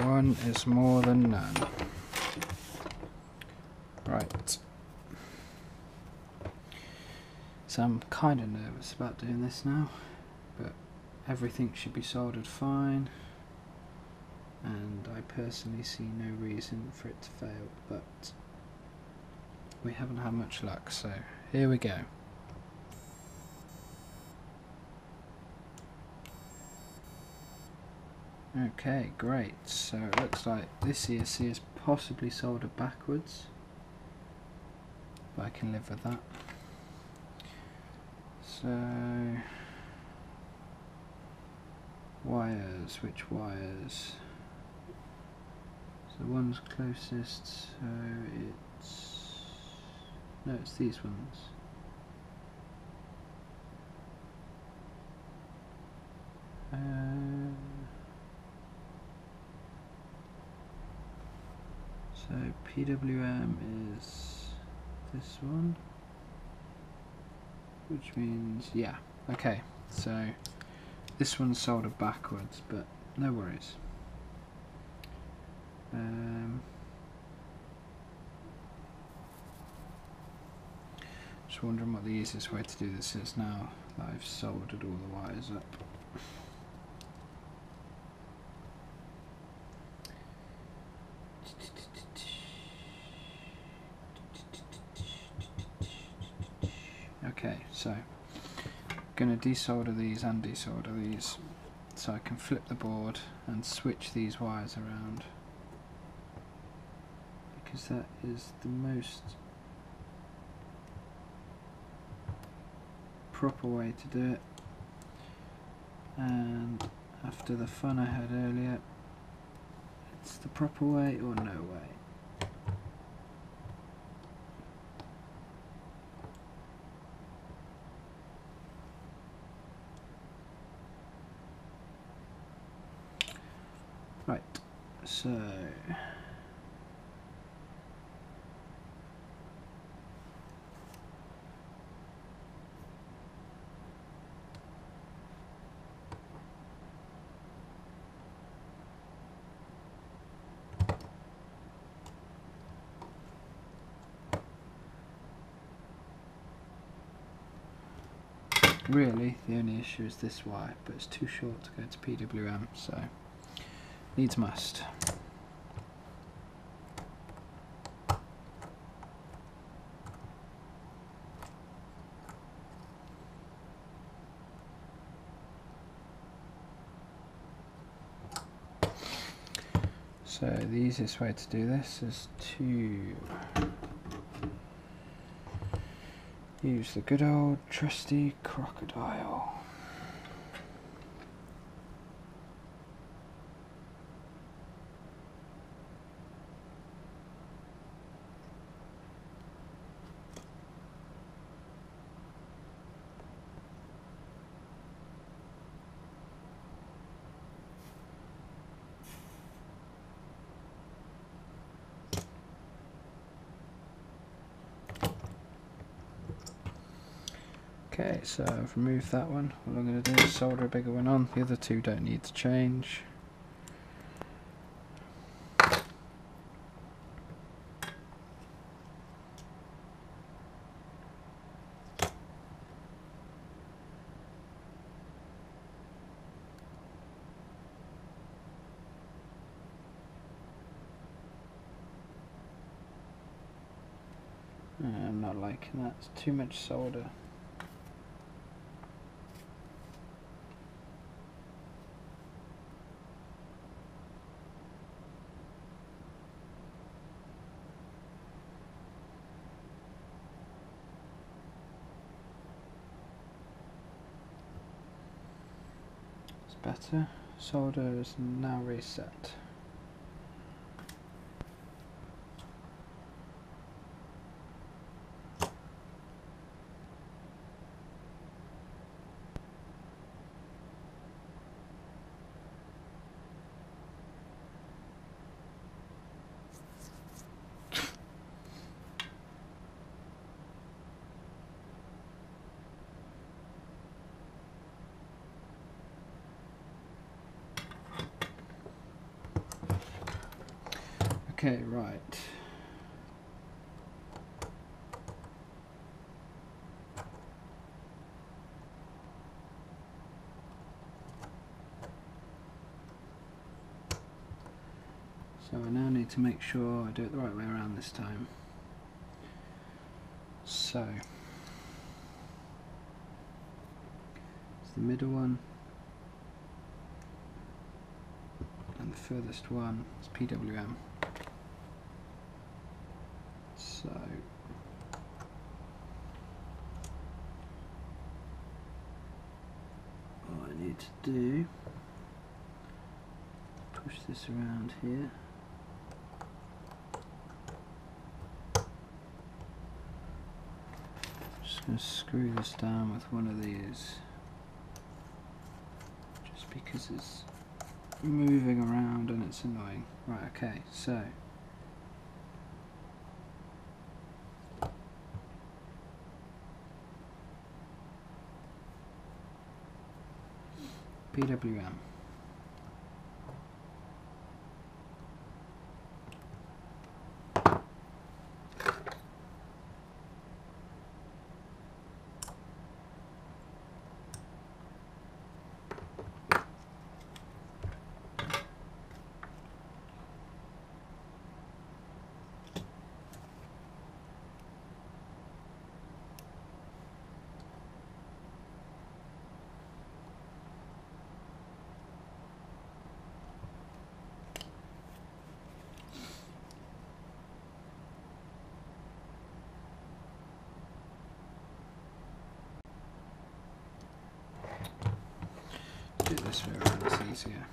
one is more than none. Right. So I'm kind of nervous about doing this now, but everything should be soldered fine, and I personally see no reason for it to fail, but we haven't had much luck, so here we go. Okay, great. So it looks like this ESC is possibly soldered backwards, but I can live with that. So wires, which wires? So the one's closest, so it's these ones. So PWM is this one, which means, yeah, okay, so this one's soldered backwards, but no worries. Just wondering what the easiest way to do this is now that I've soldered all the wires up. Okay, so I'm going to desolder these and desolder these so I can flip the board and switch these wires around, because that is the most proper way to do it, and after the fun I had earlier, it's the proper way or no way. Right, so really the only issue is this wire, but it's too short to go to PWM, so needs must. So the easiest way to do this is to use the good old trusty crocodile. Okay, so I've removed that one. What I'm going to do is solder a bigger one on. The other two don't need to change. I'm not liking that, it's too much solder. It's better. Solder is now reset. Okay, right. So I now need to make sure I do it the right way around this time. So it's the middle one, and the furthest one is PWM. So what I need to do, push this around here. Just going to screw this down with one of these, just because it's moving around and it's annoying. Right, okay, so PWM. this way around, it's easier.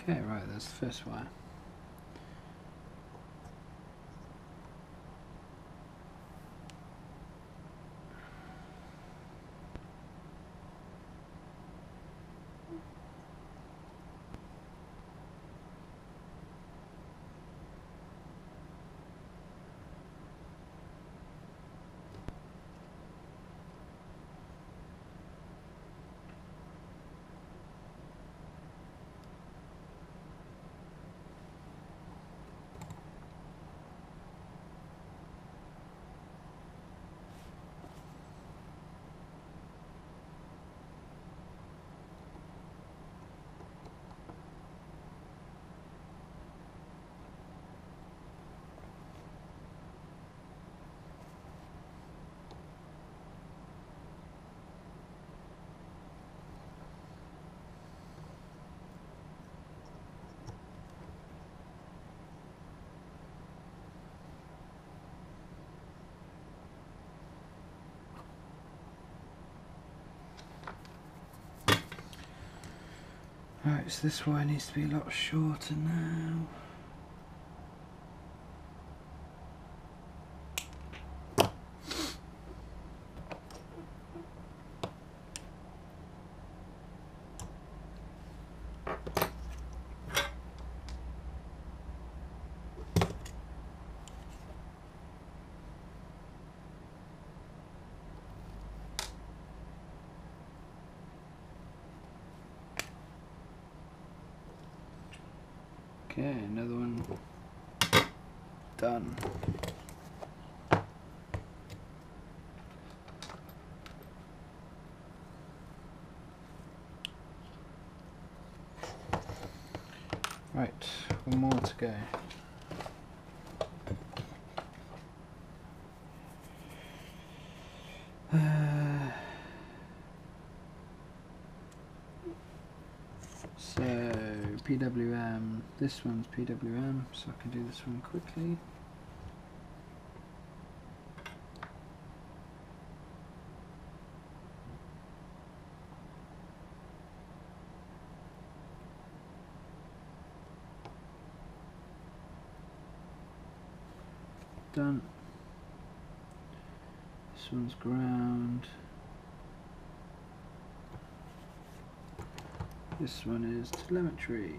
Okay, right, there's the first wire. Right, so this wire needs to be a lot shorter now. Okay, another one done. Right, one more to go. So PWM, this one's PWM, so I can do this one quickly. Done. This one's ground. This one is telemetry.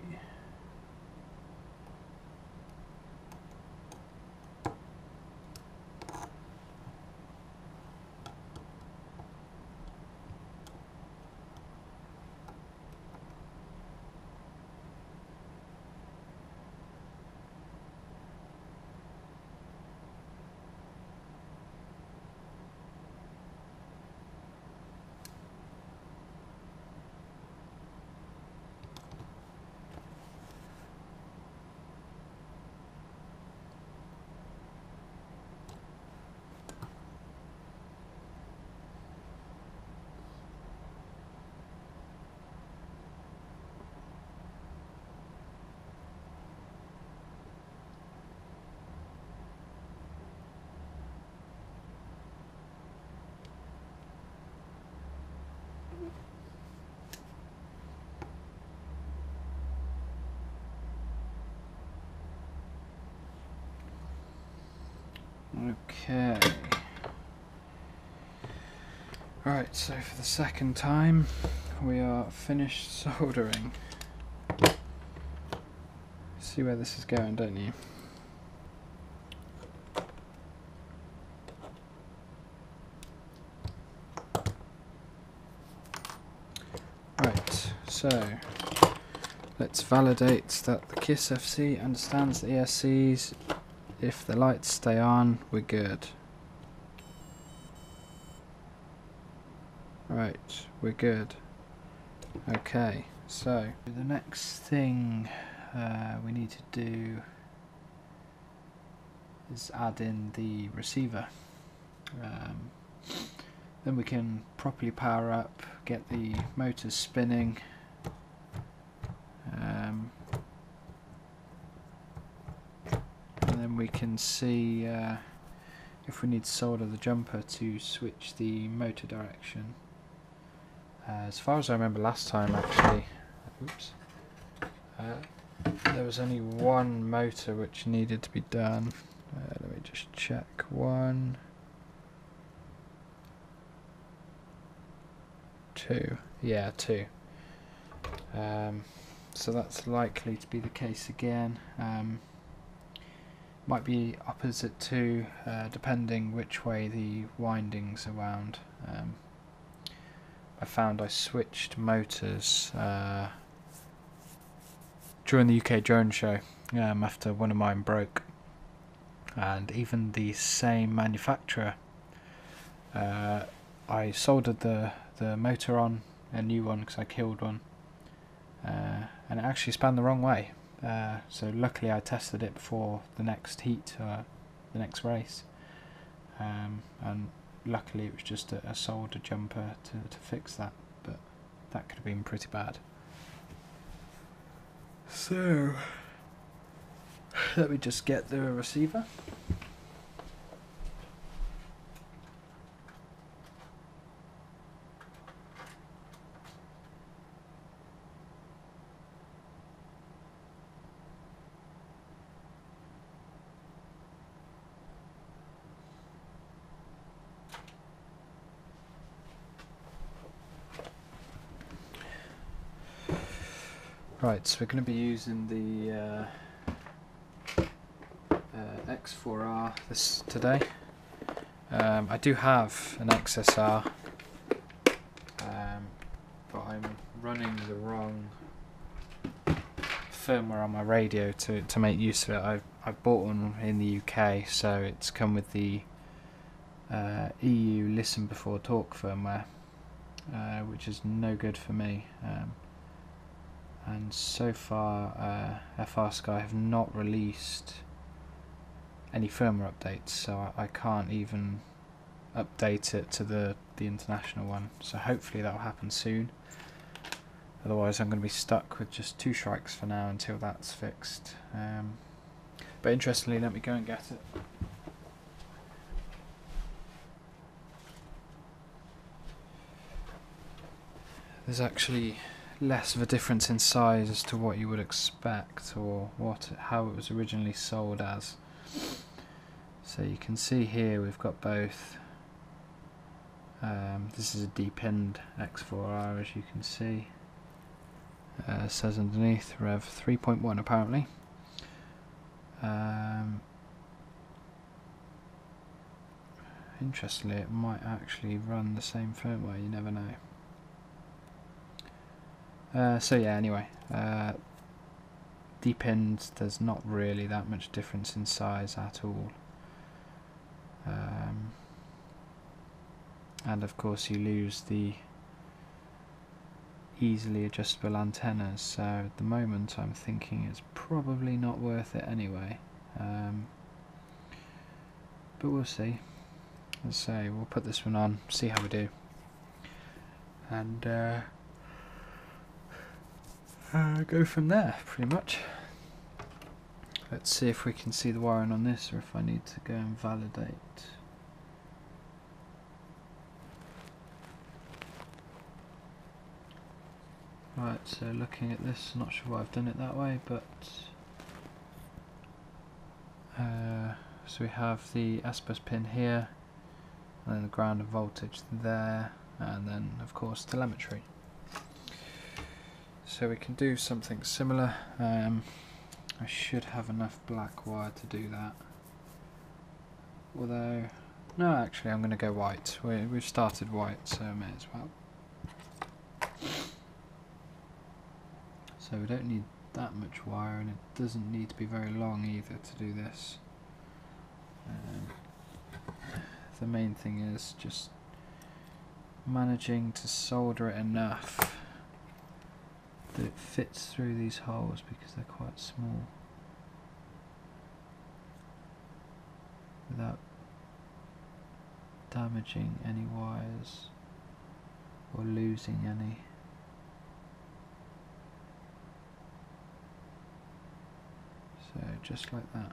Okay. Right, so for the second time we are finished soldering. See where this is going, don't you? Right, so let's validate that the KISS FC understands the ESCs. If the lights stay on, we're good. Right, we're good. Okay, so the next thing we need to do is add in the receiver. Then we can properly power up, get the motors spinning. and see if we need to solder the jumper to switch the motor direction. As far as I remember last time, actually, oops, there was only one motor which needed to be done. Let me just check. 1, 2, yeah, 2. So that's likely to be the case again. Might be opposite to, depending which way the windings are wound. I found I switched motors during the UK drone show after one of mine broke, and even the same manufacturer, I soldered the motor on a new one because I killed one, and it actually span the wrong way. So luckily I tested it before the next heat, the next race, and luckily it was just a solder jumper to fix that, but that could have been pretty bad. So let me just get the receiver. Right, so we're going to be using the X4R today. I do have an XSR, but I'm running the wrong firmware on my radio to make use of it. I bought one in the UK, so it's come with the EU Listen Before Talk firmware, which is no good for me. And so far FR Sky have not released any firmware updates, so I can't even update it to the international one, so hopefully that will happen soon. Otherwise I'm going to be stuck with just 2 Shrikes for now until that's fixed. But interestingly, let me go and get it. There's actually less of a difference in size as to what you would expect, or how it was originally sold as. So you can see here we've got both. This is a D-pinned X4R, as you can see. It says underneath Rev 3.1 apparently. Interestingly, it might actually run the same firmware, you never know. So yeah, anyway, D-pinned, there's not really that much difference in size at all. And of course you lose the easily adjustable antennas, so at the moment I'm thinking it's probably not worth it anyway. But we'll see. Let's say we'll put this one on, see how we do, and go from there, pretty much. Let's see if we can see the wiring on this, or if I need to go and validate. Right, so looking at this, not sure why I've done it that way, but so we have the ASPES pin here, and then the ground and voltage there, and then of course telemetry. So we can do something similar. I should have enough black wire to do that. Although, no, actually I'm going to go white. We've started white, so I may as well. So we don't need that much wire, and it doesn't need to be very long either to do this. The main thing is just managing to solder it enough that it fits through these holes, because they're quite small, without damaging any wires or losing any. So just like that.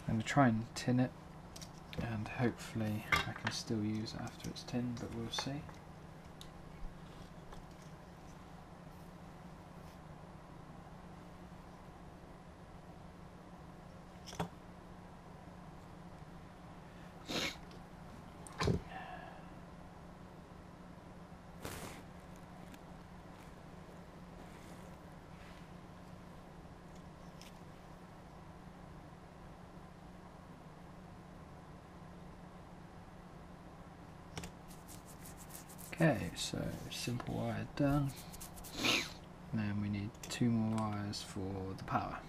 I'm going to try and tin it, and hopefully I can still use it after it's tinned, but we'll see. Okay, so simple wire done. And then we need 2 more wires for the power.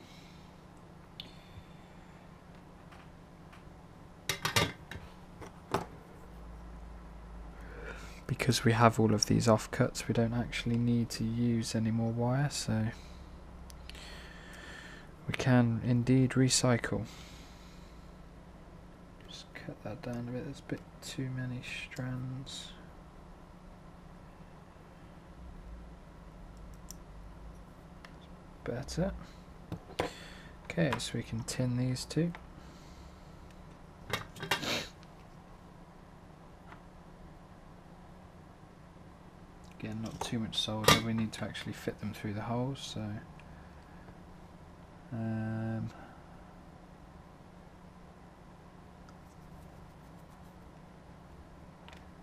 Because we have all of these offcuts, we don't actually need to use any more wire, so we can indeed recycle. Just cut that down a bit, there's a bit too many strands. Better. Okay, so we can tin these two. Again, not too much solder, we need to actually fit them through the holes, so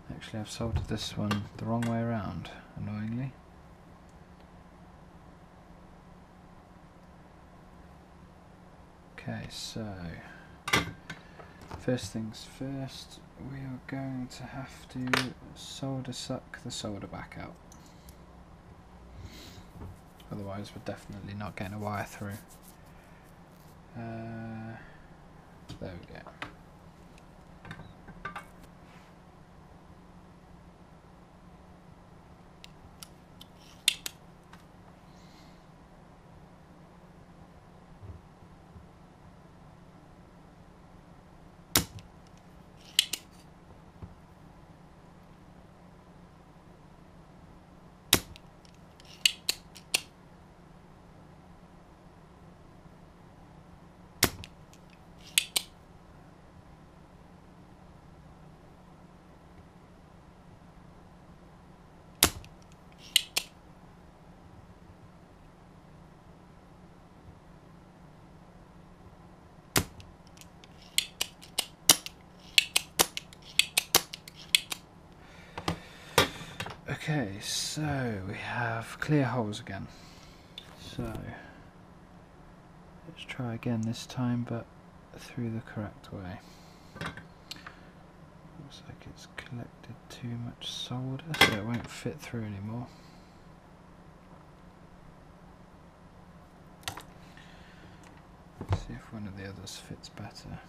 actually I've soldered this one the wrong way around, annoyingly. Okay, so first things first, we are going to have to solder suck the solder back out. Otherwise we're definitely not getting a wire through. There we go. Okay, so we have clear holes again. So let's try again this time, but through the correct way. Looks like it's collected too much solder, so it won't fit through anymore. Let's see if one of the others fits better.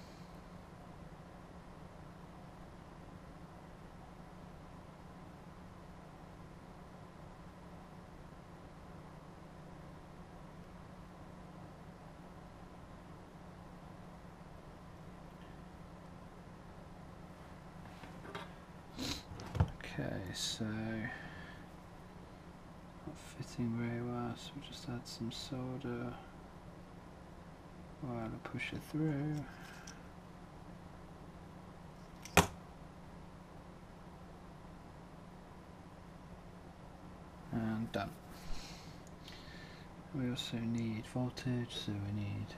Okay, so not fitting very well, so we'll just add some solder while I push it through. And done. We also need voltage, so we need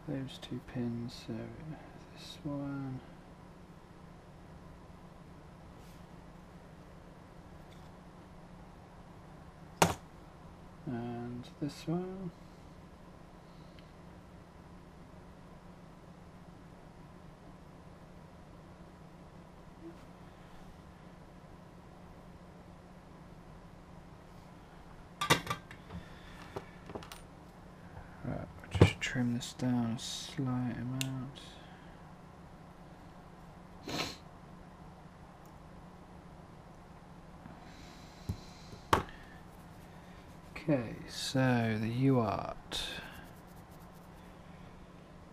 those 2 pins, so this one and this one. Right, we'll just trim this down a slight amount. Okay, so the UART.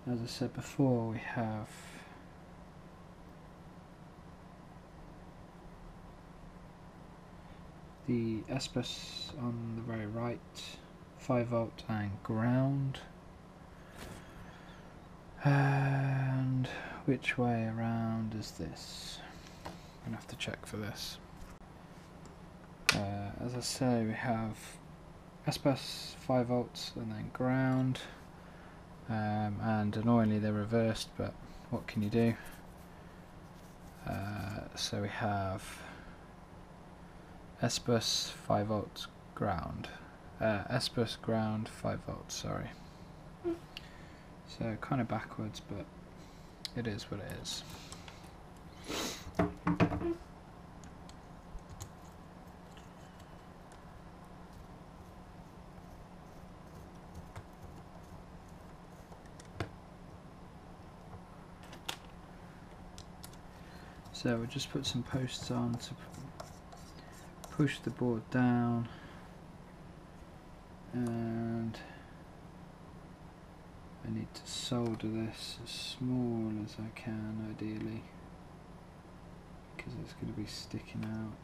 As I said before, we have the S-bus on the very right, 5 volt and ground. And which way around is this? I'm gonna have to check for this. As I say, we have S-bus 5 volts and then ground, and annoyingly they're reversed, but what can you do? So we have S-bus 5 volts ground, S-bus ground 5 volts, sorry. So kind of backwards, but it is what it is. So we'll just put some posts on to push the board down, and I need to solder this as small as I can ideally, because it's going to be sticking out.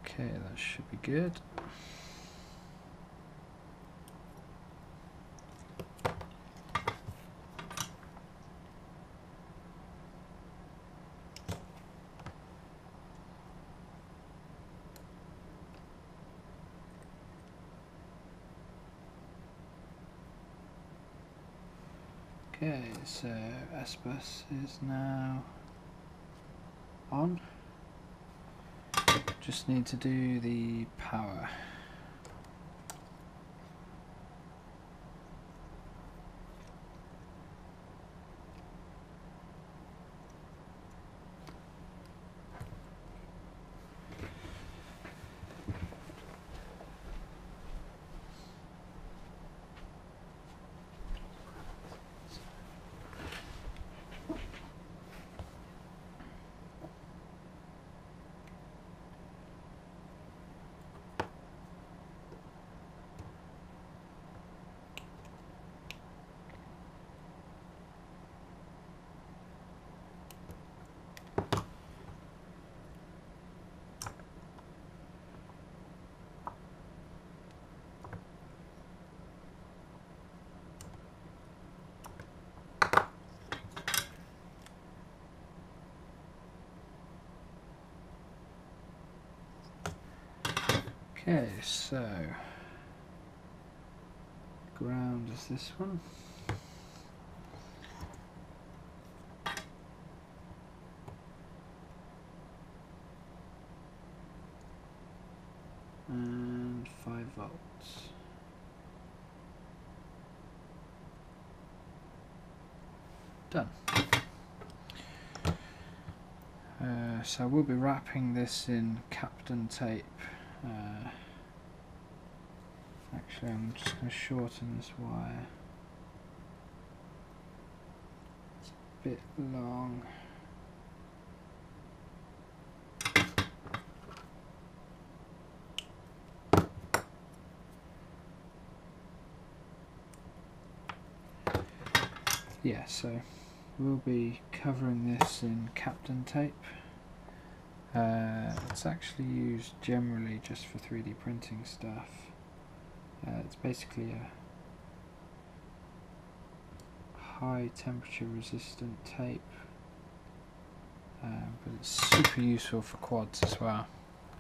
Okay, that should be good. Okay, so S-bus is now on. Just need to do the power. Okay, so ground is this one. And 5 volts. Done. So we'll be wrapping this in Captain tape. Actually, I'm just going to shorten this wire. It's a bit long. Yeah, so we'll be covering this in Captain tape. It's actually used generally just for 3D printing stuff. It's basically a high temperature resistant tape, but it's super useful for quads as well.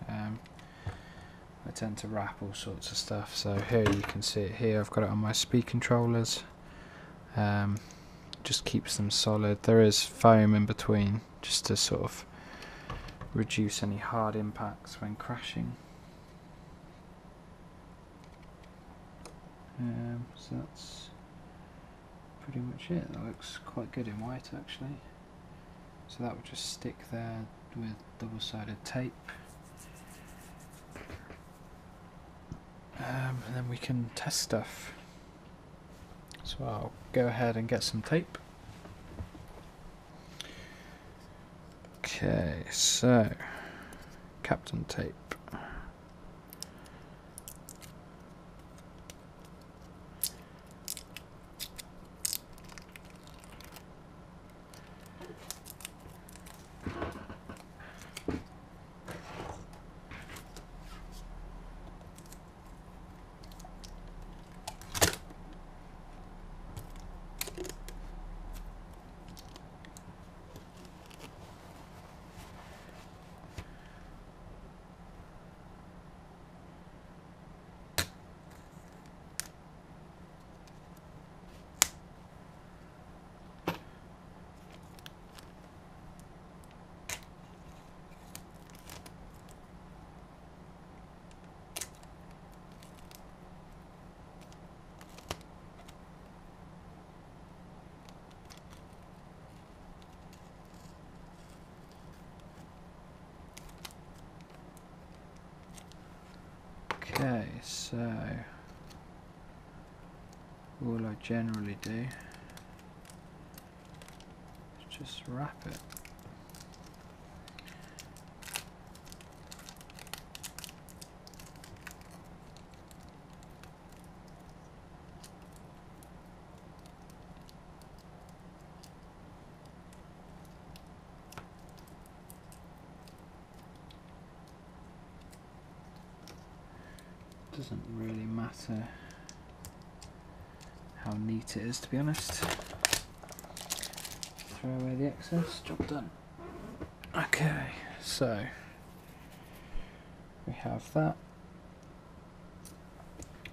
I tend to wrap all sorts of stuff, so here you can see it here. I've got it on my speed controllers. Just keeps them solid. There is foam in between just to sort of reduce any hard impacts when crashing. So that's pretty much it. That looks quite good in white actually. So that would just stick there with double-sided tape. And then we can test stuff. So I'll go ahead and get some tape. Okay, so Captain tape. so all I generally do is just wrap it. Doesn't really matter how neat it is, to be honest. Throw away the excess, job done. Okay, so we have that.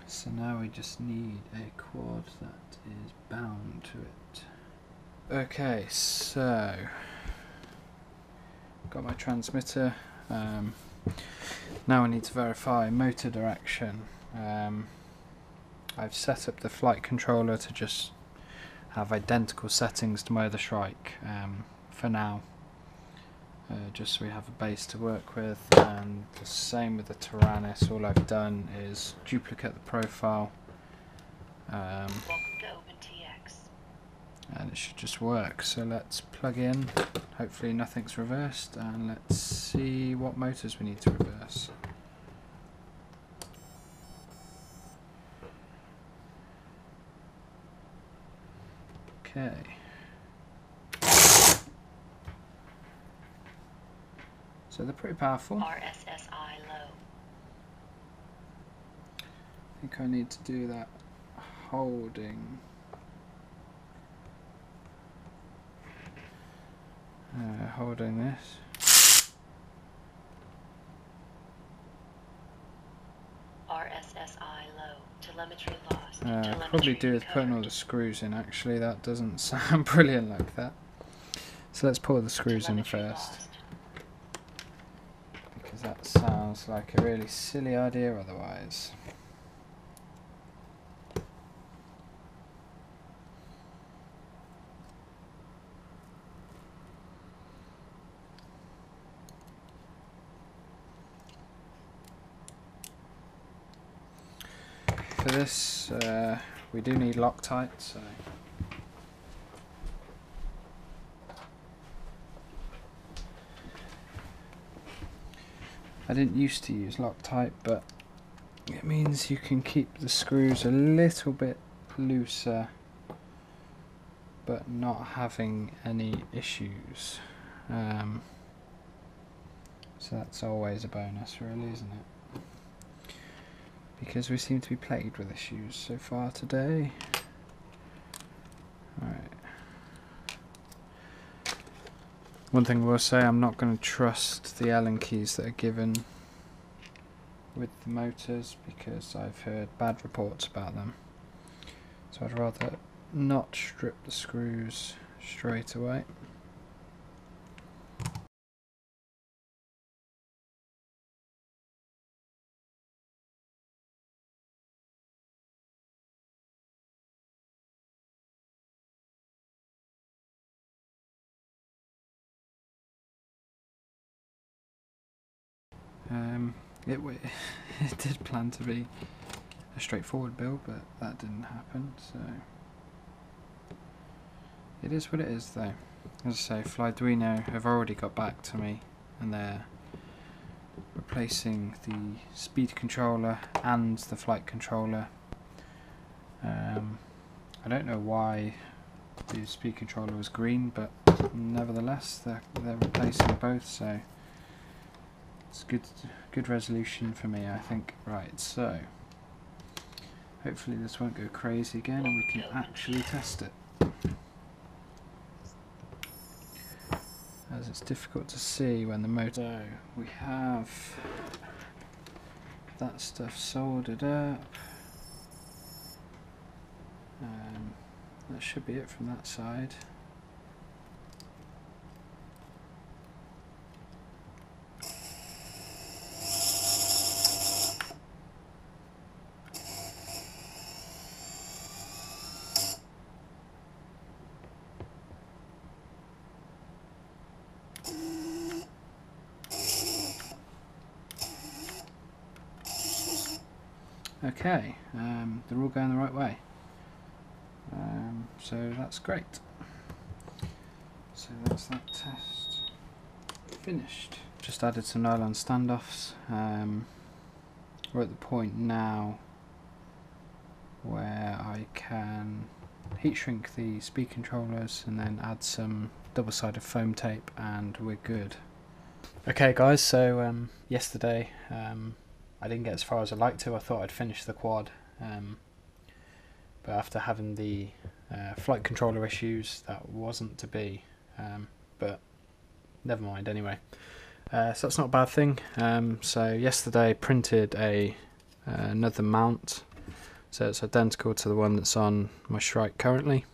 So now we just need a quad that is bound to it. Okay, so got my transmitter. Now I need to verify motor direction. I've set up the flight controller to just have identical settings to my other Shrike for now, just so we have a base to work with, and the same with the Tyrannus. All I've done is duplicate the profile, and it should just work. So let's plug in, hopefully nothing's reversed, and let's see what motors we need to reverse. Okay. So they're pretty powerful. RSSI low. I think I need to do that holding. Holding this. RSSI low. Telemetry lost. Probably do with putting all the screws in. Actually, that doesn't sound brilliant like that. So let's pull the screws in first, because that sounds like a really silly idea otherwise. For this, we do need Loctite, so I didn't used to use Loctite, but it means you can keep the screws a little bit looser but not having any issues. So that's always a bonus, really, isn't it? Because we seem to be plagued with issues so far today. Alright. One thing I will say, I'm not going to trust the Allen keys that are given with the motors, because I've heard bad reports about them. So I'd rather not strip the screws straight away. It did plan to be a straightforward build, but that didn't happen, so it is what it is though. As I say, Flyduino have already got back to me, and they're replacing the speed controller and the flight controller. I don't know why the speed controller was green, but nevertheless they're replacing both, so it's good resolution for me, I think. Right, so hopefully this won't go crazy again and we can actually test it, as it's difficult to see when the motor. So we have that stuff soldered up. That should be it from that side. okay. They're all going the right way. So that's great. So that's that test finished. Just added some nylon standoffs. We're at the point now where I can heat shrink the speed controllers and then add some double-sided foam tape and we're good. Okay guys, so yesterday I didn't get as far as I'd like to. I thought I'd finish the quad, but after having the flight controller issues, that wasn't to be, but never mind anyway. So that's not a bad thing. So yesterday I printed another mount, so it's identical to the one that's on my Shrike currently.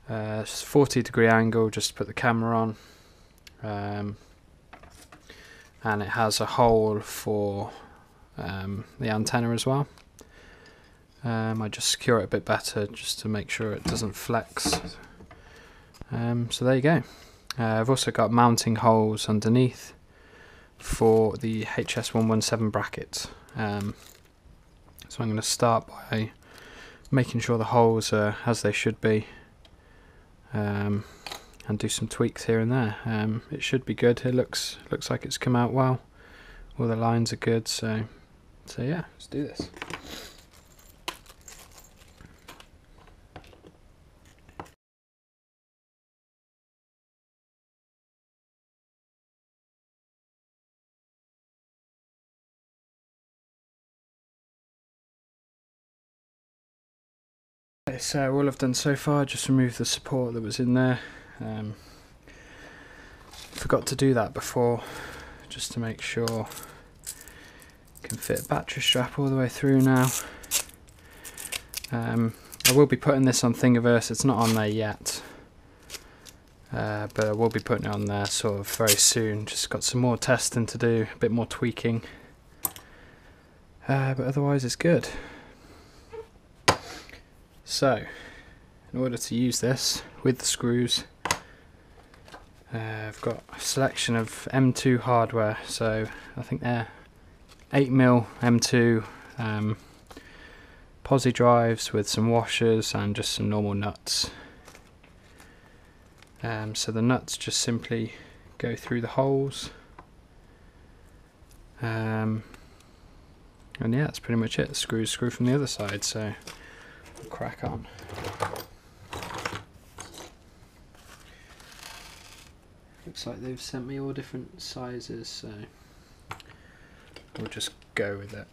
It's 40-degree angle just to put the camera on, and it has a hole for the antenna as well. I just secure it a bit better just to make sure it doesn't flex. So there you go. I've also got mounting holes underneath for the HS1177 bracket. So I'm going to start by making sure the holes are as they should be, and do some tweaks here and there. It should be good. It looks like it's come out well. All the lines are good, so yeah, let's do this. Okay, so all I've done so far, just remove the support that was in there. Forgot to do that before, just to make sure I can fit a battery strap all the way through now. I will be putting this on Thingiverse. It's not on there yet, but I will be putting it on there sort of very soon. Just got some more testing to do, a bit more tweaking, but otherwise it's good. So, in order to use this with the screws, I've got a selection of M2 hardware, so I think they're 8mm M2 posi drives with some washers and just some normal nuts. So the nuts just simply go through the holes, and yeah, that's pretty much it. The screws screw from the other side, so we'll crack on. Looks like they've sent me all different sizes, so we'll just go with it.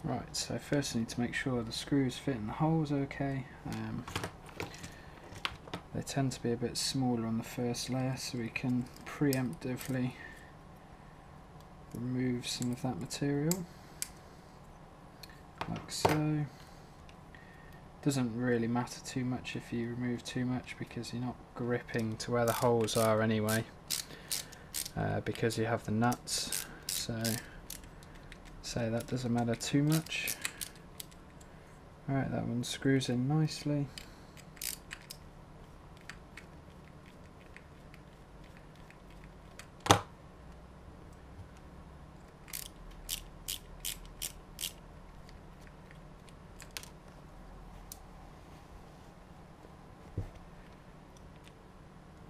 Right, so first I need to make sure the screws fit in the holes okay. They tend to be a bit smaller on the first layer, so we can preemptively remove some of that material, like so. Doesn't really matter too much if you remove too much, because you're not gripping to where the holes are anyway, because you have the nuts, so that doesn't matter too much. Alright, that one screws in nicely.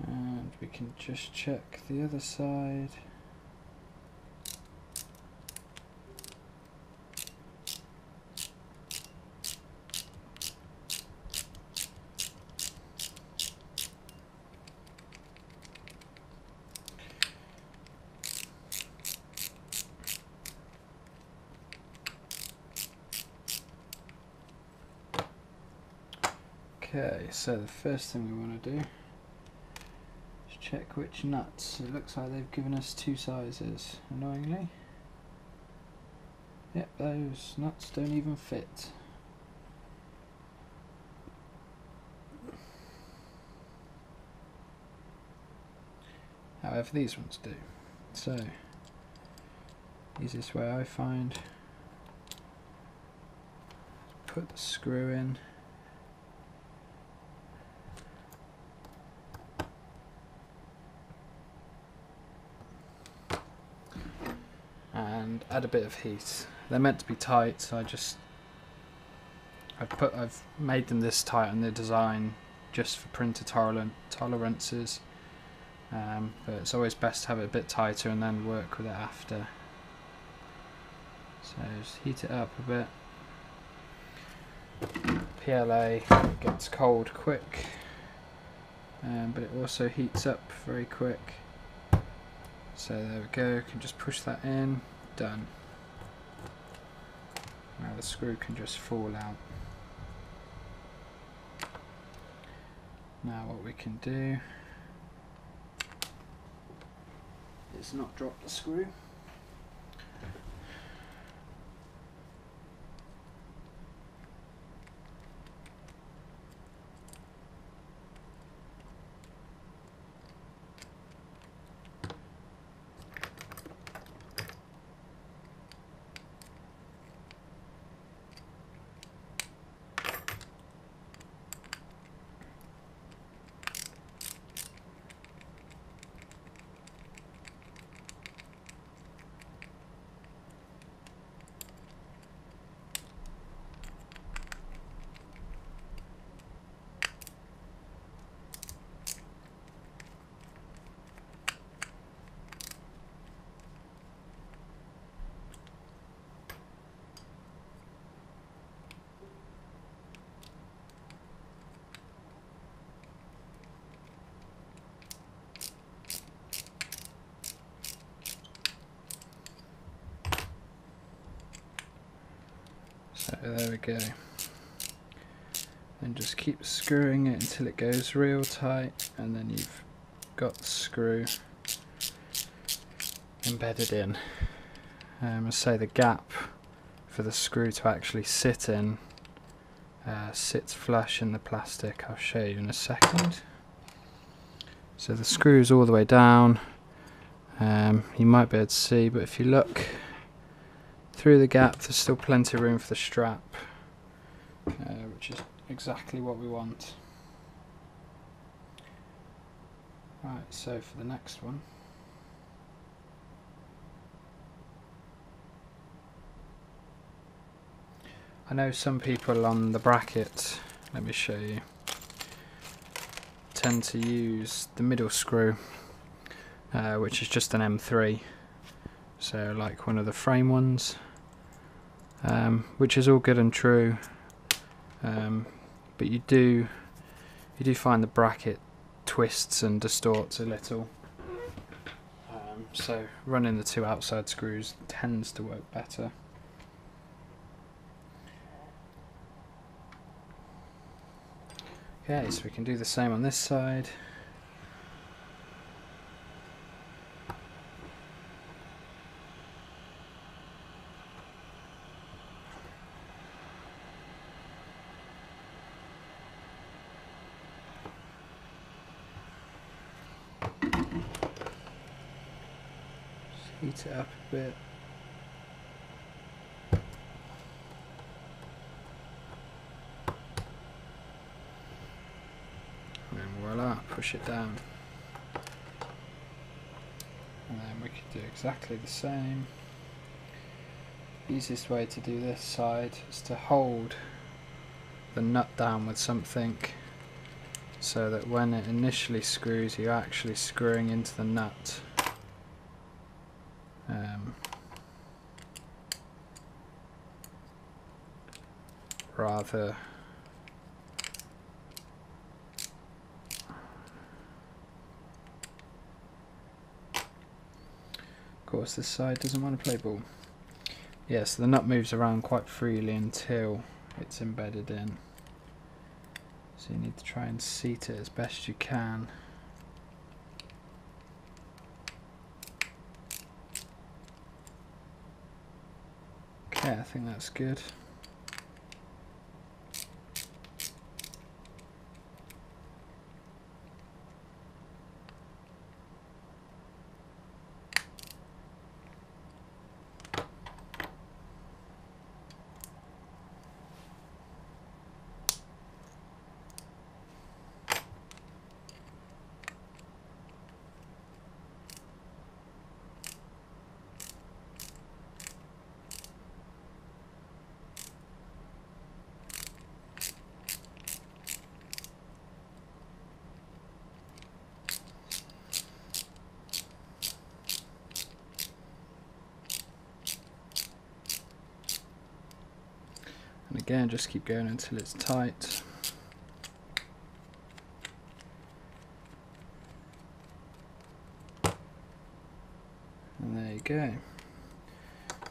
And we can just check the other side. Okay, so the first thing we want to do is check which nuts. It looks like they've given us two sizes, annoyingly. Yep, those nuts don't even fit. However, these ones do. So, easiest way I find, put the screw in. And add a bit of heat. They're meant to be tight, so I've made them this tight on the design just for printer tolerances. But it's always best to have it a bit tighter and then work with it after. So just heat it up a bit. PLA gets cold quick, but it also heats up very quick. So there we go, you can just push that in, done. Now the screw can just fall out. Now what we can do is not drop the screw. So there we go. And just keep screwing it until it goes real tight, and then you've got the screw embedded in. I say the gap for the screw to actually sit in sits flush in the plastic. I'll show you in a second. So the screw's all the way down. You might be able to see, but if you look through the gap, there's still plenty of room for the strap, which is exactly what we want. Right, so for the next one, I know some people on the bracket, let me show you, tend to use the middle screw, which is just an M3, so like one of the frame ones, which is all good and true, but you do find the bracket twists and distorts a little, so running the two outside screws tends to work better. Okay, so we can do the same on this side. Just heat it up a bit. Push it down, and then we could do exactly the same. Easiest way to do this side is to hold the nut down with something, so that when it initially screws, you're actually screwing into the nut. Rather of course this side doesn't want to play ball. Yes, the nut moves around quite freely until it's embedded in. So you need to try and seat it as best you can. Okay, I think that's good. And again, just keep going until it's tight. And there you go.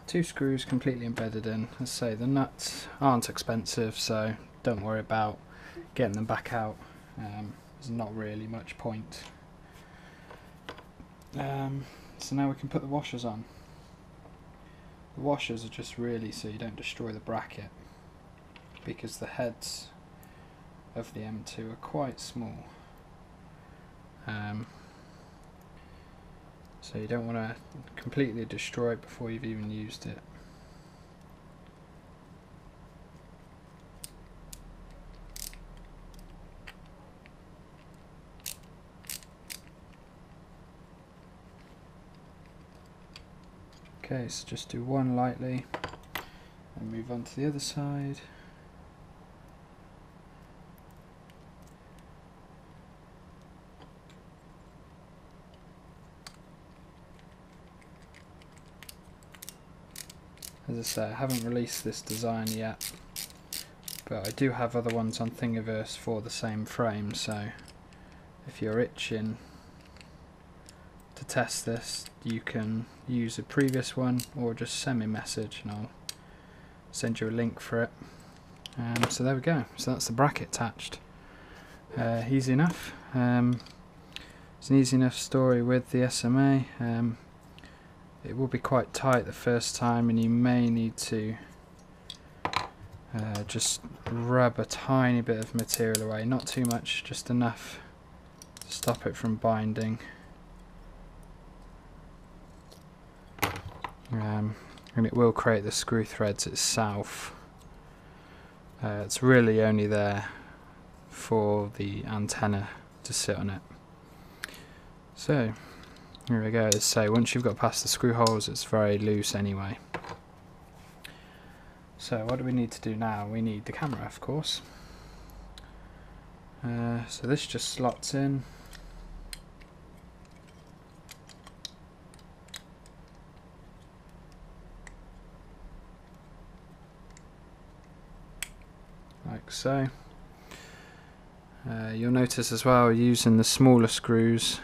2 screws completely embedded in. As I say, the nuts aren't expensive, so don't worry about getting them back out. There's not really much point. So now we can put the washers on. The washers are just really so you don't destroy the bracket, because the heads of the M2 are quite small. So you don't want to completely destroy it before you've even used it. Okay, so just do one lightly and move on to the other side. As I say, I haven't released this design yet, but I do have other ones on Thingiverse for the same frame, so if you're itching to test this, you can use a previous one or just send me a message and I'll send you a link for it. So there we go, so that's the bracket attached. Easy enough. It's an easy enough story with the SMA. It will be quite tight the first time and you may need to just rub a tiny bit of material away, not too much, just enough to stop it from binding. And it will create the screw threads itself. It's really only there for the antenna to sit on it. So here we go. As I say, once you've got past the screw holes, it's very loose anyway. So what do we need to do now? We need the camera, of course. So this just slots in. Like so. You'll notice as well, using the smaller screws,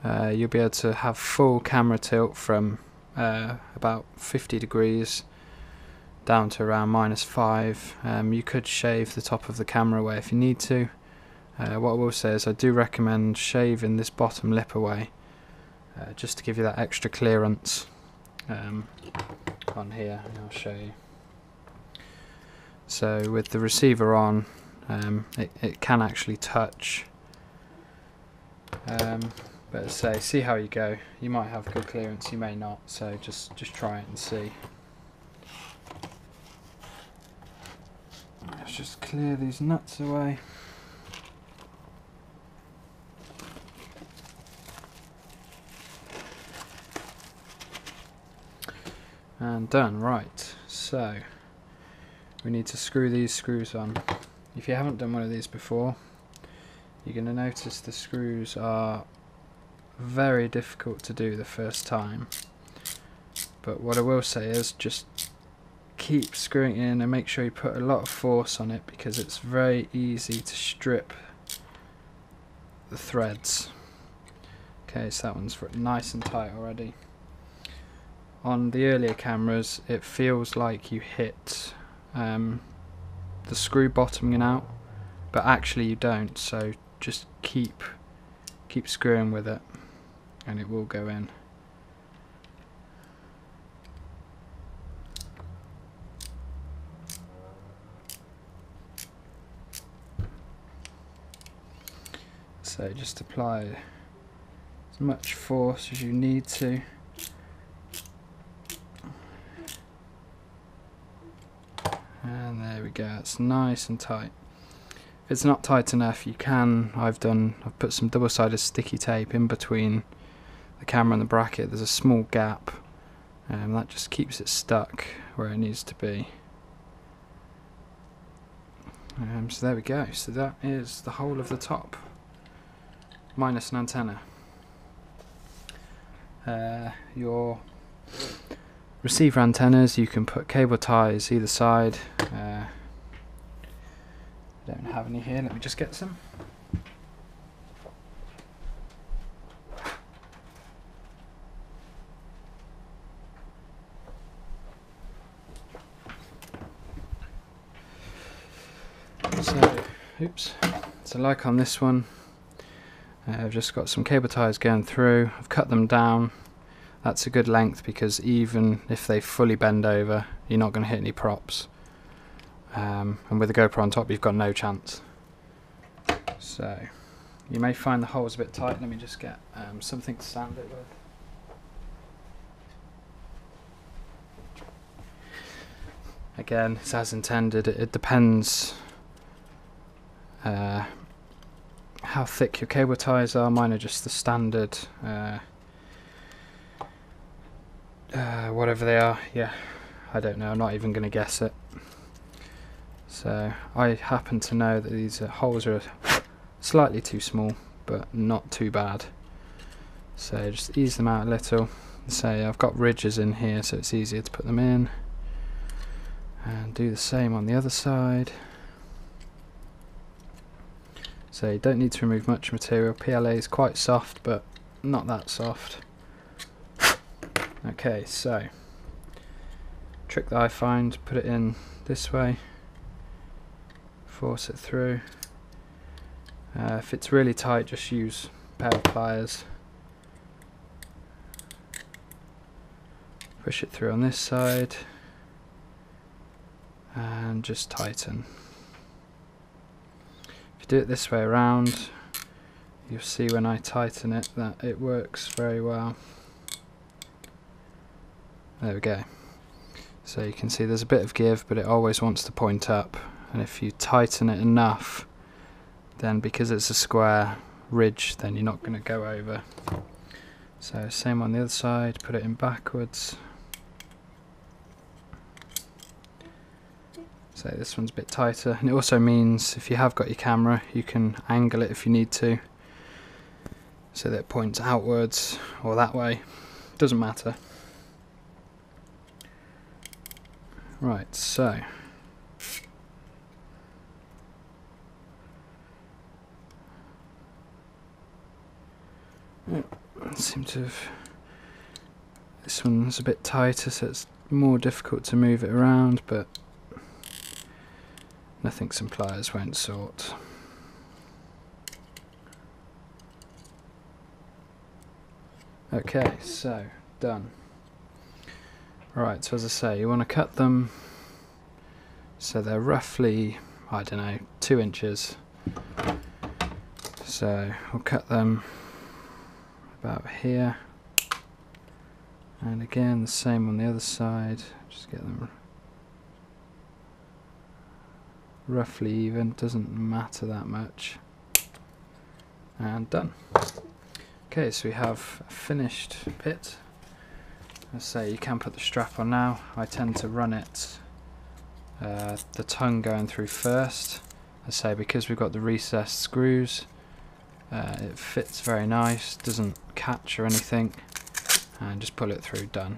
you'll be able to have full camera tilt from about 50 degrees down to around -5. You could shave the top of the camera away if you need to. What I will say is I do recommend shaving this bottom lip away, just to give you that extra clearance on here. I'll show you. So with the receiver on, it can actually touch. But as I say, see how you go. You might have good clearance, you may not, so just try it and see. Let's just clear these nuts away. And done. Right, so we need to screw these screws on. If you haven't done one of these before, you're going to notice the screws are very difficult to do the first time. But what I will say is just keep screwing in and make sure you put a lot of force on it, because it's very easy to strip the threads. Okay, so that one's nice and tight already. On the earlier cameras, it feels like you hit the screw bottoming out, but actually you don't, so just keep screwing with it and it will go in. So just apply as much force as you need to. And there we go, it's nice and tight. If it's not tight enough, you can, I've put some double-sided sticky tape in between the camera and the bracket. There's a small gap, and that just keeps it stuck where it needs to be. So there we go, so that is the whole of the top, minus an antenna. Your receiver antennas, you can put cable ties either side. I don't have any here, let me just get some. So like on this one, I've just got some cable ties going through. I've cut them down. That's a good length because even if they fully bend over, you're not going to hit any props. And with the GoPro on top, you've got no chance. So you may find the holes a bit tight. Let me just get something to sand it with. Again, it's as intended. It depends how thick your cable ties are. Mine are just the standard, whatever they are. Yeah, I don't know, I'm not even going to guess it. So I happen to know that these holes are slightly too small, but not too bad. So just ease them out a little. Say I've got ridges in here, so it's easier to put them in. And do the same on the other side. So you don't need to remove much material. PLA is quite soft, but not that soft. Okay, so trick that I find, put it in this way, force it through. If it's really tight, just use a pair of pliers. Push it through on this side and just tighten. If you do it this way around, you'll see when I tighten it that it works very well. There we go. So you can see there's a bit of give, but it always wants to point up, and if you tighten it enough, then because it's a square ridge, then you're not going to go over. So same on the other side, put it in backwards. So this one's a bit tighter, and it also means if you have got your camera, you can angle it if you need to, so that it points outwards or that way, doesn't matter. Right, so seem to have, this one's a bit tighter, so it's more difficult to move it around, but nothing some pliers won't sort. Okay, so done. Right, so as I say, you want to cut them so they're roughly, I don't know, 2 inches. So we'll cut them about here, and again the same on the other side, just get them roughly even, doesn't matter that much, and done. Okay, so we have a finished pit. Let's say you can put the strap on now. I tend to run it, the tongue going through first. I say because we've got the recessed screws, it fits very nice, doesn't catch or anything, and just pull it through, done.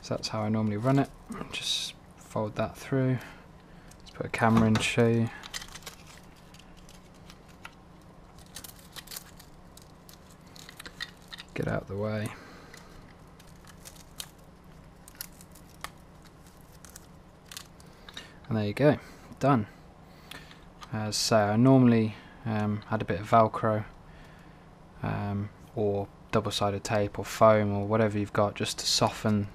So that's how I normally run it. Just fold that through. Let's put a camera in to show you. Get out of the way. And there you go, done. So I normally add a bit of Velcro or double-sided tape or foam or whatever you've got, just to soften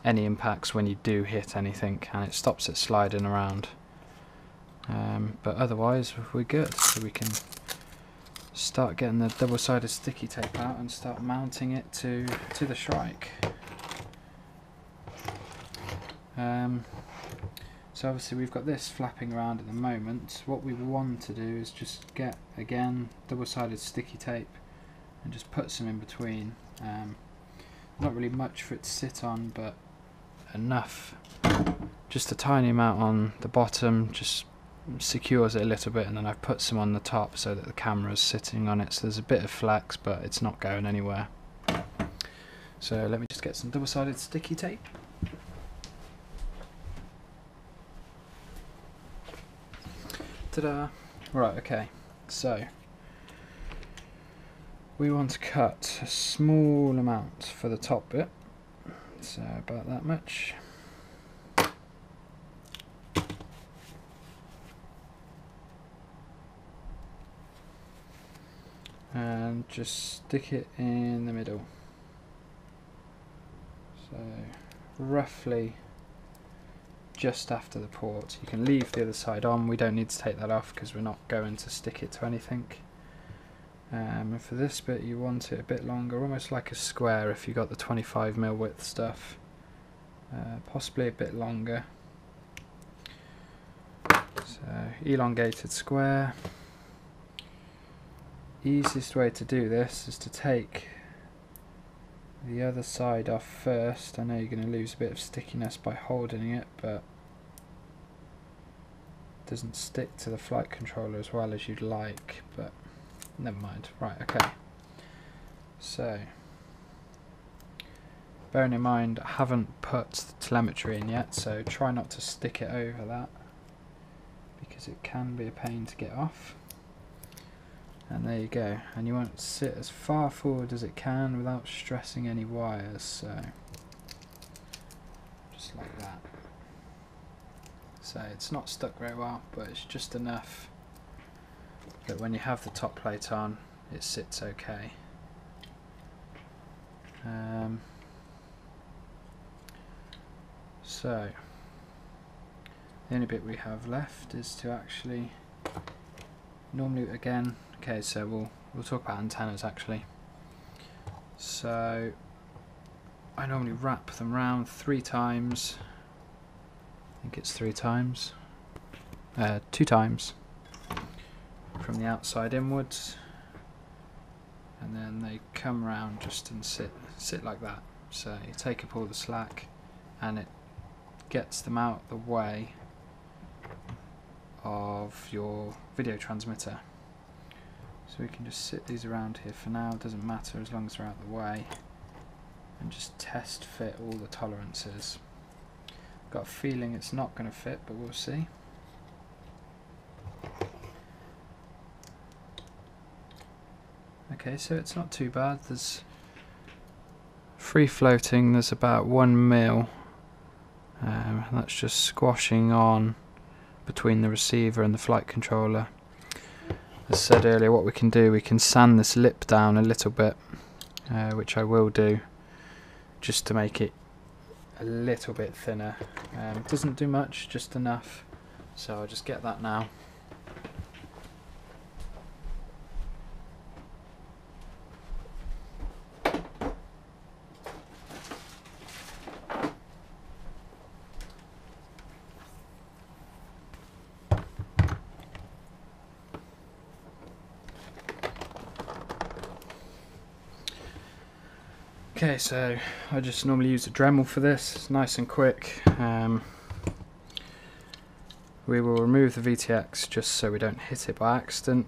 any impacts when you do hit anything, and it stops it sliding around. But otherwise we're good, so we can start getting the double-sided sticky tape out and start mounting it to the Shrike. So obviously we've got this flapping around at the moment. What we want to do is just get, again, double-sided sticky tape and just put some in between. Not really much for it to sit on, but enough. Just a tiny amount on the bottom, just secures it a little bit, and then I've put some on the top so that the camera's sitting on it, so there's a bit of flex but it's not going anywhere. So let me just get some double-sided sticky tape. Ta-da! Right, okay, so we want to cut a small amount for the top bit, so about that much. And just stick it in the middle. So roughly just after the port. You can leave the other side on, we don't need to take that off because we're not going to stick it to anything. And for this bit you want it a bit longer, almost like a square if you got the 25mm width stuff. Possibly a bit longer. So elongated square. Easiest way to do this is to take the other side off first. I know you're going to lose a bit of stickiness by holding it, but it doesn't stick to the flight controller as well as you'd like, but never mind. Right, okay. So, bearing in mind I haven't put the telemetry in yet, so try not to stick it over that because it can be a pain to get off. And there you go, and you want it to sit as far forward as it can without stressing any wires, so just like that. So it's not stuck very well, but it's just enough that when you have the top plate on it sits okay. So the only bit we have left is to actually, normally again, okay, so we'll talk about antennas actually. So I normally wrap them round 3 times. I think it's 3 times. 2 times from the outside inwards, and then they come round just and sit like that. So you take up all the slack and it gets them out the way of your video transmitter. So we can just sit these around here for now, it doesn't matter as long as they're out the way, and just test fit all the tolerances. Got a feeling it's not going to fit, but we'll see. Okay, so it's not too bad. There's free floating, there's about 1mm, that's just squashing on between the receiver and the flight controller. As I said earlier, what we can do, we can sand this lip down a little bit, which I will do, just to make it a little bit thinner. It doesn't do much, just enough, so I'll just get that now. Okay, so I just normally use a Dremel for this, it's nice and quick. We will remove the VTX just so we don't hit it by accident.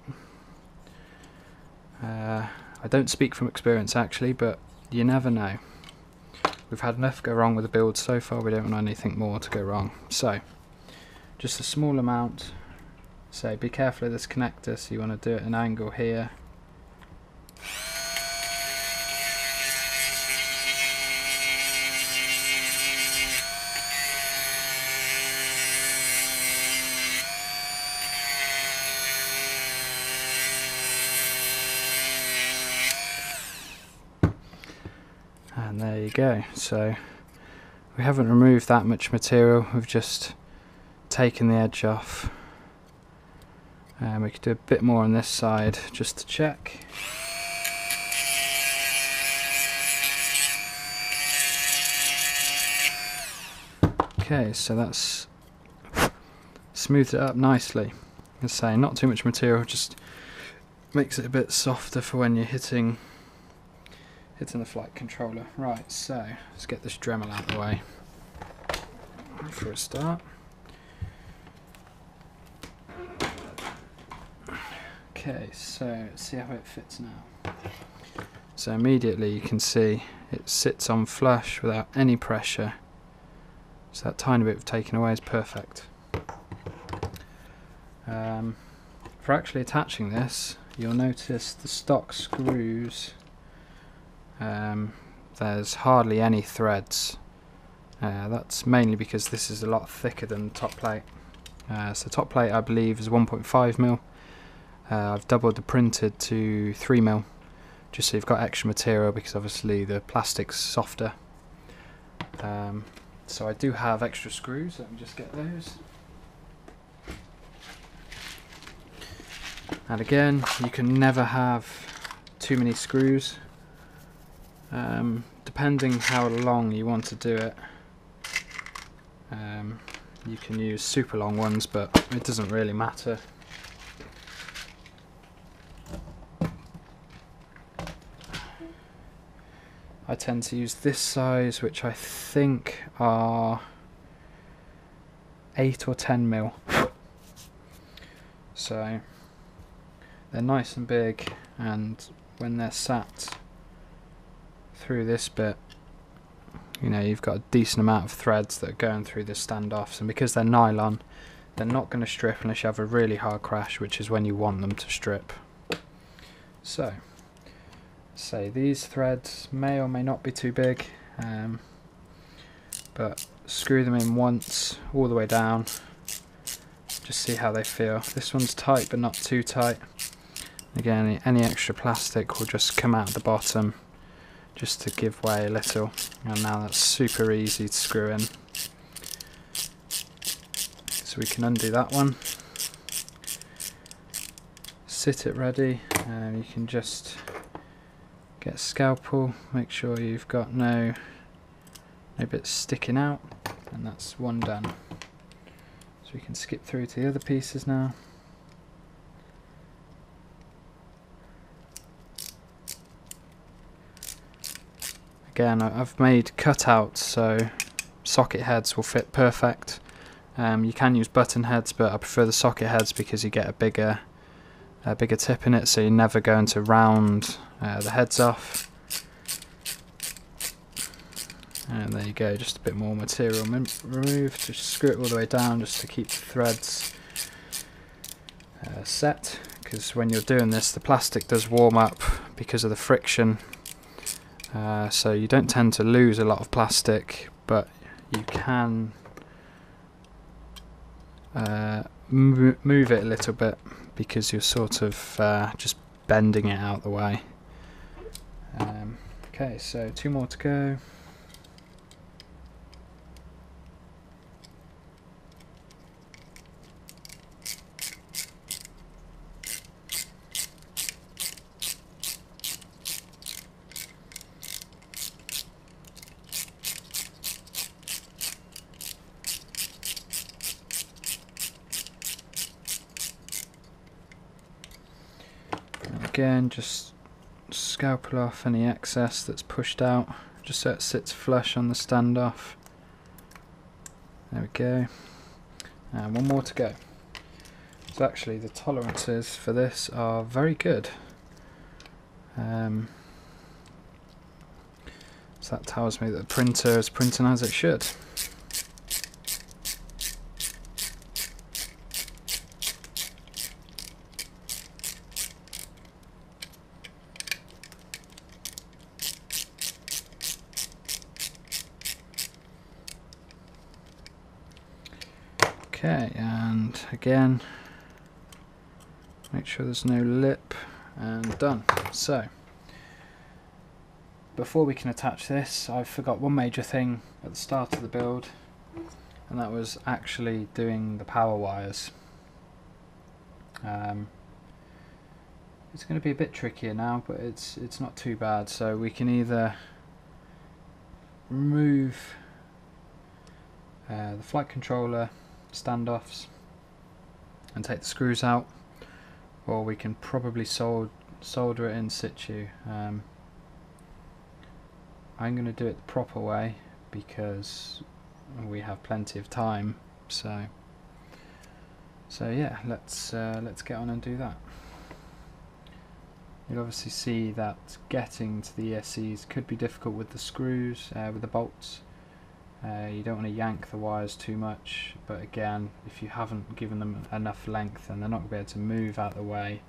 I don't speak from experience actually, but you never know. We've had enough go wrong with the build so far, we don't want anything more to go wrong. So, just a small amount. So be careful of this connector, so you want to do it at an angle here. And there you go. So we haven't removed that much material, we've just taken the edge off. We could do a bit more on this side just to check. Okay, so that's smoothed it up nicely. As I say, not too much material, just makes it a bit softer for when you're hitting the flight controller. Right, so let's get this Dremel out of the way for a start. Okay, so let's see how it fits now. So immediately you can see it sits on flush without any pressure. So that tiny bit of taken away is perfect. For actually attaching this, you'll notice the stock screws, there's hardly any threads. That's mainly because this is a lot thicker than the top plate. So top plate I believe is 1.5mm. I've doubled the printed to 3mm, just so you've got extra material because obviously the plastic's softer. So I do have extra screws, let me just get those. And again, you can never have too many screws, depending how long you want to do it. You can use super long ones, but it doesn't really matter. I tend to use this size, which I think are 8 or 10mm. So they're nice and big, and when they're sat through this bit, you know, you've got a decent amount of threads that are going through the standoffs, and because they're nylon, they're not going to strip unless you have a really hard crash, which is when you want them to strip. So, say these threads may or may not be too big, but screw them in once all the way down, just see how they feel. This one's tight but not too tight. Again, any extra plastic will just come out the bottom just to give way a little, and now that's super easy to screw in. So we can undo that one, sit it ready, and you can just get a scalpel, make sure you've got no bits sticking out, and that's one done. So we can skip through to the other pieces now. Again, I've made cutouts so socket heads will fit perfect. You can use button heads, but I prefer the socket heads because you get a bigger tip in it, so you're never going to round the heads off. And there you go, just a bit more material removed. Just screw it all the way down just to keep the threads set, because when you're doing this the plastic does warm up because of the friction. So you don't tend to lose a lot of plastic, but you can move it a little bit because you're sort of just bending it out the way. Okay, so 2 more to go. Again, just scalpel off any excess that's pushed out, just so it sits flush on the standoff. There we go. And 1 more to go. So actually the tolerances for this are very good. So that tells me that the printer is printing as it should. Okay, and again, make sure there's no lip, and done. So, before we can attach this, I forgot one major thing at the start of the build, and that was actually doing the power wires. It's going to be a bit trickier now, but it's not too bad. So we can either remove the flight controller standoffs and take the screws out, or we can probably solder it in situ. I'm going to do it the proper way because we have plenty of time. So yeah, let's get on and do that. You'll obviously see that getting to the ESCs could be difficult with the screws, with the bolts. You don't want to yank the wires too much, but again, if you haven't given them enough length, then they're not going to be able to move out of the way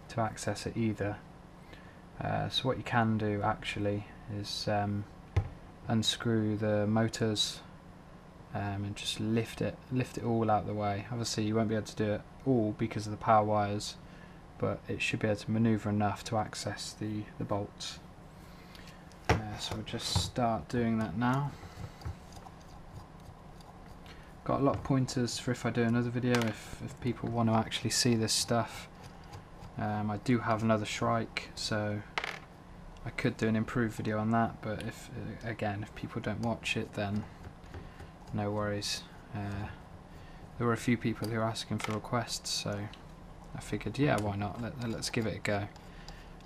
to access it either. So what you can do actually is unscrew the motors and just lift it all out of the way. Obviously you won't be able to do it all because of the power wires, but it should be able to manoeuvre enough to access the bolts. So we'll just start doing that now. Got a lot of pointers for if I do another video, if people want to actually see this stuff. I do have another Shrike, so I could do an improved video on that, but if people don't watch it, then no worries. There were a few people who were asking for requests, so I figured, yeah, why not? Let's give it a go.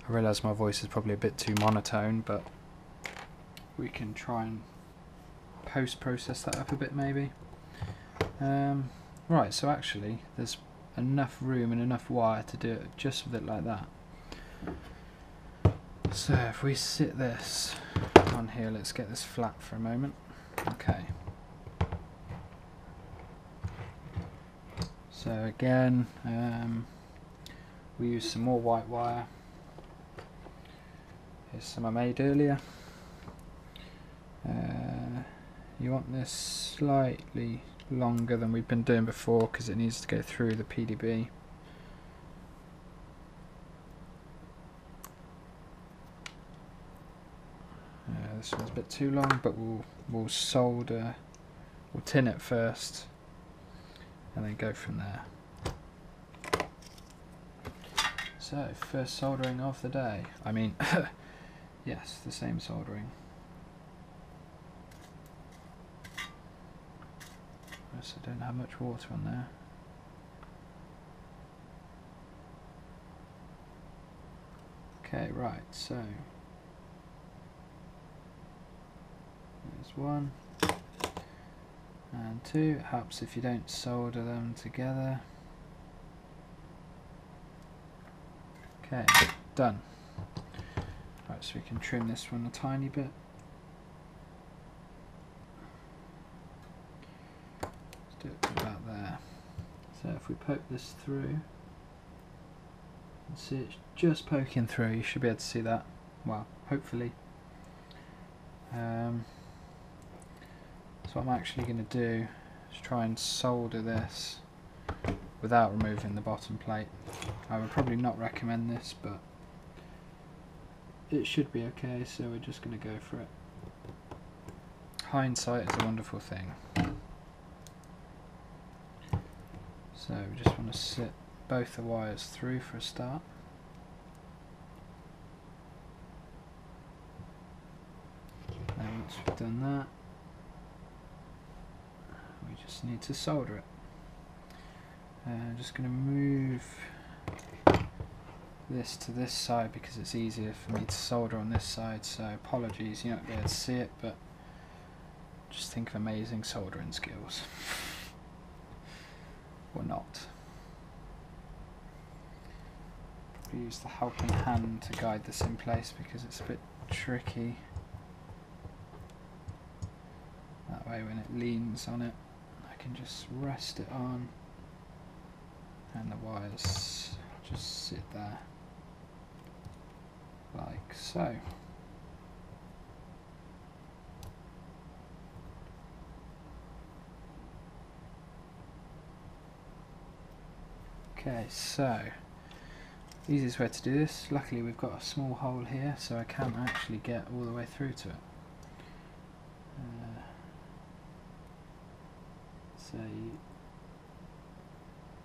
I realise my voice is probably a bit too monotone, but we can try and post-process that up a bit maybe. Right, so actually there's enough room and enough wire to do it just with it like that. So if we sit this on here, let's get this flat for a moment. Okay. So again, we use some more white wire. Here's some I made earlier. You want this slightly longer than we've been doing before because it needs to go through the PDB. This one's a bit too long, but we'll tin it first and then go from there. So first soldering of the day. I mean, yes, the same soldering. So I don't have much water on there. Okay, right, so there's 1 and 2. It helps if you don't solder them together. Okay, done. Right, so we can trim this one a tiny bit. Do it about there. So if we poke this through, and see it's just poking through, you should be able to see that. Well, hopefully. So what I'm actually going to do is try and solder this without removing the bottom plate. I would probably not recommend this, but it should be okay, so we're just going to go for it. Hindsight is a wonderful thing. So we just want to sit both the wires through for a start. And once we've done that, we just need to solder it. I'm just going to move this to this side because it's easier for me to solder on this side, so apologies, you're not going to be able to see it, but just think of amazing soldering skills. Or not. We use the helping hand to guide this in place because it's a bit tricky. That way when it leans on it, I can just rest it on and the wires just sit there like so. Okay, so the easiest way to do this, luckily we've got a small hole here so I can actually get all the way through to it. So you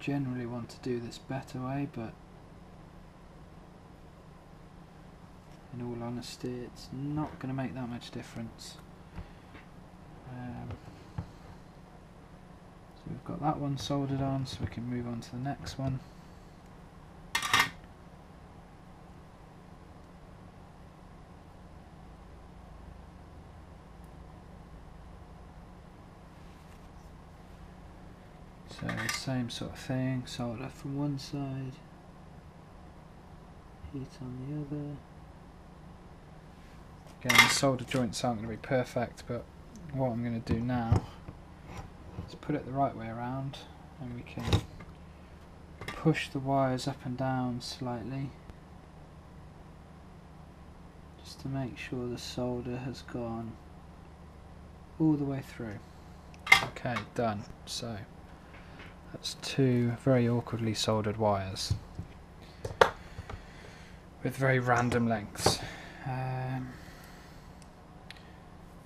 generally want to do this better way, but in all honesty it's not going to make that much difference. So we've got that one soldered on, so we can move on to the next one. So same sort of thing, solder from one side, heat on the other. Again, the solder joints aren't going to be perfect, but what I'm going to do now is put it the right way around, and we can push the wires up and down slightly just to make sure the solder has gone all the way through. Okay, done. So that's two very awkwardly soldered wires with very random lengths.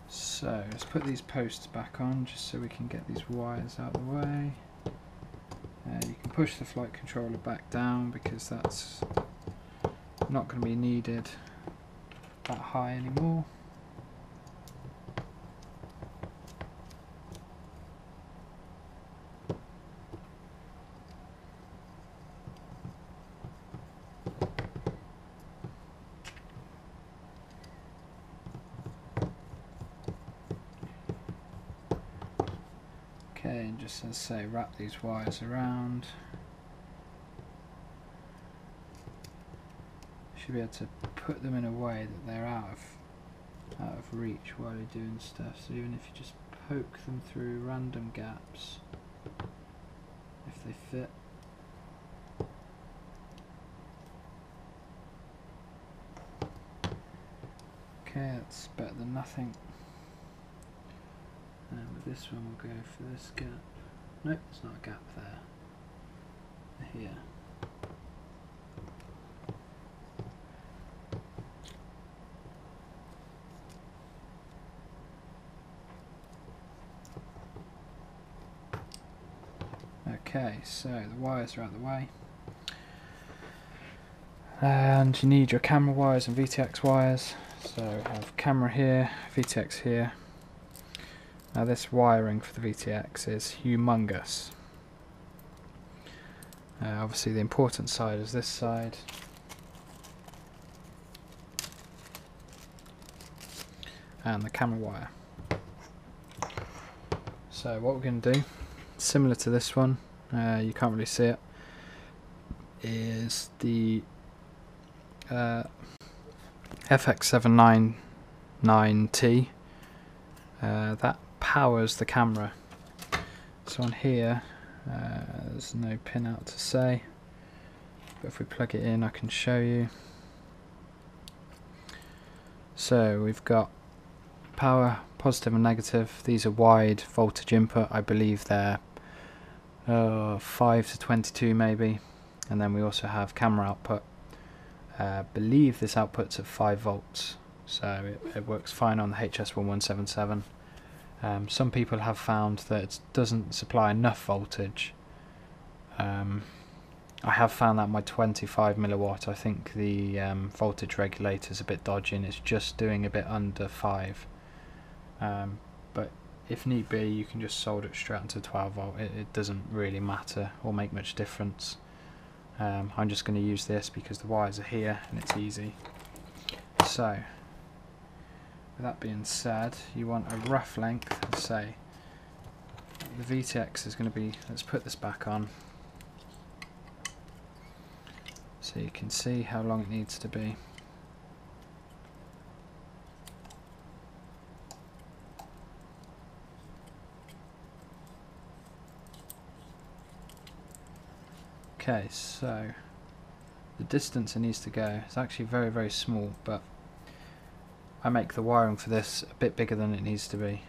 So let's put these posts back on just so we can get these wires out of the way. You can push the flight controller back down because that's not going to be needed that high anymore. Okay, and just as I say, wrap these wires around. Should be able to put them in a way that they're out of reach while you're doing stuff. So even if you just poke them through random gaps, if they fit. Okay, that's better than nothing. And with this one we'll go for this gap. Nope, there's not a gap there. Here. Okay, so the wires are out of the way. And you need your camera wires and VTX wires. So I have camera here, VTX here. Now this wiring for the VTX is humongous. Obviously the important side is this side. And the camera wire. So what we're going to do, similar to this one, you can't really see it, is the FX799T. That powers the camera. So on here there's no pin out to say, but if we plug it in I can show you. So we've got power, positive and negative. These are wide voltage input. I believe they're 5 to 22 maybe, and then we also have camera output. I believe this output's at 5 volts, so it works fine on the HS1177. Some people have found that it doesn't supply enough voltage. I have found that my 25 milliwatt, I think the voltage regulator is a bit dodgy and it's just doing a bit under 5. But if need be, you can just solder it straight into 12 volt. It doesn't really matter or make much difference. I'm just going to use this because the wires are here and it's easy. So with that being said, you want a rough length. Let's say the VTX is going to be, let's put this back on so you can see how long it needs to be. Okay, so the distance it needs to go is actually very, very small, but I make the wiring for this a bit bigger than it needs to be,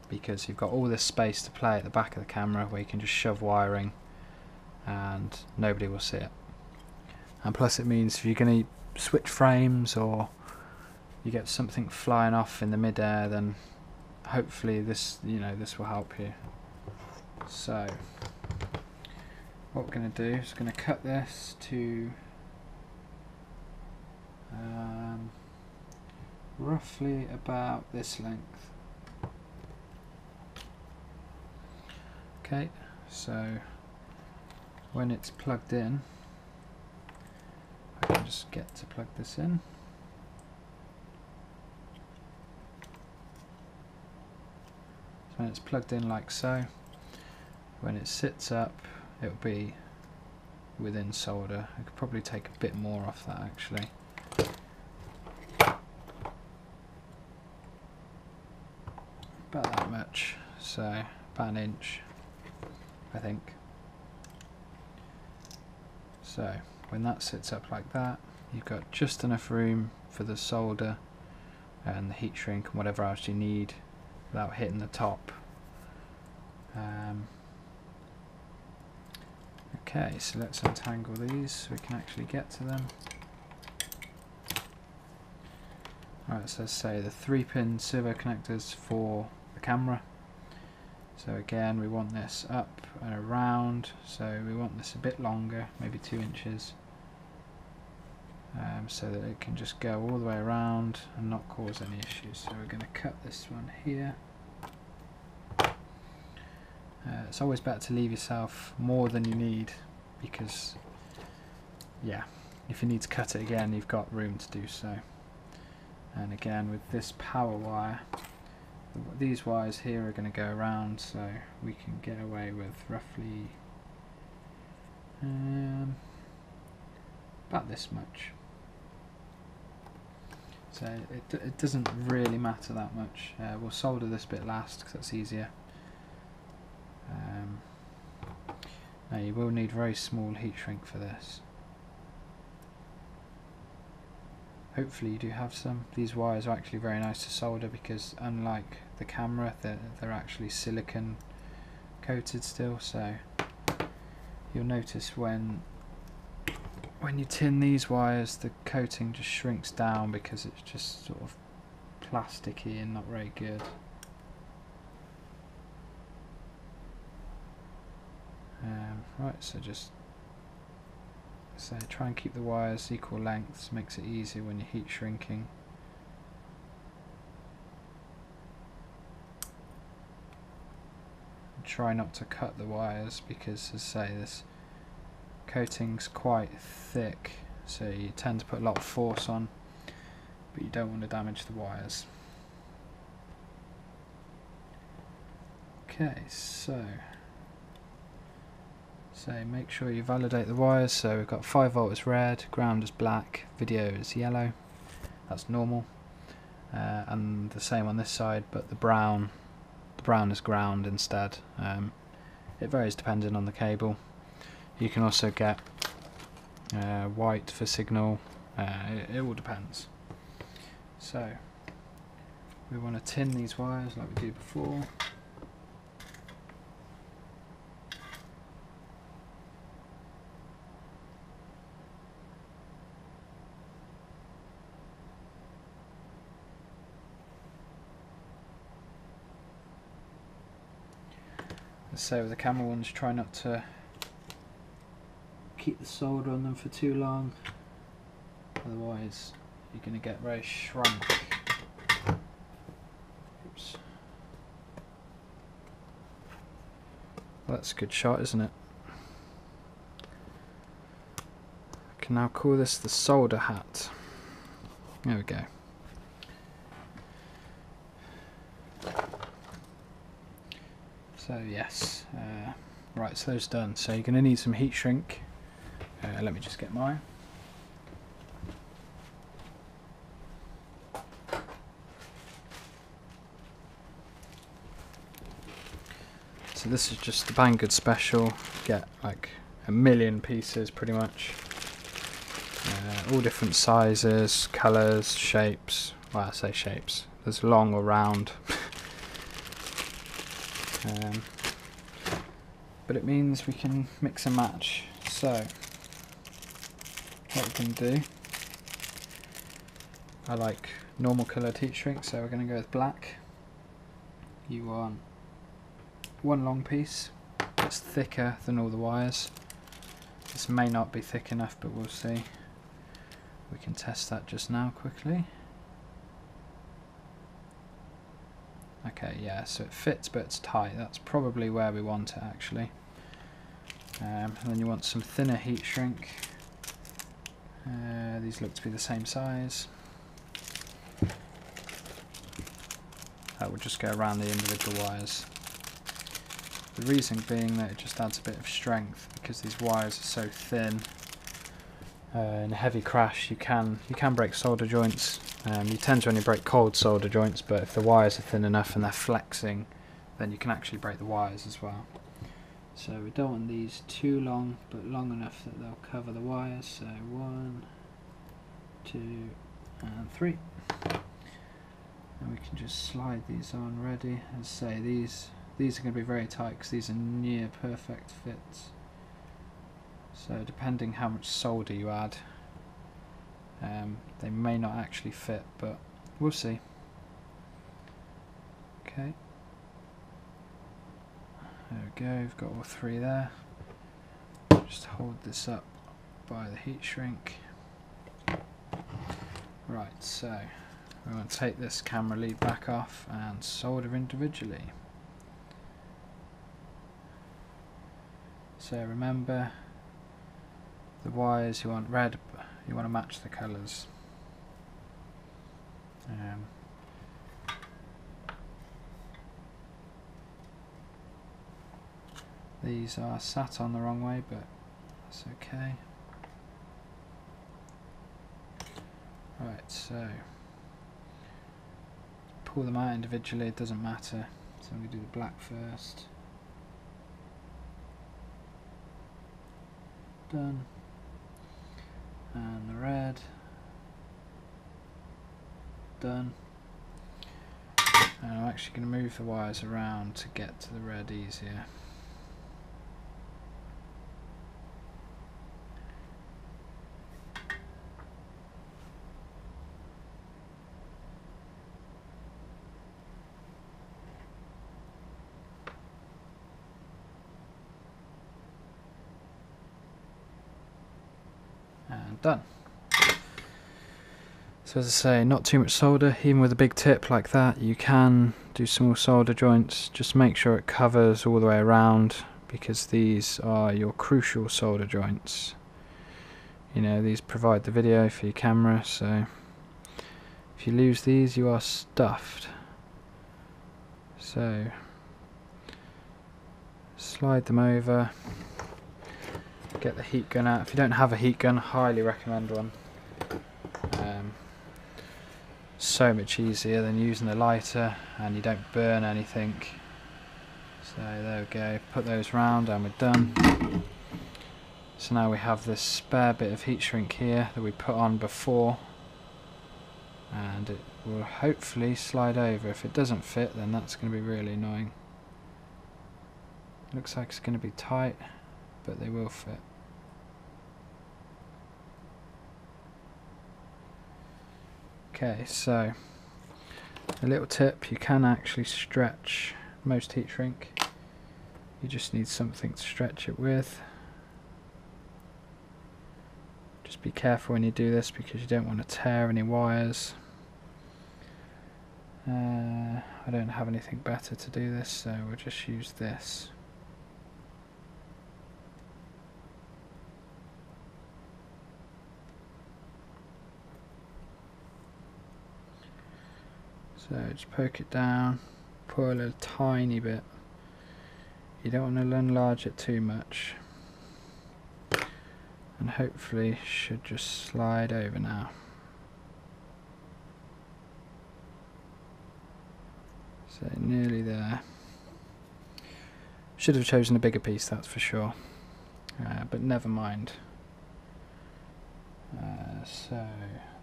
because you've got all this space to play at the back of the camera where you can just shove wiring and nobody will see it. And plus it means if you're going to switch frames or you get something flying off in the mid-air, then hopefully this, this will help you. So what we're going to do is going to cut this to roughly about this length. Okay, so when it's plugged in, I can just get to plug this in. So when it's plugged in like so, when it sits up, it'll be within solder. I could probably take a bit more off that actually. About that much, so about an inch, I think. So when that sits up like that, you've got just enough room for the solder and the heat shrink and whatever else you need without hitting the top. Okay, so let's untangle these so we can actually get to them. Alright, so let's say the 3-pin servo connectors for the camera. So again, we want this up and around, so we want this a bit longer, maybe 2 inches, so that it can just go all the way around and not cause any issues. So we're going to cut this one here. It's always better to leave yourself more than you need, because yeah, if you need to cut it again, you've got room to do so. And again, with this power wire, these wires here are going to go around, so we can get away with roughly about this much. So it doesn't really matter that much. We'll solder this bit last because that's easier. Now you will need very small heat shrink for this. Hopefully you do have some. These wires are actually very nice to solder because unlike the camera, they're actually silicone coated still, so you'll notice when you tin these wires, the coating just shrinks down because it's just sort of plasticky and not very good. Right, so just try and keep the wires equal lengths, makes it easier when you're heat shrinking. And try not to cut the wires because, as I say, this coating's quite thick, so you tend to put a lot of force on, but you don't want to damage the wires. Okay, so make sure you validate the wires. So we've got 5 volt is red, ground is black, video is yellow, that's normal, and the same on this side, but the brown is ground instead. It varies depending on the cable. You can also get white for signal, it all depends. So we want to tin these wires like we did before. So with the camera ones, try not to keep the solder on them for too long, otherwise you're going to get very shrunk. Oops. Well, that's a good shot, isn't it? I can now call this the solder hat. There we go. So yes, right, so those done. So you're going to need some heat shrink. Let me just get mine. So this is just the Banggood special. Get like 1,000,000 pieces pretty much. All different sizes, colours, shapes. Well, I say shapes. There's long or round. But it means we can mix and match. So what we can do, I like normal coloured heat shrink, so we're going to go with black. You want one long piece that's thicker than all the wires, This may not be thick enough, but we'll see. We can test that just now quickly. Okay, yeah, so it fits but it's tight. That's probably where we want it actually. And then you want some thinner heat shrink. These look to be the same size. That will just go around the individual wires. The reason being that it just adds a bit of strength because these wires are so thin. In a heavy crash you can break solder joints. You tend to only break cold solder joints, but if the wires are thin enough and they're flexing, then you can actually break the wires as well. So we don't want these too long, but long enough that they'll cover the wires. So 1, 2 and 3. And we can just slide these on ready. As I say, these are going to be very tight because these are near perfect fits. So depending how much solder you add, they may not actually fit, but we'll see. Okay. There we go, we've got all 3 there. Just hold this up by the heat shrink. Right, so we want to take this camera lead back off and solder individually. So remember, the wires you want red, you want to match the colours. These are sat on the wrong way, but that's okay. Right, so pull them out individually, it doesn't matter. So I'm going to do the black first. Done. And the red. Done. And I'm actually going to move the wires around to get to the red easier. And done. So as I say, not too much solder. Even with a big tip like that, you can do small solder joints. Just make sure it covers all the way around, because these are your crucial solder joints. You know, these provide the video for your camera, so if you lose these, you are stuffed. So slide them over. Get the heat gun out. If you don't have a heat gun, highly recommend one. So much easier than using a lighter, and you don't burn anything. So there we go, put those round and we're done. So now we have this spare bit of heat shrink here that we put on before, and it will hopefully slide over. If it doesn't fit, then that's going to be really annoying. Looks like it's going to be tight, but they will fit. Okay, so a little tip, you can actually stretch most heat shrink. You just need something to stretch it with. Just be careful when you do this because you don't want to tear any wires. I don't have anything better to do this, so we'll just use this. So just poke it down, pour a little tiny bit. You don't want to enlarge it too much. And hopefully should just slide over now. So nearly there. Should have chosen a bigger piece, that's for sure. But never mind. So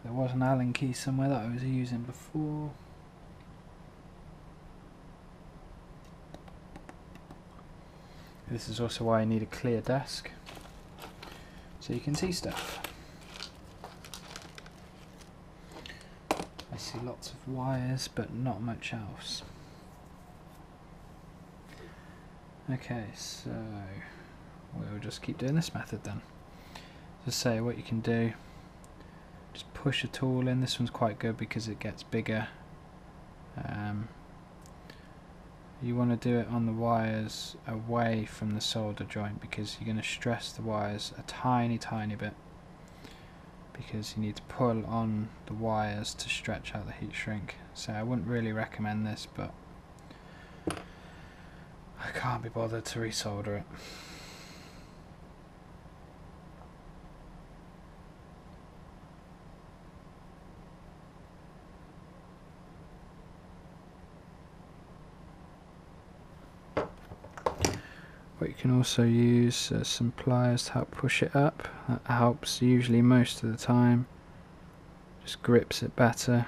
there was an Allen key somewhere that I was using before. This is also why I need a clear desk, so you can see stuff. I see lots of wires, but not much else. Okay, so we'll just keep doing this method then. to say what you can do, just push a tool in. This one's quite good because it gets bigger. You want to do it on the wires away from the solder joint, because you're going to stress the wires a tiny bit, because you need to pull on the wires to stretch out the heat shrink. So I wouldn't really recommend this, but I can't be bothered to resolder it. What you can also use some pliers to help push it up. That helps usually most of the time. Just grips it better.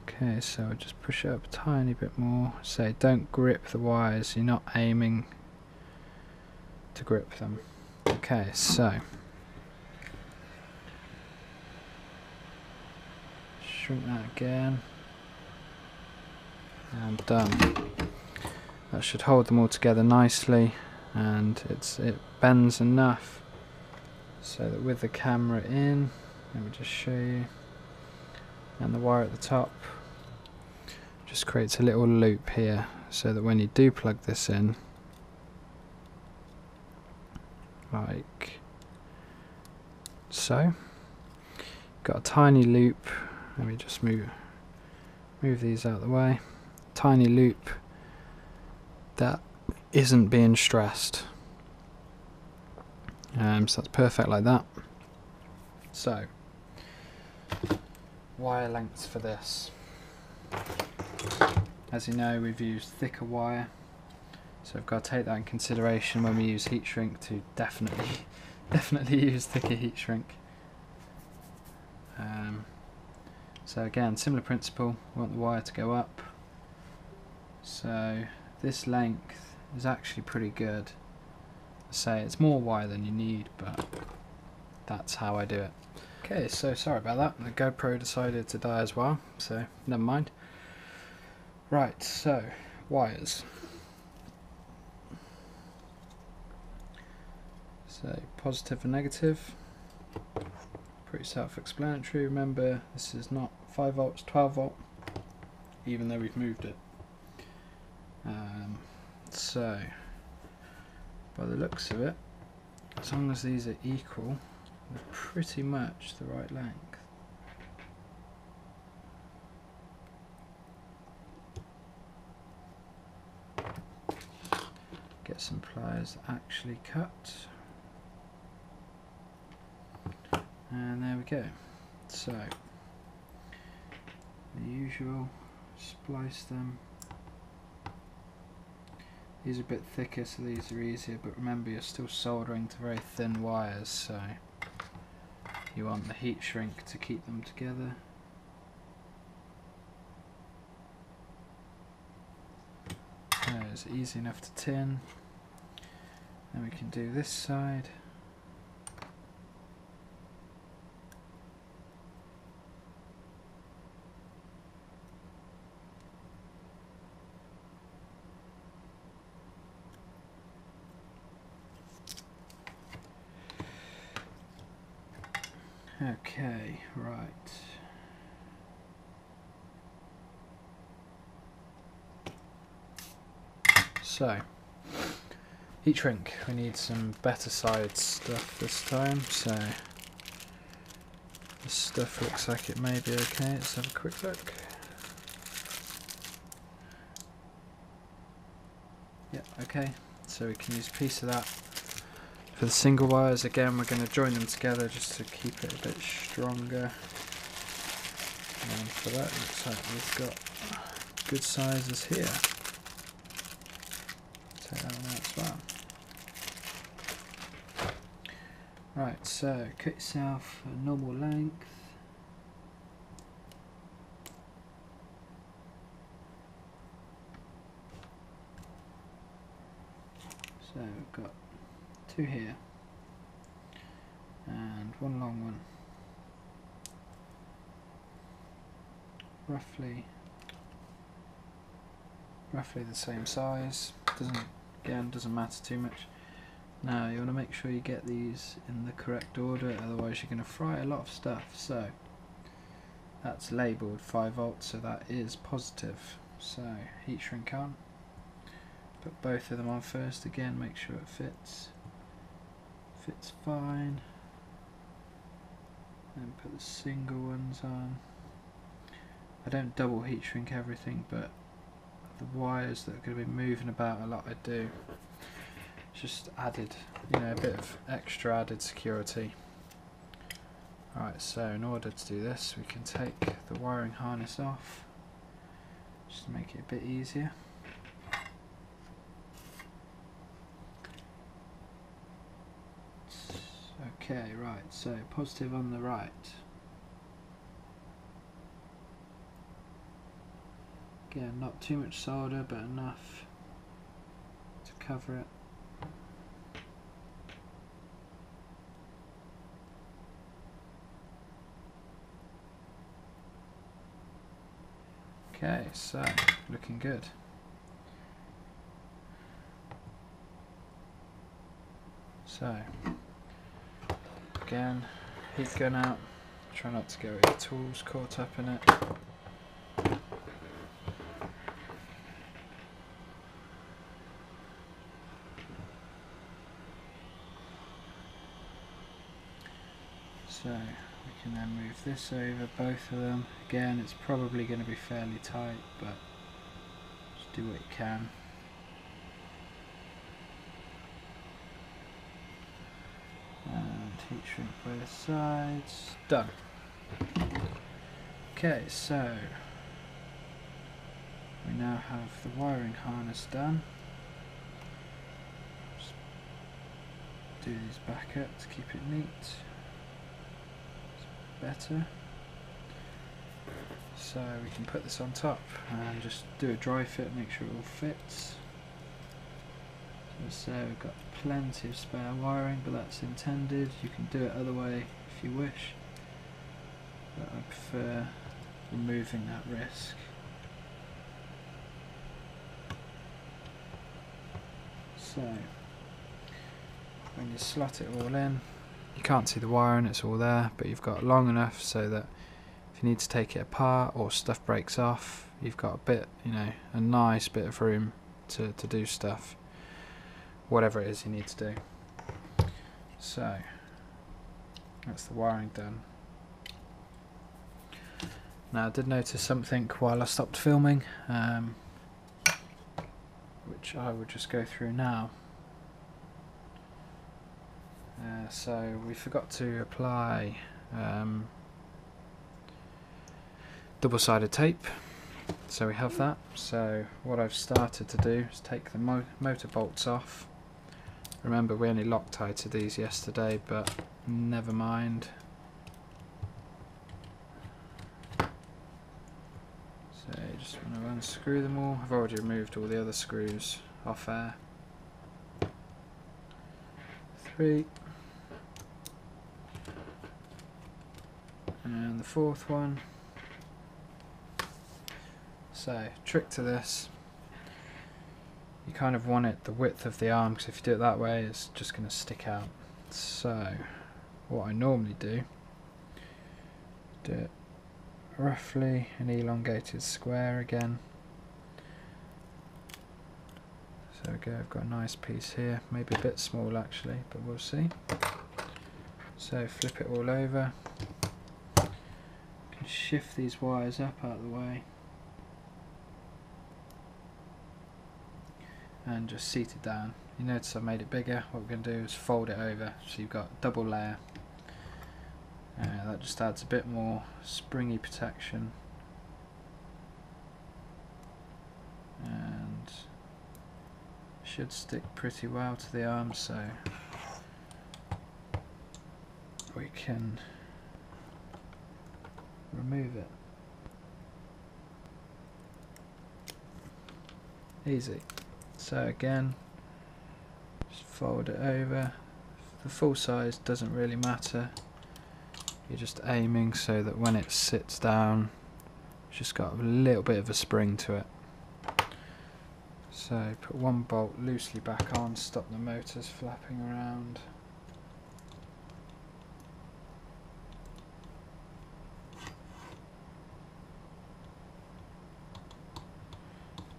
Okay, so I'll just push it up a tiny bit more. Say, don't grip the wires, you're not aiming to grip them. Okay, so shrink that again, and done. That should hold them all together nicely, and it bends enough so that with the camera in, let me just show you, and the wire at the top just creates a little loop here, so that when you do plug this in, like so, got a tiny loop. Let me just move these out of the way. Tiny loop that isn't being stressed. So that's perfect like that. So, wire lengths for this. As you know, we've used thicker wire, so we've got to take that in consideration when we use heat shrink, to definitely use thicker heat shrink. So again, similar principle, we want the wire to go up. So this length is actually pretty good. I say it's more wire than you need, but that's how I do it. Okay, so sorry about that. The GoPro decided to die as well, so never mind. Right, so wires. So positive and negative. Pretty self-explanatory. Remember, this is not 5 volts, 12 volt, even though we've moved it. So, by the looks of it, as long as these are equal, they're pretty much the right length. Get some pliers that actually cut. And there we go. So, the usual, splice them. These are a bit thicker, so these are easier, but remember, you're still soldering to very thin wires, so you want the heat shrink to keep them together. So it's easy enough to tin. Then we can do this side. Okay, right. So, heat shrink. We need some better side stuff this time, so this stuff looks like it may be okay. Let's have a quick look. Yeah, okay. So we can use a piece of that. For the single wires, again, we're going to join them together just to keep it a bit stronger. And for that, it looks like we've got good sizes here. Take that one out as well. Right, so cut yourself a normal length. So we've got 2 here and 1 long one. roughly the same size. Doesn't matter too much. Now you want to make sure you get these in the correct order, otherwise you're going to fry a lot of stuff. So that's labelled 5 volts, so that is positive. So heat shrink on. Put both of them on first. Again, make sure it fits fine. Then put the single ones on. I don't double heat shrink everything, but the wires that are going to be moving about a lot I do. It's just added, you know, a bit of extra added security. Alright, so in order to do this, we can take the wiring harness off, just to make it a bit easier. Okay, right, so positive on the right. Again, not too much solder, but enough to cover it. Okay, so looking good. So again, heat gun out. Try not to get all your tools caught up in it. So we can then move this over, both of them. Again, it's probably going to be fairly tight, but just do what you can. And heat shrink both sides. Done. Okay, so we now have the wiring harness done. Just do these back up to keep it neat. Better. So we can put this on top and just do a dry fit, make sure it all fits. So we've got plenty of spare wiring, but that's intended. You can do it other way if you wish, but I prefer removing that risk. So when you slot it all in, you can't see the wiring, it's all there, but you've got long enough so that if you need to take it apart or stuff breaks off, you've got a bit, you know, a nice bit of room to do stuff, whatever it is you need to do. So that's the wiring done. Now I did notice something while I stopped filming, which I will just go through now. So we forgot to apply double-sided tape, so we have that. So what I've started to do is take the motor bolts off. Remember, we only Loctited these yesterday, but never mind. So you just want to unscrew them all. I've already removed all the other screws off air. 3. And the 4th one. So, trick to this, you kind of want it the width of the arm, because if you do it that way it's just going to stick out. So what I normally do it roughly an elongated square again. So we go, I've got a nice piece here, maybe a bit small actually, but we'll see. So flip it all over. Shift these wires up out of the way and just seat it down. You notice I've made it bigger. What we're going to do is fold it over so you've got double layer. That just adds a bit more springy protection and should stick pretty well to the arm, so we can remove it. Easy. So again, just fold it over. The full size doesn't really matter. You're just aiming so that when it sits down, just got a little bit of a spring to it. So put one bolt loosely back on, stop the motors flapping around.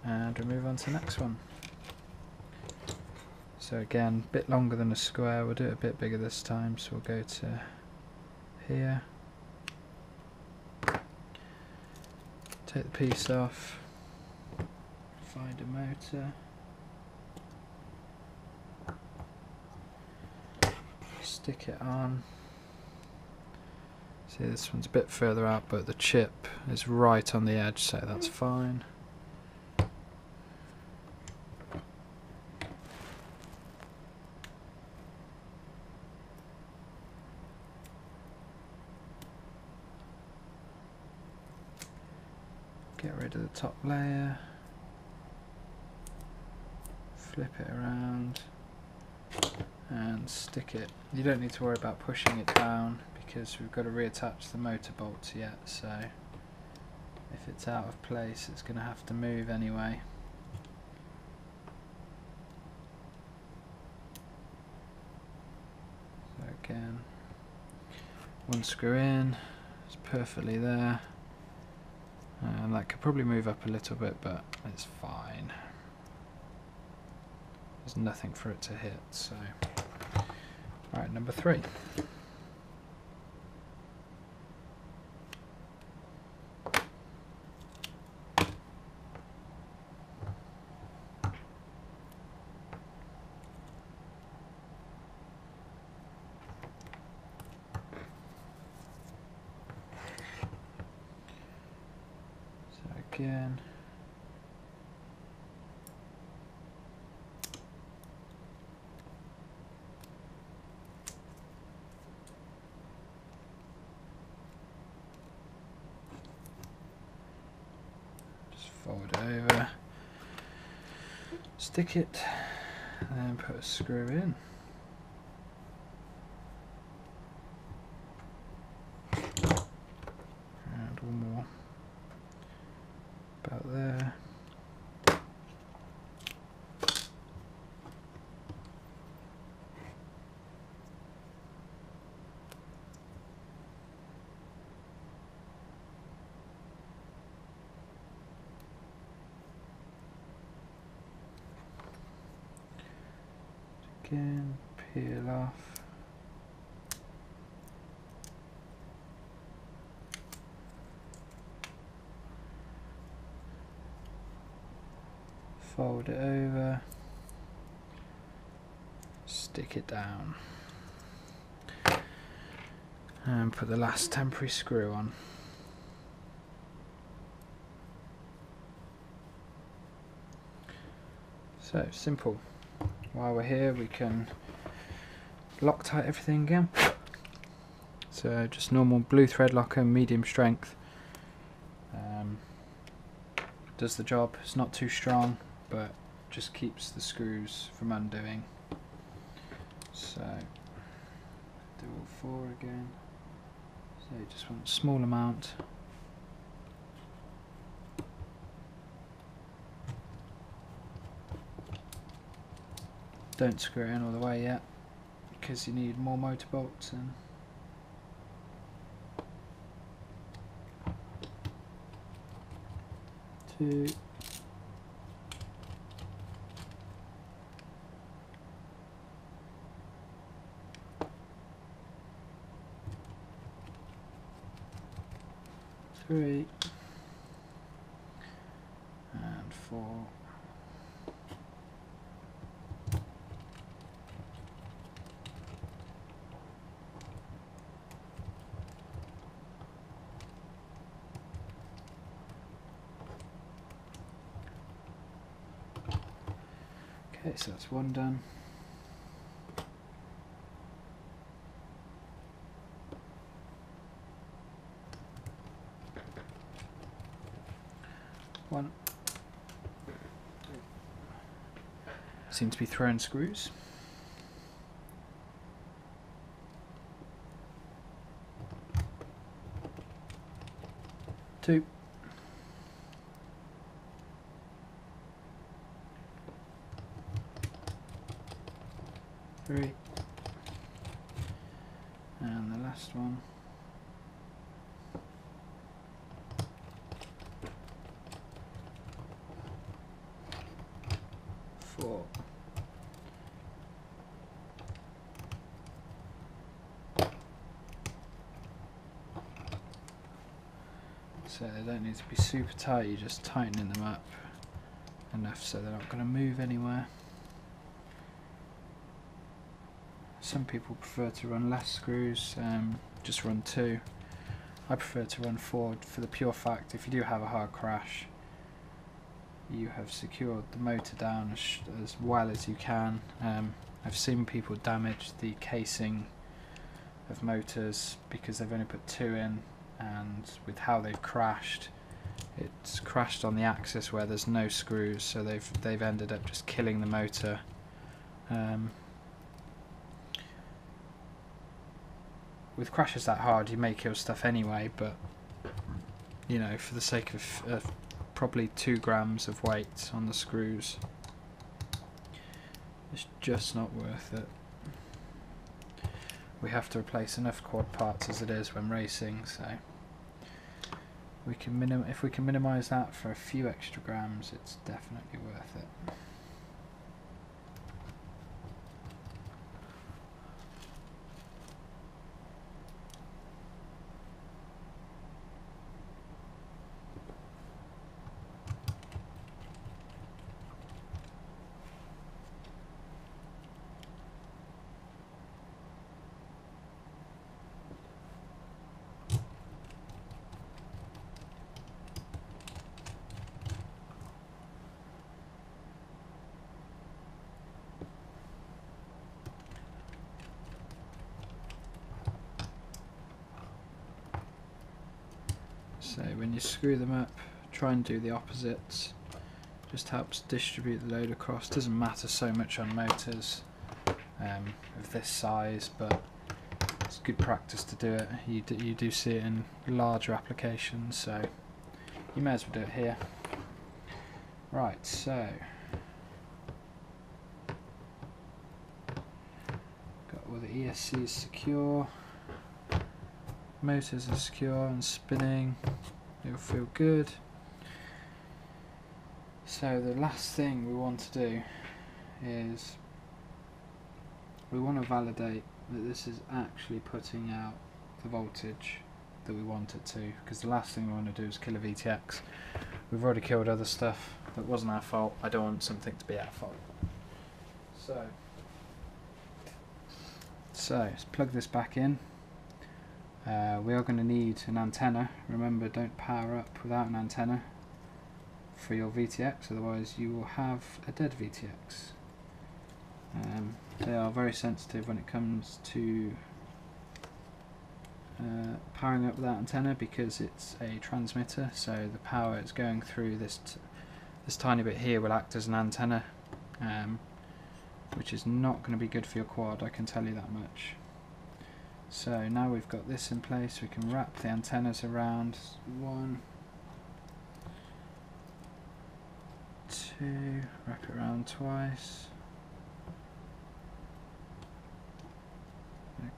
And we'll move on to the next one. So again, a bit longer than a square, we'll do it a bit bigger this time, so we'll go to here. Take the piece off, find a motor, stick it on. See, this one's a bit further out, but the chip is right on the edge, so that's fine. Get rid of the top layer, flip it around and stick it. You don't need to worry about pushing it down because we've got to reattach the motor bolts yet, so if it's out of place it's going to have to move anyway. So again, one screw in, it's perfectly there. And that could probably move up a little bit, but it's fine. There's nothing for it to hit, so. Alright, number 3. Again, just fold it over, stick it, and then put a screw in. And one more. About there. Again, peel off. Fold it over, stick it down, and put the last temporary screw on. So simple. While we're here we can Loctite everything again. So just normal blue thread locker, medium strength. Does the job. It's not too strong, but just keeps the screws from undoing. So do all 4 again. So you just want a small amount. Don't screw it in all the way yet because you need more motor bolts in. Two. Three. And 4. Okay, so that's one done. One. Seem to be throwing screws. 2. 3, and the last one. 4. So they don't need to be super tight, you're just tightening them up enough so they're not going to move anywhere. Some people prefer to run less screws, just run 2. I prefer to run 4 for the pure fact if you do have a hard crash, you have secured the motor down as well as you can. I've seen people damage the casing of motors because they've only put 2 in, and with how they've crashed, it's crashed on the axis where there's no screws, so they've ended up just killing the motor. With crashes that hard you may kill stuff anyway, but you know, for the sake of probably 2 grams of weight on the screws, it's just not worth it. We have to replace enough quad parts as it is when racing, so we can if we can minimise that for a few extra grams, it's definitely worth it. So when you screw them up, try and do the opposites. Just helps distribute the load across. Doesn't matter so much on motors of this size, but it's good practice to do it. You do see it in larger applications, so you may as well do it here. Right, so got all the ESCs secure. Motors are secure and spinning, it'll feel good. So the last thing we want to do is we want to validate that this is actually putting out the voltage that we want it to, because the last thing we want to do is kill a VTX. We've already killed other stuff that wasn't our fault. I don't want something to be our fault. So let's plug this back in. We are going to need an antenna. Remember, don't power up without an antenna for your VTX, otherwise you will have a dead VTX. They are very sensitive when it comes to powering up without antenna, because it's a transmitter, so the power is going through this tiny bit here will act as an antenna, which is not going to be good for your quad, I can tell you that much. So now we've got this in place, we can wrap the antennas around. 1, 2, wrap it around twice.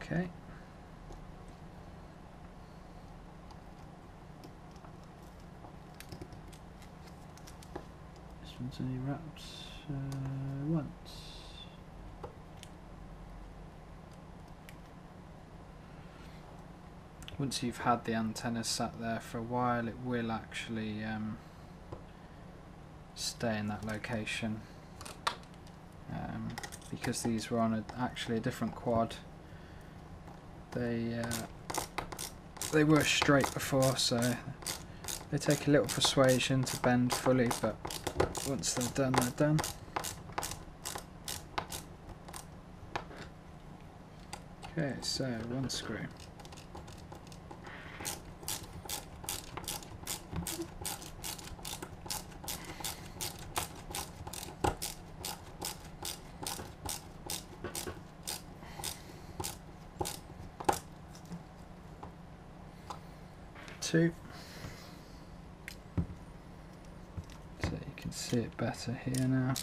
Okay. This one's only wrapped once. Once you've had the antenna sat there for a while, it will actually stay in that location. Because these were on actually a different quad, they were straight before, so they take a little persuasion to bend fully, but once they're done, they're done. Okay, so 1 screw. Two. So you can see it better here now.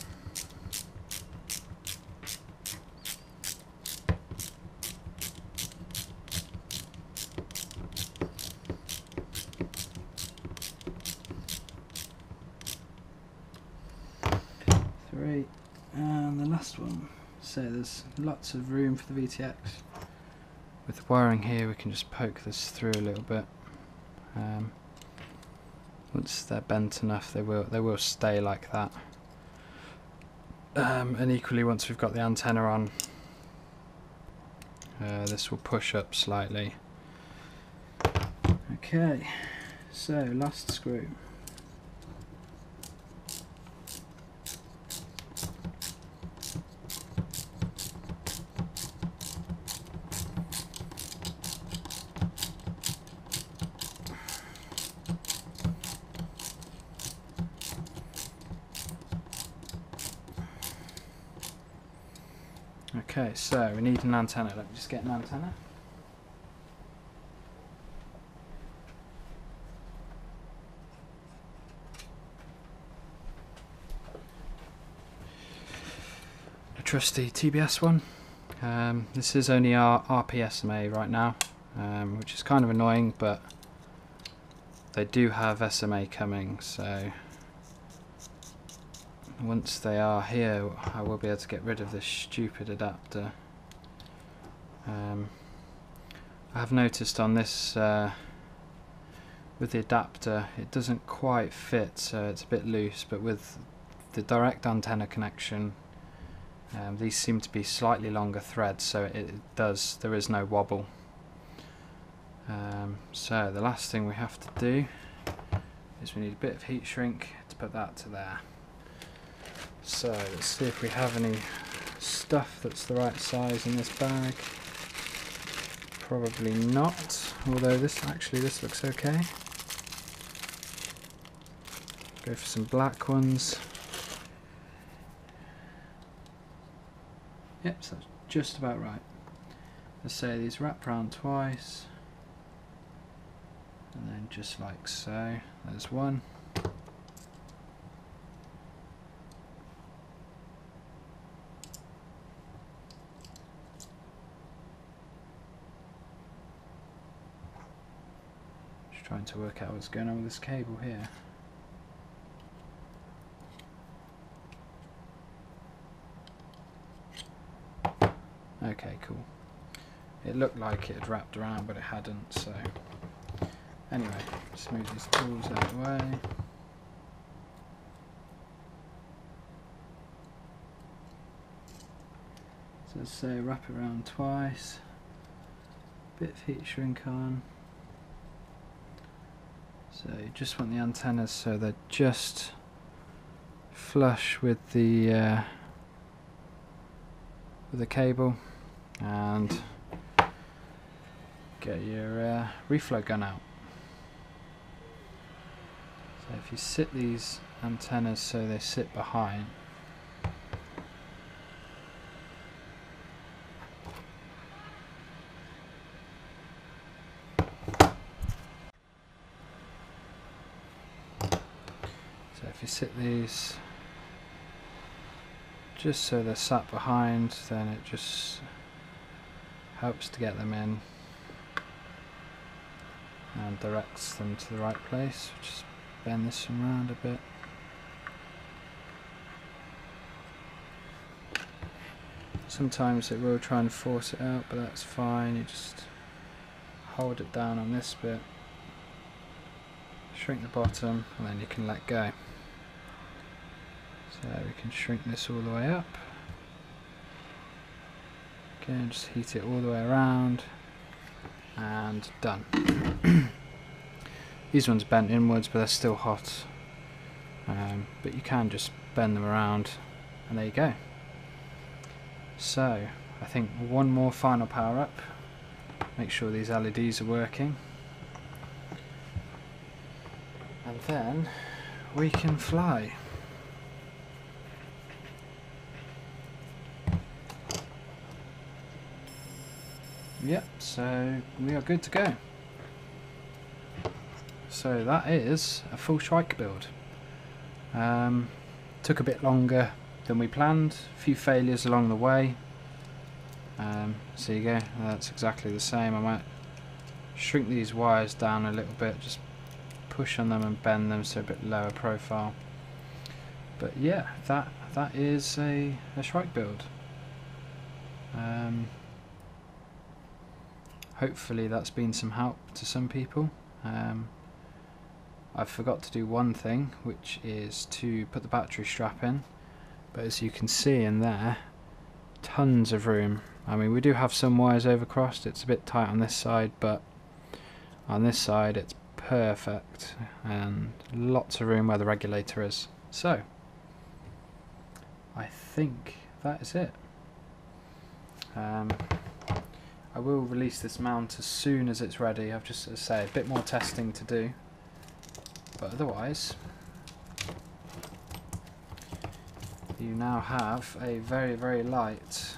Great. And the last one. So there's lots of room for the VTX. With the wiring here we can just poke this through a little bit. Once they're bent enough they will stay like that. And equally once we've got the antenna on, this will push up slightly. Okay, so last screw. Okay, so we need an antenna. Let me just get an antenna. A trusty TBS one. This is only our RP-SMA right now, which is kind of annoying, but they do have SMA coming, so once they are here I will be able to get rid of this stupid adapter. I have noticed on this with the adapter it doesn't quite fit, so it's a bit loose, but with the direct antenna connection these seem to be slightly longer threads, so there is no wobble. So the last thing we have to do is we need a bit of heat shrink to put that to there. So let's see if we have any stuff that's the right size in this bag. Probably not, although this looks okay. Go for some black ones. Yep, so that's just about right. Let's say these wrap around twice, and then just like so. There's one. Trying to work out what's going on with this cable here. Okay, cool. It looked like it had wrapped around, but it hadn't, so anyway, just move these tools out of the way. So let's say wrap it around twice, bit of heat shrink on. So you just want the antennas so they're just flush with the cable, and get your reflow gun out. So if you sit these antennas so they sit behind, if you sit these just so they're sat behind, then it just helps to get them in and directs them to the right place. Just bend this around a bit. Sometimes it will try and force it out, but that's fine. You just hold it down on this bit, shrink the bottom, and then you can let go. So we can shrink this all the way up. Again, just heat it all the way around, and done. These ones bent inwards, but they're still hot. But you can just bend them around, and there you go. So I think one more final power up. Make sure these LEDs are working, and then we can fly. Yep, so we are good to go. So that is a full Shrike build. Took a bit longer than we planned, a few failures along the way. So you go, that's exactly the same. I might shrink these wires down a little bit, just push on them and bend them so a bit lower profile. But yeah, that is a Shrike build. Hopefully that's been some help to some people. I forgot to do one thing, which is to put the battery strap in, but as you can see in there, tons of room. I mean, we do have some wires overcrossed, it's a bit tight on this side, but on this side it's perfect, and lots of room where the regulator is. So I think that is it. I will release this mount as soon as it's ready. I've just, as I say, a bit more testing to do, but otherwise you now have a very, very light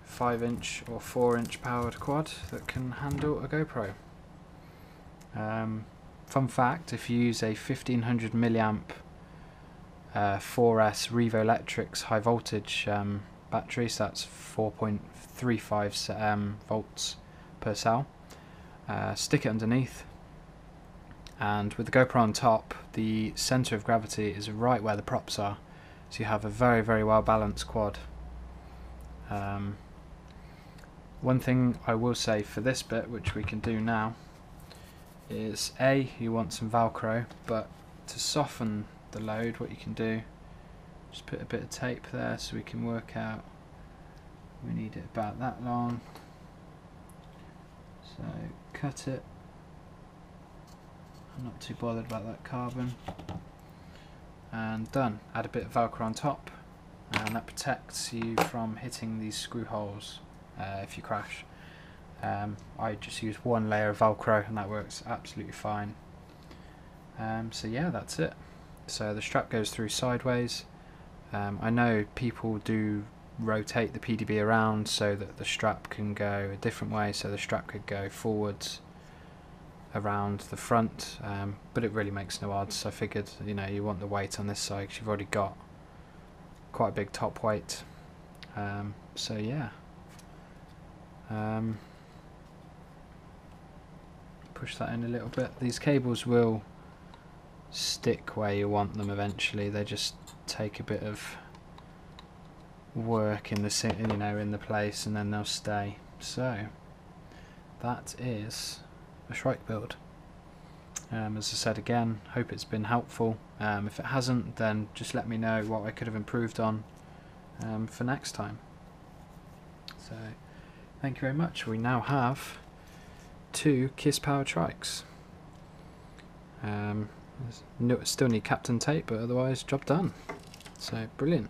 5-inch or 4-inch powered quad that can handle a GoPro. Fun fact, if you use a 1500 milliamp 4S Revo Electrics high voltage battery, so that's 4.35 volts per cell, stick it underneath, and with the GoPro on top, the centre of gravity is right where the props are, so you have a very, very well balanced quad. One thing I will say for this bit, which we can do now, is you want some Velcro, but to soften the load, what you can do, just put a bit of tape there so we can work out, we need it about that long, so cut it. I'm not too bothered about that carbon, and done. Add a bit of Velcro on top, and that protects you from hitting these screw holes if you crash. I just use one layer of Velcro and that works absolutely fine. So yeah, that's it. So the strap goes through sideways. I know people do rotate the PDB around so that the strap can go a different way, so the strap could go forwards around the front, but it really makes no odds. I figured, you know, you want the weight on this side because you've already got quite a big top weight. So yeah, push that in a little bit. These cables will stick where you want them eventually. They just take a bit of work in the, you know, in the place, and then they'll stay. So that is a Shrike build. As I said again, hope it's been helpful. If it hasn't, then just let me know what I could have improved on for next time. So thank you very much. We now have 2 KISS powered Shrikes. Still need Captain tape, but otherwise job done. So brilliant.